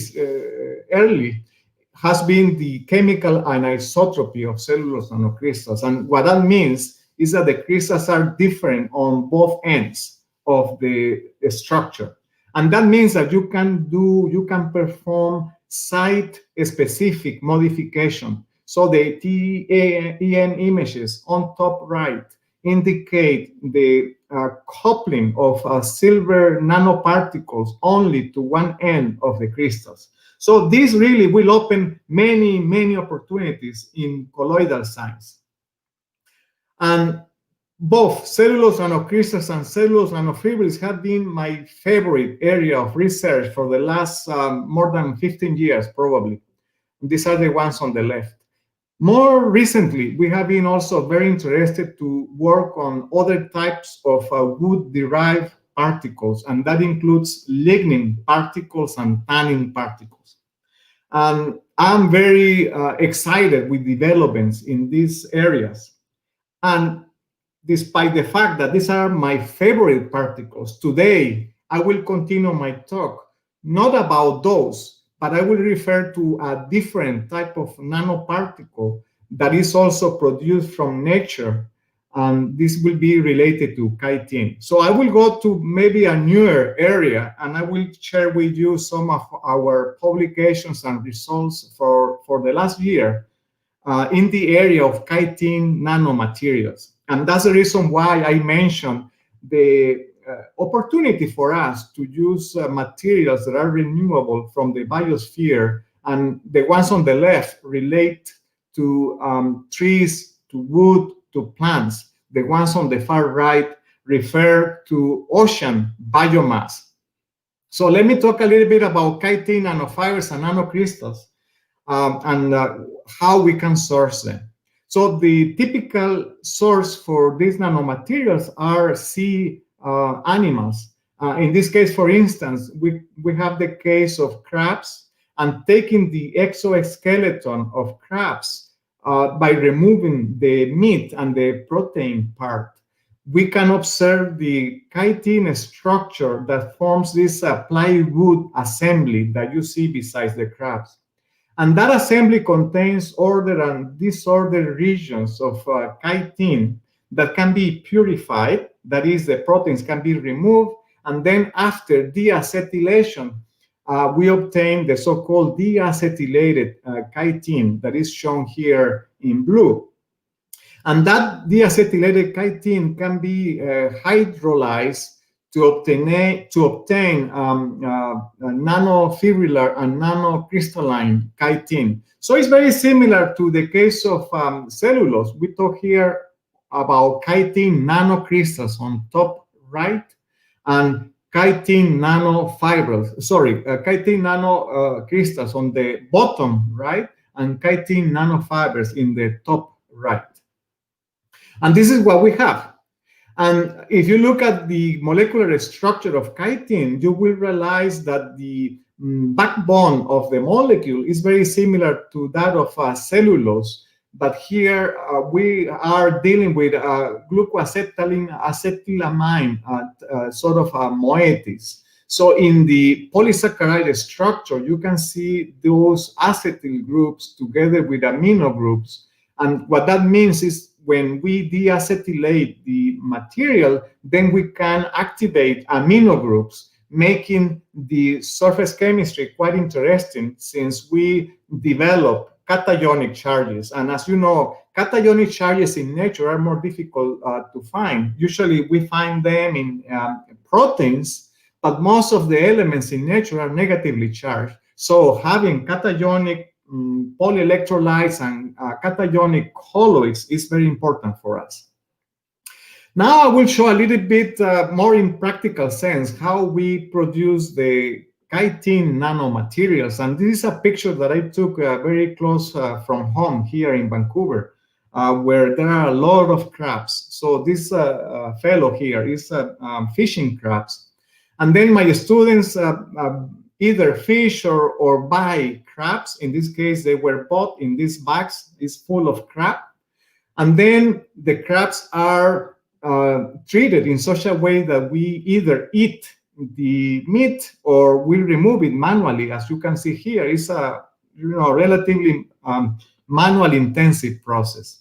early has been the chemical anisotropy of cellulose nanocrystals. And what that means is that the crystals are different on both ends of the structure. And that means that you can perform site-specific modification. So the TEM images on top right indicate the coupling of silver nanoparticles only to one end of the crystals. So this really will open many opportunities in colloidal science. And both cellulose nanocrystals and cellulose nanofibrils have been my favorite area of research for the last more than 15 years, probably. These are the ones on the left. More recently, we have been also very interested to work on other types of wood-derived particles, and that includes lignin particles and tannin particles. And I'm very excited with developments in these areas. And despite the fact that these are my favorite particles, today I will continue my talk not about those, but I will refer to a different type of nanoparticle that is also produced from nature, and this will be related to chitin. So I will go to maybe a newer area, and I will share with you some of our publications and results for the last year in the area of chitin nanomaterials. And that's the reason why I mentioned the opportunity for us to use materials that are renewable from the biosphere, and the ones on the left relate to trees, to wood, to plants. The ones on the far right refer to ocean biomass. So let me talk a little bit about chitin nanofibers and nanocrystals and how we can source them. So the typical source for these nanomaterials are sea animals. In this case, for instance, we have the case of crabs, and taking the exoskeleton of crabs by removing the meat and the protein part, we can observe the chitin structure that forms this plywood assembly that you see besides the crabs. And that assembly contains ordered and disordered regions of chitin that can be purified, that is, the proteins can be removed, and then after deacetylation, we obtain the so-called deacetylated chitin that is shown here in blue. And that deacetylated chitin can be hydrolyzed to obtain nanofibrillar and nanocrystalline chitin. So it's very similar to the case of cellulose. We talk here about chitin nanocrystals on top right, and chitin nanofibrils, chitin nanocrystals on the bottom right, and chitin nanofibers in the top right. And this is what we have. And if you look at the molecular structure of chitin, you will realize that the backbone of the molecule is very similar to that of cellulose. But here we are dealing with glucoacetylamine, sort of a moieties. So in the polysaccharide structure, you can see those acetyl groups together with amino groups. And what that means is when we deacetylate the material, then we can activate amino groups, making the surface chemistry quite interesting since we develop cationic charges. And as you know, cationic charges in nature are more difficult to find. Usually we find them in proteins, but most of the elements in nature are negatively charged. So having cationic polyelectrolytes and cationic colloids is very important for us. Now I will show a little bit more in practical sense how we produce the chitin nanomaterials. And this is a picture that I took very close from home here in Vancouver, where there are a lot of crabs. So this fellow here is fishing crabs. And then my students either fish or buy crabs. In this case, they were bought in these bags. It's full of crab. And then the crabs are treated in such a way that we either eat the meat or we remove it manually. As you can see here, it's a relatively manual intensive process.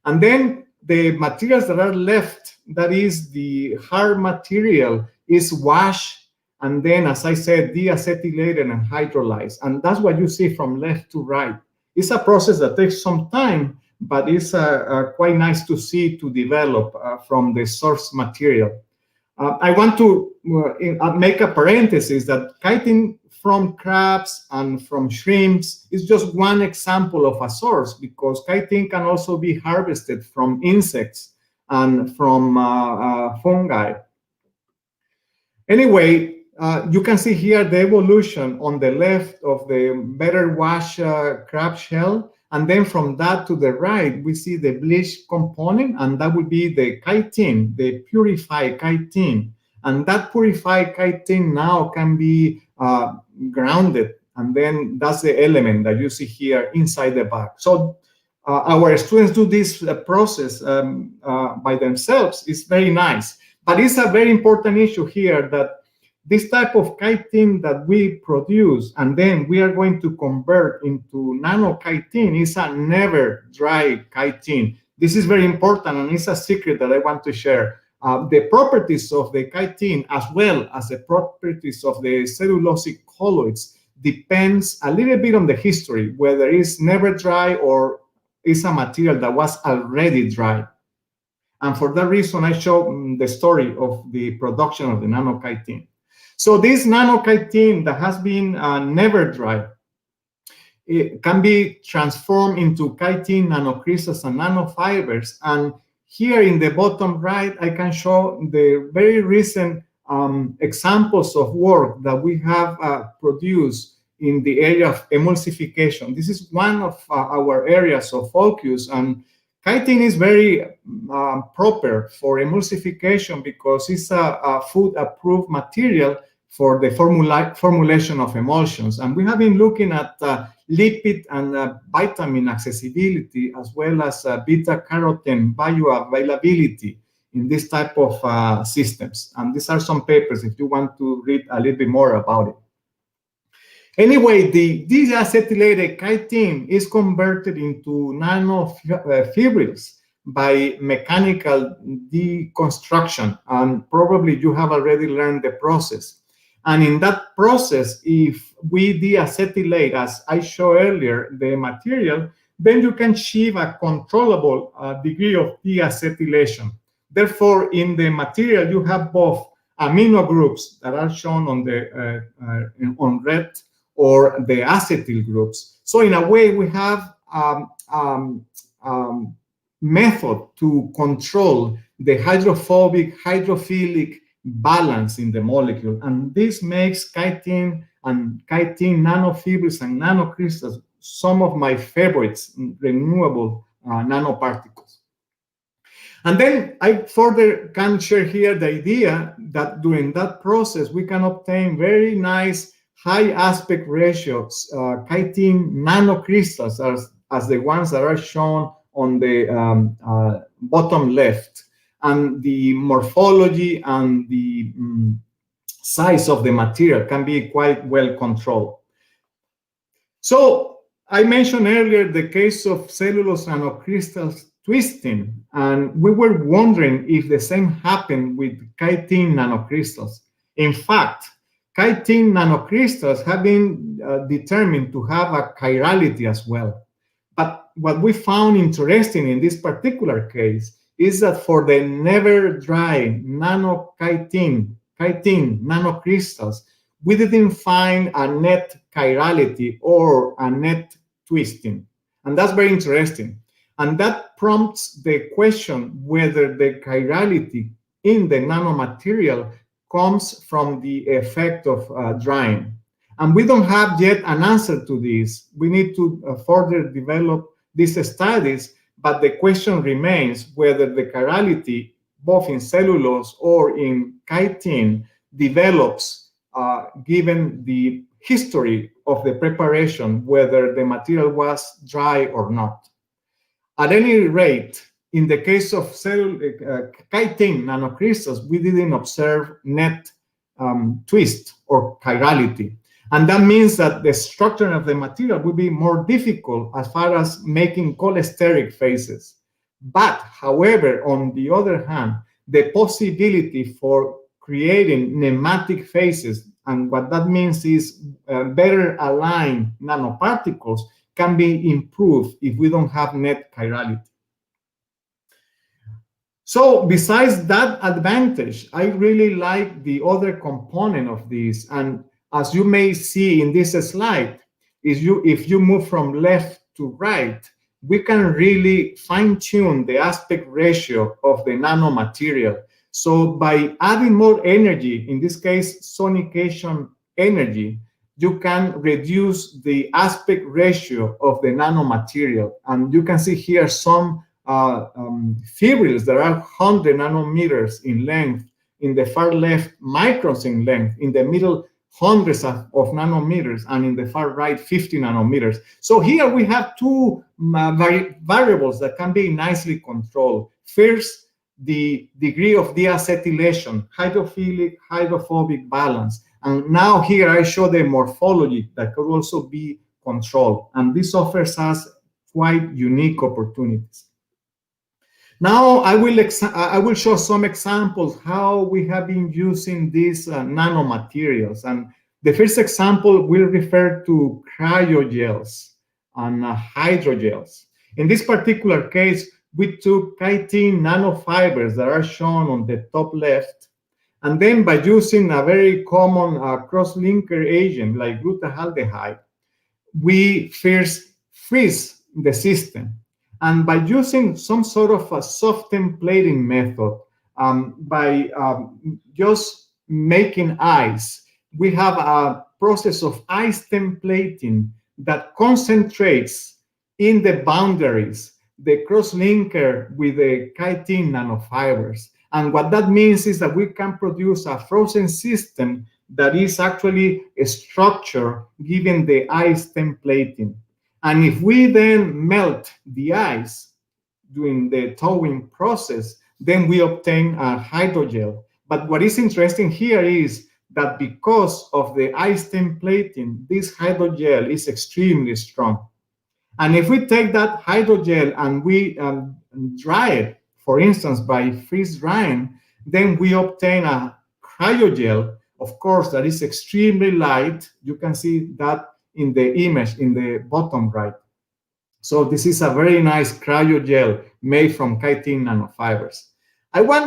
And then the materials that are left, that is the hard material, is washed and then, as I said, deacetylated and hydrolyzed. And that's what you see from left to right. It's a process that takes some time, but it's quite nice to see to develop from the source material. I want to make a parenthesis that chitin from crabs and from shrimps is just one example of a source, because chitin can also be harvested from insects. and from fungi. Anyway, you can see here the evolution on the left of the better wash crab shell, and then from that to the right, we see the bleach component, and that would be the chitin, the purified chitin. And that purified chitin now can be grounded, and then that's the element that you see here inside the bag. So our students do this process by themselves. It's very nice. But it's a very important issue here that this type of chitin that we produce and then we are going to convert into nanochitin is a never dry chitin. This is very important, and it's a secret that I want to share. The properties of the chitin as well as the properties of the cellulosic colloids depends a little bit on the history, whether it's never dry or it's a material that was already dry. And for that reason, I show the story of the production of the nanochitin. So this nanochitin that has been never dry, it can be transformed into chitin nanocrystals and nanofibers. And here in the bottom right, I can show the very recent examples of work that we have produced in the area of emulsification. This is one of our areas of focus, and chitin is very proper for emulsification because it's a food-approved material for the formulation of emulsions. And we have been looking at lipid and vitamin accessibility as well as beta-carotene bioavailability in this type of systems. And these are some papers if you want to read a little bit more about it. Anyway, the deacetylated chitin is converted into nanofibrils by mechanical deconstruction, and probably you have already learned the process. And in that process, if we deacetylate, as I showed earlier, the material, then you can achieve a controllable degree of deacetylation. Therefore, in the material, you have both amino groups that are shown on the on red, or the acetyl groups. So in a way, we have method to control the hydrophobic, hydrophilic balance in the molecule. And this makes chitin and chitin nanofibrils and nanocrystals some of my favorites, renewable nanoparticles. And then I further can share here the idea that during that process, we can obtain very nice high aspect ratios, chitin nanocrystals as the ones that are shown on the bottom left. And the morphology and the size of the material can be quite well controlled. So I mentioned earlier the case of cellulose nanocrystals twisting, and we were wondering if the same happened with chitin nanocrystals. In fact, chitin nanocrystals have been determined to have a chirality as well. But what we found interesting in this particular case is that for the never dry chitin nanocrystals, we didn't find a net chirality or a net twisting. And that's very interesting. And that prompts the question whether the chirality in the nanomaterial comes from the effect of drying. And we don't have yet an answer to this. We need to further develop these studies, but the question remains whether the chirality, both in cellulose or in chitin, develops given the history of the preparation, whether the material was dry or not. At any rate, in the case of chitin nanocrystals, we didn't observe net twist or chirality. And that means that the structure of the material will be more difficult as far as making cholesteric phases. But, however, on the other hand, the possibility for creating nematic phases, and what that means is better aligned nanoparticles, can be improved if we don't have net chirality. So besides that advantage, I really like the other component of this. And as you may see in this slide, if you move from left to right, we can really fine-tune the aspect ratio of the nanomaterial. So by adding more energy, in this case, sonication energy, you can reduce the aspect ratio of the nanomaterial. And you can see here some fibrils that are 100 nanometers in length, in the far left, microns in length, in the middle, hundreds of nanometers, and in the far right, 50 nanometers. So here we have two variables that can be nicely controlled. First, the degree of deacetylation, hydrophilic, hydrophobic balance. And now here I show the morphology that could also be controlled. And this offers us quite unique opportunities. Now I will show some examples how we have been using these nanomaterials. And the first example will refer to cryogels and hydrogels. In this particular case, we took chitin nanofibers that are shown on the top left, and then by using a very common cross-linker agent like glutaraldehyde, we first freeze the system. And by using some sort of a soft templating method, by just making ice, we have a process of ice templating that concentrates in the boundaries the cross-linker with the chitin nanofibers. And what that means is that we can produce a frozen system that is actually a structure given the ice templating. And if we then melt the ice during the thawing process, then we obtain a hydrogel. But what is interesting here is that because of the ice templating, this hydrogel is extremely strong. And if we take that hydrogel and we dry it, for instance, by freeze drying, then we obtain a cryogel, of course, that is extremely light. You can see that in the image in the bottom right. So this is a very nice cryogel made from chitin nanofibers.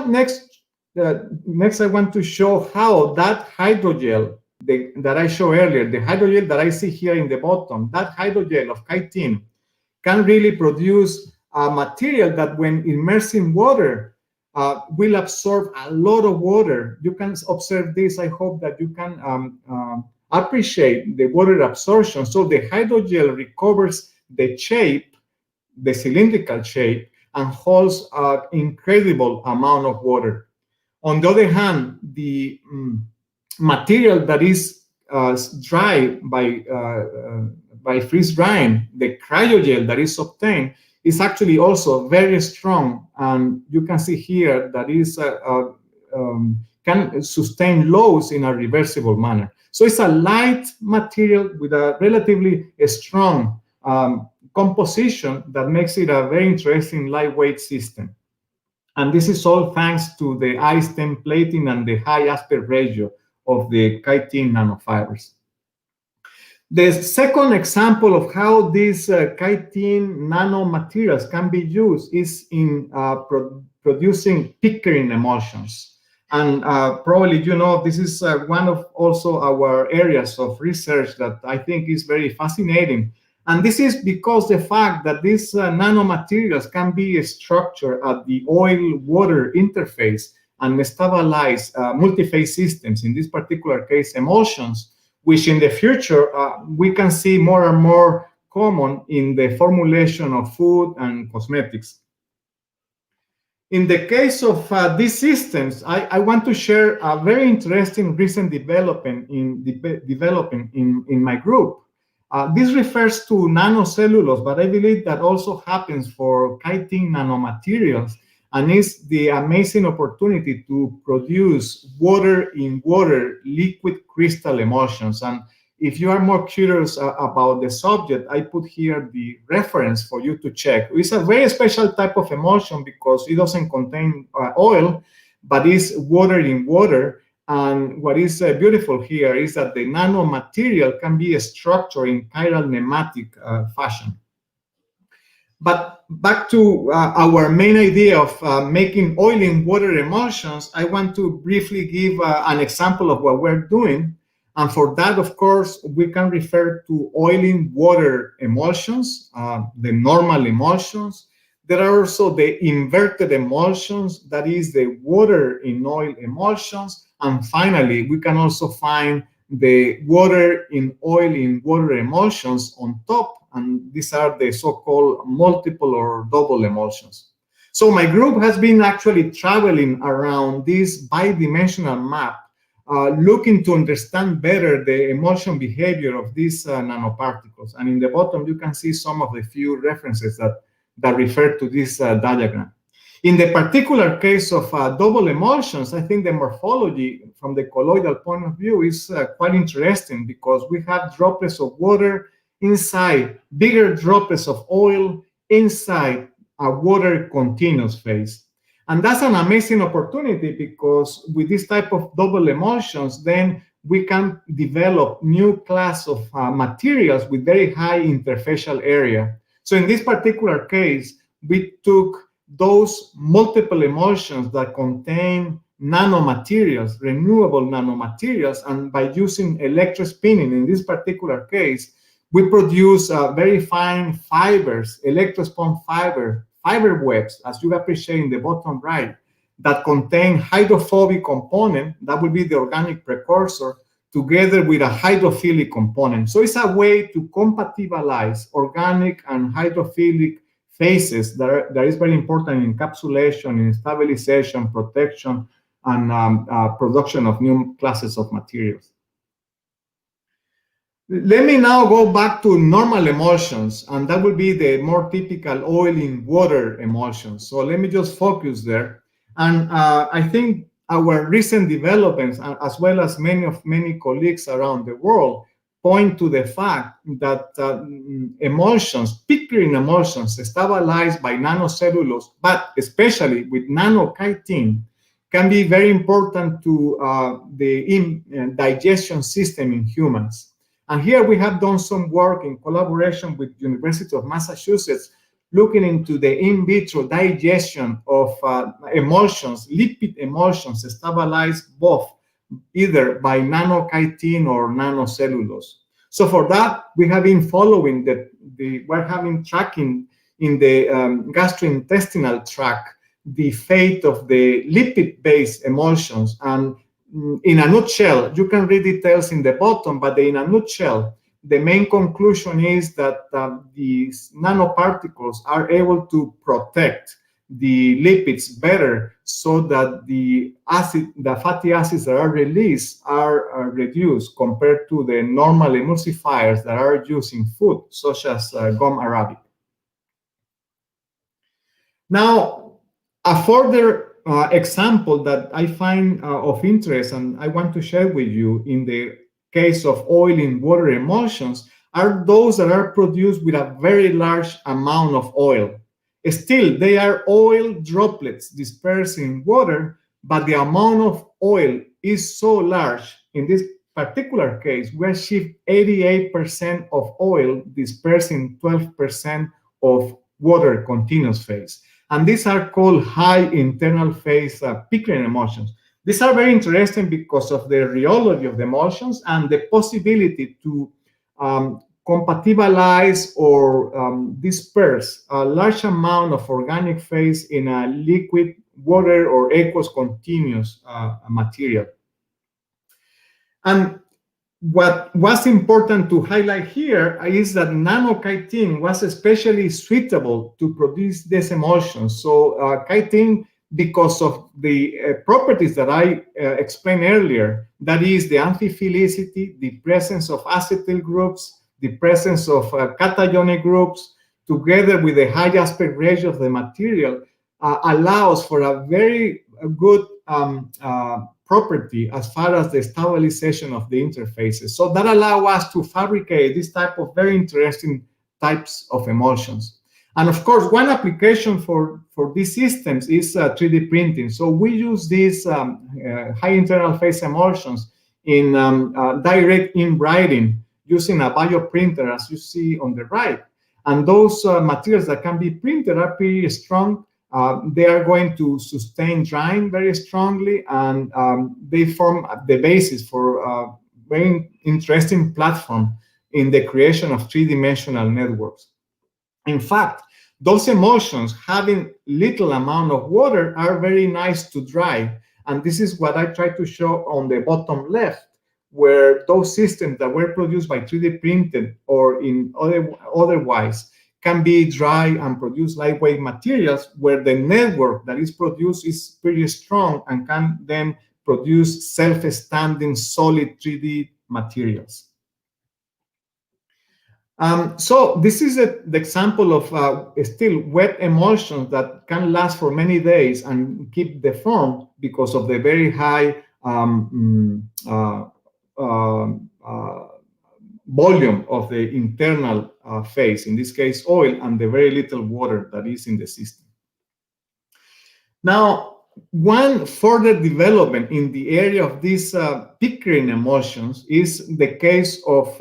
Next I want to show how that hydrogel that I showed earlier, the hydrogel that I see here in the bottom, that hydrogel of chitin can really produce a material that when immersed in water will absorb a lot of water. You can observe this. I hope that you can appreciate the water absorption. So the hydrogel recovers the shape, the cylindrical shape, and holds an incredible amount of water. On the other hand, the material that is dry by freeze drying, the cryogel that is obtained, is actually also very strong. And you can see here that is can sustain loads in a reversible manner. So it's a light material with a relatively strong composition that makes it a very interesting lightweight system. And this is all thanks to the ice templating and the high aspect ratio of the chitin nanofibers. The second example of how these chitin nanomaterials can be used is in producing Pickering emulsions. And probably you know this is one of also our areas of research that I think is very fascinating. And this is because the fact that these nanomaterials can be structured at the oil-water interface and stabilize multi-phase systems, in this particular case emulsions, which in the future we can see more and more common in the formulation of food and cosmetics. In the case of these systems, I want to share a very interesting recent development in my group. This refers to nanocellulose, but I believe that also happens for chitin nanomaterials, and is the amazing opportunity to produce water-in-water liquid crystal emulsions. And if you are more curious about the subject, I put here the reference for you to check. It's a very special type of emulsion because it doesn't contain oil, but it's water-in-water. And what is beautiful here is that the nanomaterial can be structured in chiral nematic fashion. But back to our main idea of making oil in water emulsions, I want to briefly give an example of what we're doing. And for that, of course, we can refer to oil-in water emulsions, the normal emulsions. There are also the inverted emulsions, that is the water in oil emulsions. And finally, we can also find the water in oil in water emulsions on top, and these are the so-called multiple or double emulsions. So my group has been actually traveling around this bidimensional map, looking to understand better the emulsion behavior of these nanoparticles. And in the bottom, you can see some of the few references that refer to this diagram. In the particular case of double emulsions, I think the morphology from the colloidal point of view is quite interesting, because we have droplets of water inside bigger droplets of oil inside a water continuous phase. And that's an amazing opportunity, because with this type of double emulsions, then we can develop new class of materials with very high interfacial area. So in this particular case, we took those multiple emulsions that contain nanomaterials, renewable nanomaterials, and by using electrospinning, in this particular case, we produce very fine fibers, electrospun fiber webs, as you appreciate in the bottom right, that contain hydrophobic component, that will be the organic precursor, together with a hydrophilic component. So it's a way to compatibilize organic and hydrophilic phases that is very important in encapsulation, in stabilization, protection, and production of new classes of materials. Let me now go back to normal emulsions, and that will be the more typical oil in water emulsions. So let me just focus there. And I think our recent developments, as well as many colleagues around the world, point to the fact that emulsions, pickering emulsions stabilized by nanocellulose, but especially with nanochitin, can be very important to the digestion system in humans. And here we have done some work in collaboration with University of Massachusetts, looking into the in vitro digestion of emulsions, lipid emulsions stabilized both either by nanochitin or nanocellulose. So for that, we have been following we're having tracking in the gastrointestinal tract the fate of the lipid-based emulsions. And in a nutshell, you can read details in the bottom, but in a nutshell, the main conclusion is that these nanoparticles are able to protect the lipids better, so that the fatty acids that are released are reduced compared to the normal emulsifiers that are used in food, such as gum arabic. Now, a further example that I find of interest and I want to share with you in the case of oil in water emulsions are those that are produced with a very large amount of oil. Still, they are oil droplets dispersed in water, but the amount of oil is so large. In this particular case, we achieve 88% of oil dispersed in 12% of water continuous phase. And these are called high internal phase pickering emulsions. These are very interesting because of the rheology of the emulsions and the possibility to compatibilize or disperse a large amount of organic phase in a liquid, water, or aqueous continuous material. And what was important to highlight here is that nanochitin was especially suitable to produce these emulsions. So chitin, because of the properties that I explained earlier, that is the amphiphilicity, the presence of acetyl groups, the presence of cationic groups, together with the high aspect ratio of the material, allows for a very good property as far as the stabilization of the interfaces. So that allows us to fabricate this type of very interesting types of emulsions. And of course, one application for these systems is 3D printing. So we use these high internal phase emulsions in direct inwriting using a bioprinter, as you see on the right. And those materials that can be printed are pretty strong. They are going to sustain drying very strongly, and they form the basis for very interesting platform in the creation of three-dimensional networks. In fact, those emulsions having little amount of water are very nice to dry. And this is what I try to show on the bottom left, where those systems that were produced by 3D printed or in otherwise can be dry and produce lightweight materials, where the network that is produced is pretty strong and can then produce self-standing solid 3D materials. So this is the example of still wet emulsions that can last for many days and keep the form because of the very high volume of the internal phase, in this case oil, and the very little water that is in the system. Now, one further development in the area of these Pickering emulsions is the case of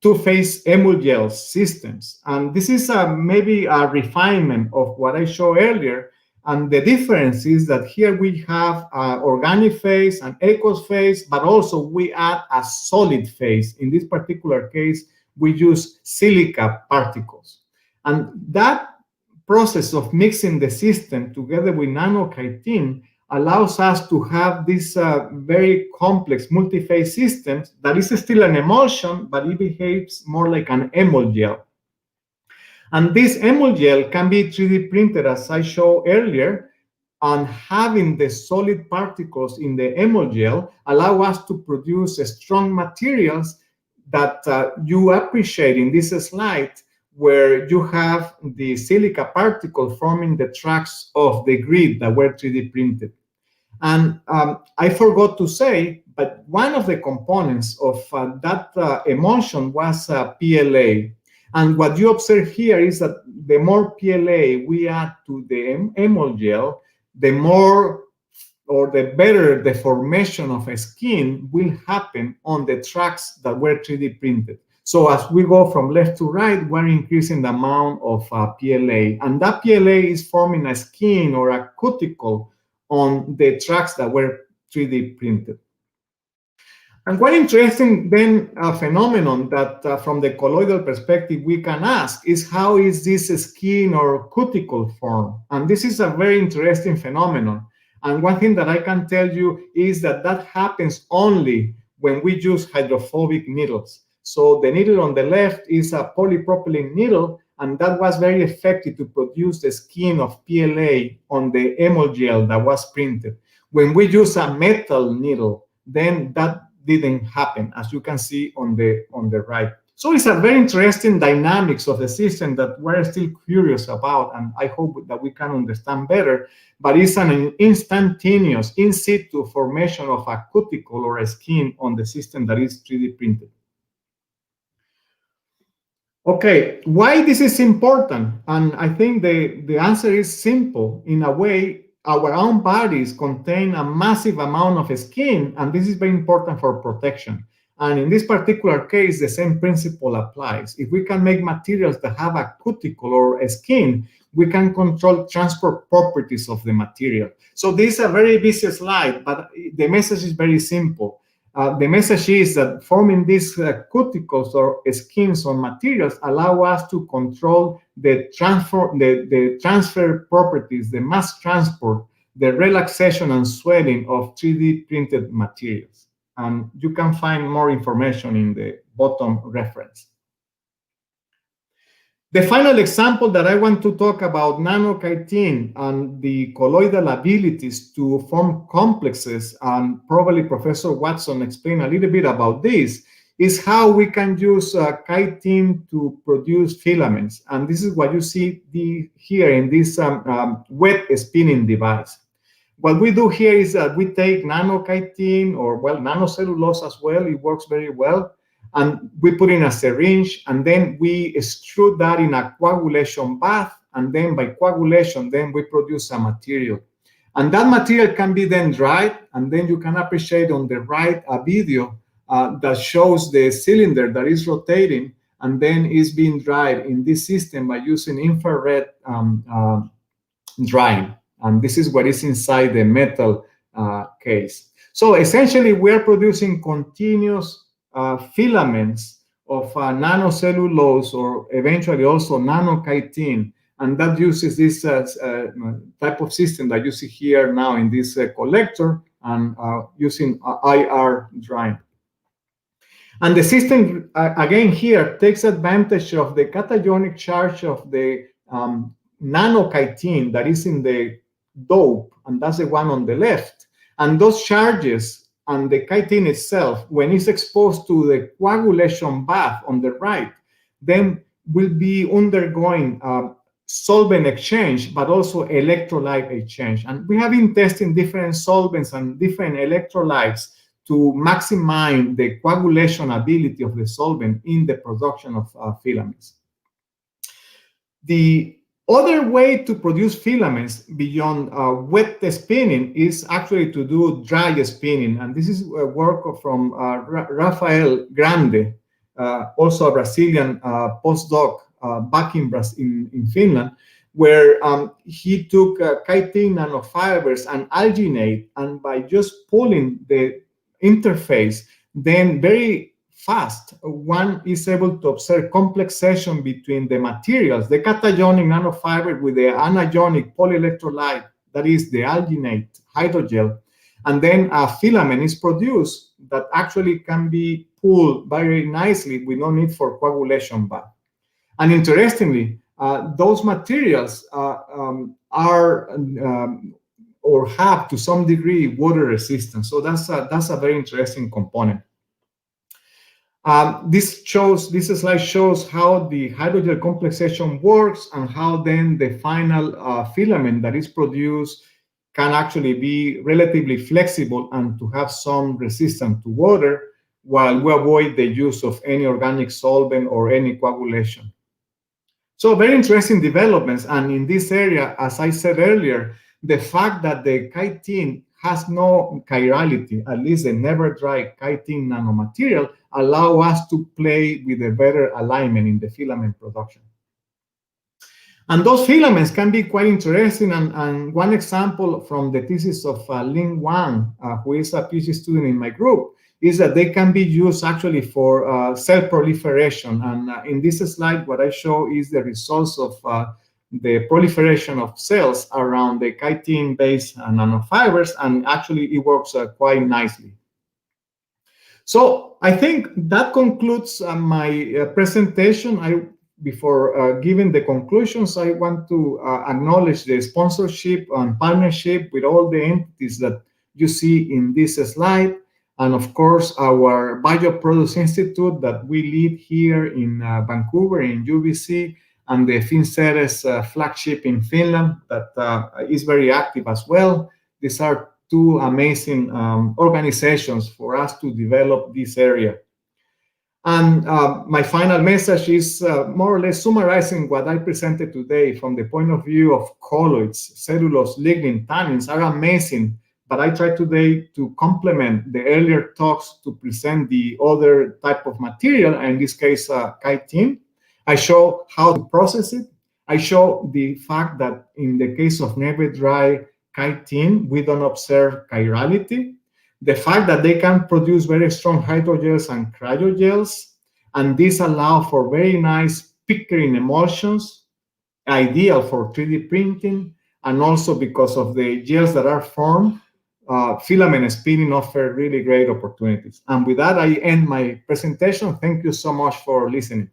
two-phase emulgel systems. And this is maybe a refinement of what I showed earlier. And the difference is that here we have organic phase and aqueous phase, but also we add a solid phase. In this particular case, we use silica particles. And that process of mixing the system together with nanochitin allows us to have this very complex multi-phase systems that is still an emulsion, but it behaves more like an emulgel. And this emulgel can be 3D printed, as I showed earlier, and having the solid particles in the emulgel allow us to produce strong materials that you appreciate in this slide, where you have the silica particle forming the tracks of the grid that were 3D printed. And I forgot to say, but one of the components of that emulsion was PLA. And what you observe here is that the more PLA we add to the emulgel, the more or the better the formation of a skin will happen on the tracks that were 3D printed. So as we go from left to right, we're increasing the amount of PLA. And that PLA is forming a skin or a cuticle on the tracks that were 3D printed. And one interesting then phenomenon that from the colloidal perspective we can ask is, how is this skin or cuticle formed? And this is a very interesting phenomenon. And one thing that I can tell you is that that happens only when we use hydrophobic needles. So the needle on the left is a polypropylene needle, and that was very effective to produce the skin of PLA on the emulgel that was printed. When we use a metal needle, then that didn't happen, as you can see on the right. So it's a very interesting dynamics of the system that we're still curious about, and I hope that we can understand better. But it's an instantaneous in situ formation of a cuticle or a skin on the system that is 3D printed. Okay, why this is important? And I think the answer is simple. In a way, our own bodies contain a massive amount of skin, and this is very important for protection. And in this particular case, the same principle applies. If we can make materials that have a cuticle or a skin, we can control transport properties of the material. So this is a very busy slide, but the message is very simple. The message is that forming these cuticles or skins on materials allow us to control the transfer properties, the mass transport, the relaxation and swelling of 3D printed materials. And you can find more information in the bottom reference. The final example that I want to talk about nanochitin and the colloidal abilities to form complexes, and probably Professor Watson explained a little bit about this, is how we can use chitin to produce filaments. And this is what you see here in this wet spinning device. What we do here is that we take nanochitin, or well, nanocellulose as well, it works very well, and we put in a syringe, and then we extrude that in a coagulation bath, and then by coagulation, then we produce a material. And that material can be then dried, and then you can appreciate on the right a video that shows the cylinder that is rotating, and then is being dried in this system by using infrared drying. And this is what is inside the metal case. So essentially, we're producing continuous filaments of nanocellulose, or eventually also nanochitin, and that uses this type of system that you see here now in this collector, and using IR drying. And the system, again here, takes advantage of the cationic charge of the nanochitin that is in the dope, and that's the one on the left. And those charges and the chitin itself, when it's exposed to the coagulation bath on the right, then will be undergoing solvent exchange, but also electrolyte exchange. And we have been testing different solvents and different electrolytes to maximize the coagulation ability of the solvent in the production of filaments. The other way to produce filaments beyond wet spinning is actually to do dry spinning. And this is a work from Rafael Grande, also a Brazilian postdoc back in Finland, where he took chitin nanofibers and alginate, and by just pulling the interface, then very fast, one is able to observe complexation between the materials, the cationic nanofiber with the anionic polyelectrolyte, that is the alginate hydrogel, and then a filament is produced that actually can be pulled very nicely with no need for coagulation bath. And interestingly, those materials are or have to some degree water resistance. So that's a very interesting component. This slide shows how the hydrogel complexation works and how then the final filament that is produced can actually be relatively flexible and to have some resistance to water, while we avoid the use of any organic solvent or any coagulation. So very interesting developments. And in this area, as I said earlier, the fact that the chitin has no chirality, at least the never dry chitin nanomaterial, allow us to play with a better alignment in the filament production. And those filaments can be quite interesting. And one example from the thesis of Ling Wang, who is a PhD student in my group, is that they can be used actually for cell proliferation. And in this slide, what I show is the results of the proliferation of cells around the chitin-based nanofibers, and actually it works quite nicely. So I think that concludes my presentation. Before giving the conclusions, I want to acknowledge the sponsorship and partnership with all the entities that you see in this slide. And of course, our Bioproducts Institute that we lead here in Vancouver, in UBC, and the FinCERES flagship in Finland that is very active as well. These are two amazing organizations for us to develop this area. And my final message is more or less summarizing what I presented today from the point of view of colloids. Cellulose, lignin, tannins are amazing, but I tried today to complement the earlier talks to present the other type of material, and in this case, chitin. I show how to process it. I show the fact that in the case of never dry chitin, we don't observe chirality. The fact that they can produce very strong hydrogels and cryogels, and this allow for very nice pickering emulsions, ideal for 3D printing, and also because of the gels that are formed, filament spinning offer really great opportunities. And with that, I end my presentation. Thank you so much for listening.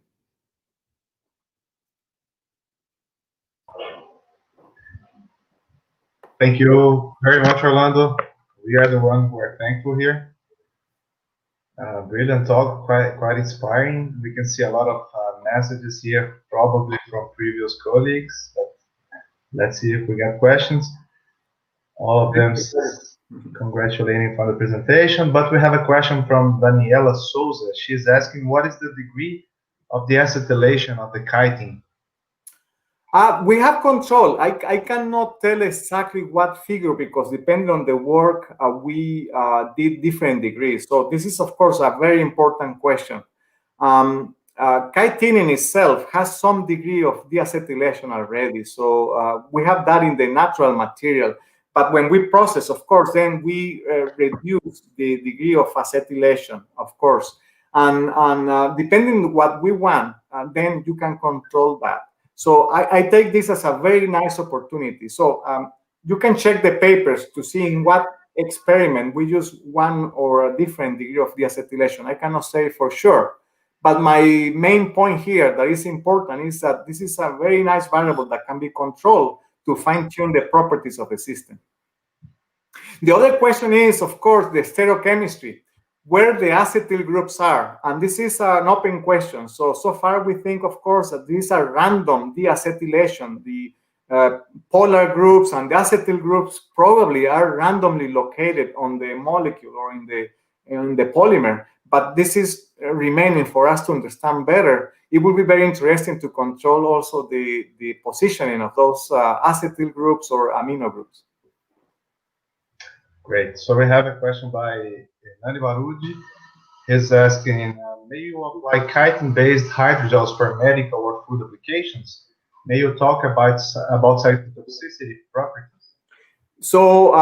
Thank you very much, Orlando. We are the one who are thankful here. Brilliant talk, quite inspiring. We can see a lot of messages here, probably from previous colleagues. But let's see if we get questions. All of them congratulating for the presentation. But we have a question from Daniela Souza. She's asking, what is the degree of the acetylation of the chitin? We have control. I cannot tell exactly what figure, because depending on the work, we did different degrees. So this is, of course, a very important question. Chitin in itself has some degree of deacetylation already. So we have that in the natural material. But when we process, of course, then we reduce the degree of acetylation, of course. And depending on what we want, then you can control that. So I take this as a very nice opportunity. So you can check the papers to see in what experiment we use one or a different degree of deacetylation. I cannot say for sure. But my main point here that is important is that this is a very nice variable that can be controlled to fine-tune the properties of the system. The other question is, of course, the stereochemistry, where the acetyl groups are. And this is an open question. So far we think, of course, that these are random deacetylation. The polar groups and the acetyl groups probably are randomly located on the molecule or in the polymer. But this is remaining for us to understand better. It will be very interesting to control also the positioning of those acetyl groups or amino groups. Great. So we have a question by Nani Barudi. He's asking, may you apply chitin-based hydrogels for medical or food applications? May you talk about cytotoxicity properties? So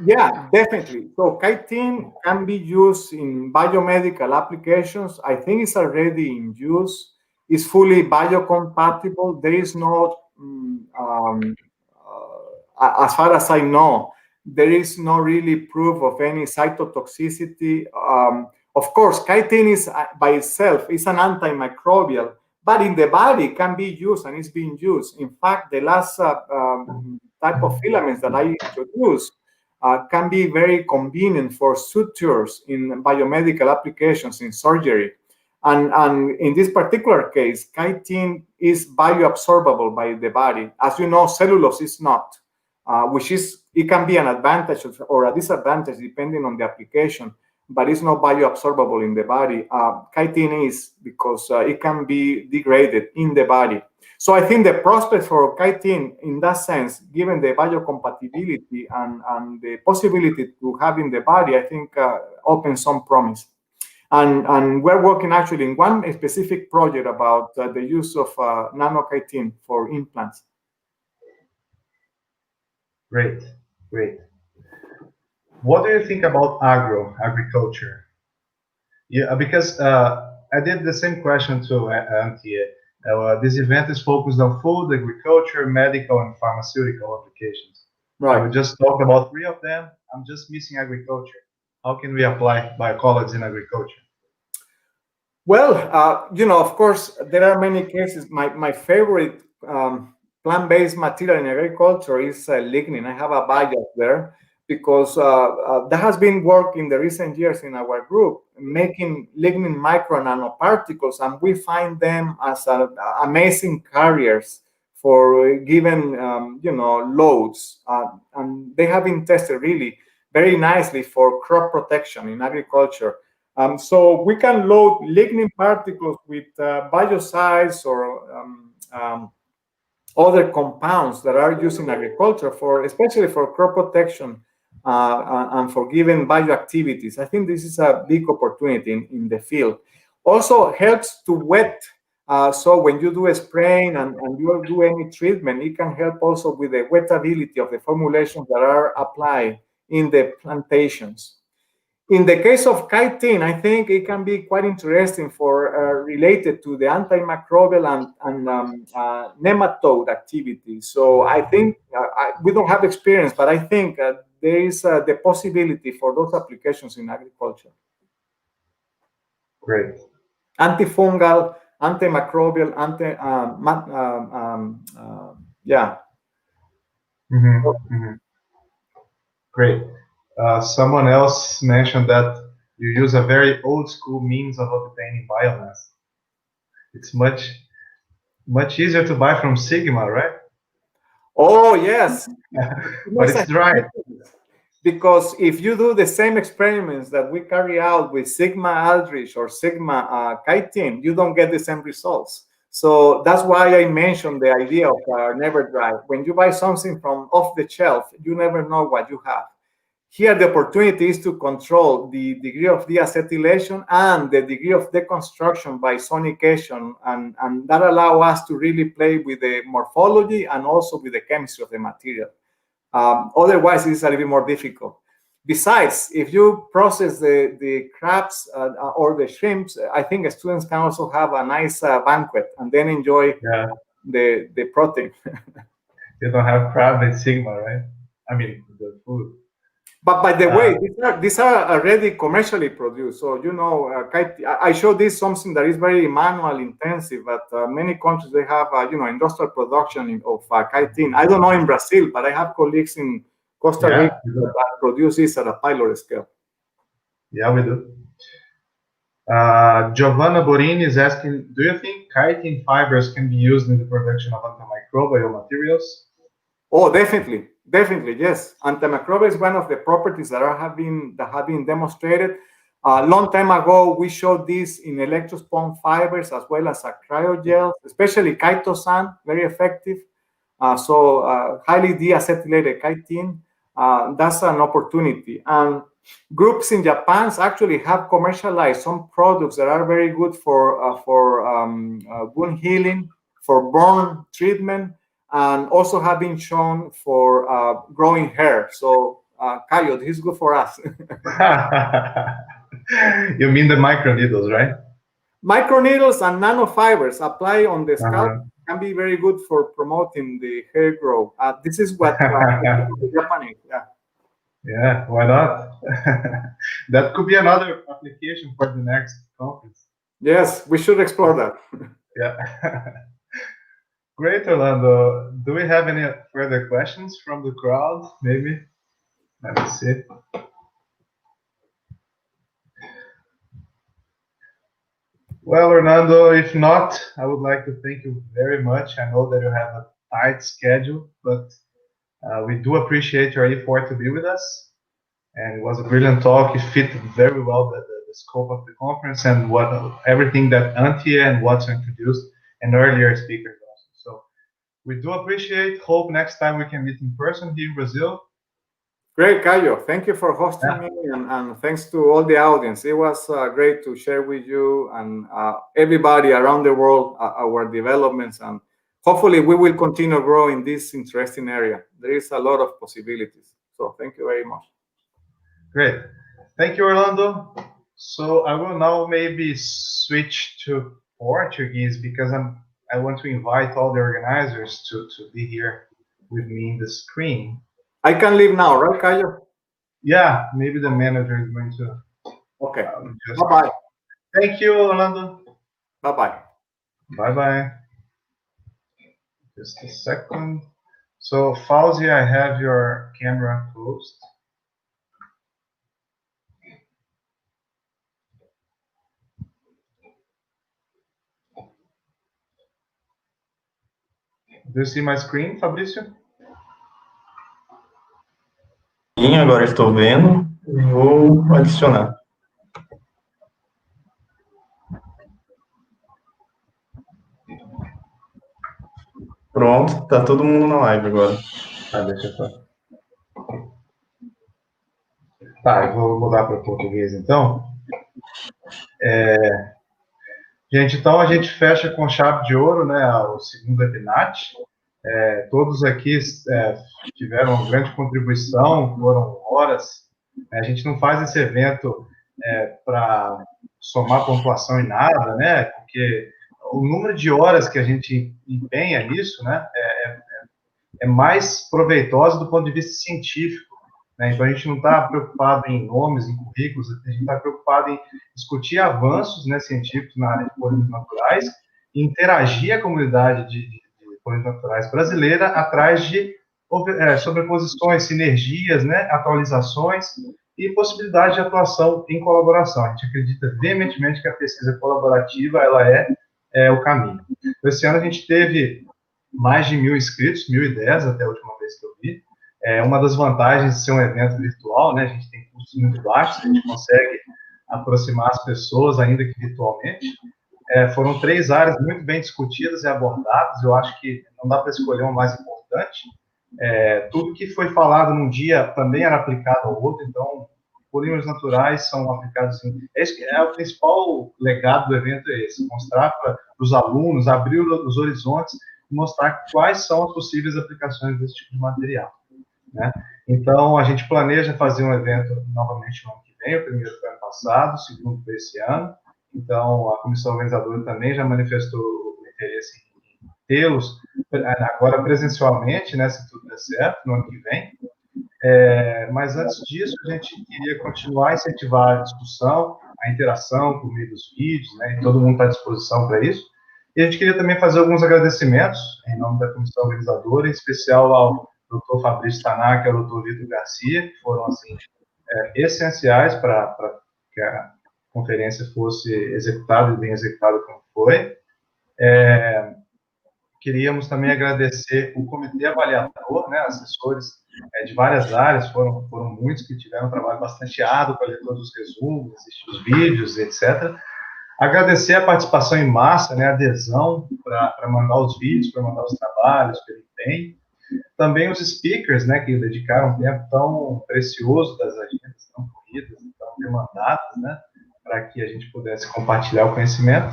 yeah, definitely. So chitin can be used in biomedical applications. I think it's already in use. It's fully biocompatible. There is no, as far as I know, there is no really proof of any cytotoxicity. Of course, chitin is by itself is an antimicrobial, but in the body can be used and is being used. In fact, the last type of filaments that I introduced can be very convenient for sutures in biomedical applications in surgery. And in this particular case, chitin is bioabsorbable by the body. As you know, cellulose is not, which is, it can be an advantage or a disadvantage depending on the application, but it's not bioabsorbable in the body. Chitin is, because it can be degraded in the body. So I think the prospect for chitin in that sense, given the biocompatibility and the possibility to have in the body, I think opens some promise. And we're working actually in one specific project about the use of nanochitin for implants. Great, great. What do you think about agriculture? Yeah, because I did the same question to Antje. This event is focused on food, agriculture, medical, and pharmaceutical applications. Right. We just talked about 3 of them. I'm just missing agriculture. How can we apply biocology in agriculture? Well, you know, of course, there are many cases. My favorite plant-based material in agriculture is lignin. I have a bias there because there has been work in the recent years in our group making lignin micro nanoparticles, and we find them as amazing carriers for given you know, loads, and they have been tested really very nicely for crop protection in agriculture. So we can load lignin particles with biocides or other compounds that are used in agriculture for, especially for crop protection and for given bioactivities. I think this is a big opportunity in the field. Also helps to wet. So when you do a spraying and you do any treatment, it can help also with the wettability of the formulations that are applied in the plantations. In the case of chitin, I think it can be quite interesting for related to the antimicrobial and nematode activity. So I think we don't have experience, but I think there is the possibility for those applications in agriculture. Great. Antifungal, antimicrobial, yeah. Great. Someone else mentioned that you use a very old school means of obtaining biomass. It's much easier to buy from Sigma, right? Oh, yes. But it's dry. Because if you do the same experiments that we carry out with Sigma Aldrich or Sigma chitin, you don't get the same results. So that's why I mentioned the idea of never dry. When you buy something from off the shelf, you never know what you have. Here, the opportunity is to control the degree of deacetylation and the degree of deconstruction by sonication, and that allows us to really play with the morphology and also with the chemistry of the material. Otherwise, it's a little bit more difficult. Besides, if you process the crabs or the shrimps, I think students can also have a nice banquet and then enjoy the protein. You don't have crab and sigma, right? I mean, the food. But by the way, these are already commercially produced. So, you know, I show this something that is very manual intensive, but many countries, they have, you know, industrial production of chitin. I don't know in Brazil, but I have colleagues in Costa Rica that produce this at a pilot scale. Yeah, we do. Giovanna Borini is asking, do you think chitin fibers can be used in the production of antimicrobial materials? Oh, definitely. Definitely, yes. Antimicrobial is one of the properties that have been demonstrated. A long time ago, we showed this in electrospun fibers as well as cryogels, especially chitosan, very effective. Highly deacetylated chitin, that's an opportunity. And groups in Japan actually have commercialized some products that are very good for wound healing, for burn treatment, and also have been shown for growing hair. So, Caio, this is good for us. You mean the microneedles, right? Microneedles and nanofibers apply on the scalp can be very good for promoting the hair growth. This is what the Japanese, Yeah, why not? That could be another application for the next conference. Yes, we should explore that. Yeah. Great, Orlando. Do we have any further questions from the crowd? Maybe. Let me see. Well, Orlando, if not, I would like to thank you very much. I know that you have a tight schedule, but we do appreciate your effort to be with us. And it was a brilliant talk. It fit very well the scope of the conference and everything that Antje and Watson introduced and earlier speakers also. So we do appreciate. Hope next time we can meet in person here in Brazil. Great, Caio. Thank you for hosting me, and thanks to all the audience. It was great to share with you and everybody around the world our developments, and hopefully we will continue growing this interesting area. There is a lot of possibilities. So thank you very much. Great. Thank you, Orlando. So I will now maybe switch to Portuguese because I want to invite all the organizers to be here with me in the screen. I can leave now, right, Caio? Yeah, maybe the manager is going to. Okay. Bye-bye. Thank you, Orlando. Bye-bye. Bye-bye. Just a second. So, Fauzi, I have your camera closed. Do you see my screen, Fabrício? Sim, agora estou vendo. Vou adicionar. Pronto, tá todo mundo na live agora. Deixa eu só. Tá, eu vou mudar para o português então. Gente, então a gente fecha com chave de ouro, né, o segundo EPNAT. Todos aqui tiveram uma grande contribuição, foram horas. A gente não faz esse evento para somar pontuação em nada, né, porque o número de horas que a gente empenha nisso, né, é mais proveitoso do ponto de vista científico. Né? Então, a gente não está preocupado em nomes, em currículos, a gente está preocupado em discutir avanços, né, científicos na área de polímeros naturais e interagir a comunidade de polímeros naturais brasileira atrás de sobreposições, sinergias, né, atualizações e possibilidade de atuação em colaboração. A gente acredita veementemente que a pesquisa colaborativa ela é o caminho. Esse ano a gente teve mais de 1.000 inscritos, 1.010 até a última vez que eu vi. Uma das vantagens de ser um evento virtual, né, a gente tem custos muito baixos, a gente consegue aproximar as pessoas, ainda que virtualmente. Foram 3 áreas muito bem discutidas e abordadas, eu acho que não dá para escolher uma mais importante. Tudo que foi falado num dia também era aplicado ao outro, então, polímeros naturais são aplicados em... o principal legado do evento é esse, mostrar para os alunos, abrir os horizontes e mostrar quais são as possíveis aplicações desse tipo de material. né? Então, a gente planeja fazer um evento novamente no ano que vem, o primeiro foi ano passado, o segundo foi esse ano. Então, a comissão organizadora também já manifestou o interesse em tê-los agora presencialmente, né, se tudo der certo, no ano que vem. Mas antes disso, a gente queria continuar a incentivar a discussão, a interação por meio dos vídeos, né, e todo mundo está à disposição para isso. E a gente queria também fazer alguns agradecimentos em nome da comissão organizadora, em especial ao Dr. Fabrício Tanaka e ao Dr. Vitor Garcia, que foram assim, essenciais para que a conferência fosse executada e bem executada como foi. Queríamos também agradecer o comitê avaliador, né, assessores de várias áreas, foram muitos que tiveram um trabalho bastante árduo para ler todos os resumos, assistir os vídeos, etc. Agradecer a participação em massa, né, a adesão para mandar os vídeos, para mandar os trabalhos, pelo empenho. Também os speakers, né, que dedicaram um tempo tão precioso das agendas tão corridas, tão demandadas, né, para que a gente pudesse compartilhar o conhecimento.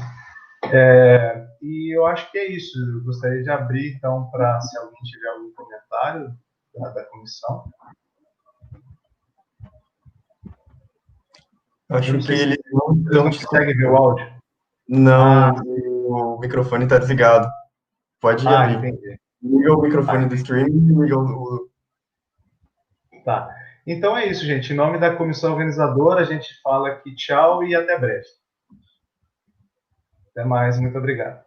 E eu acho que é isso. Eu gostaria de abrir, então, para se alguém tiver algum comentário da comissão. Acho que eles não conseguem ver o áudio. Não, o microfone está desligado. Pode abrir. Entendi. Liga o microfone do streaming e liga o... Tá. Então é isso, gente. Em nome da comissão organizadora, a gente fala aqui tchau e até breve. Até mais, muito obrigado.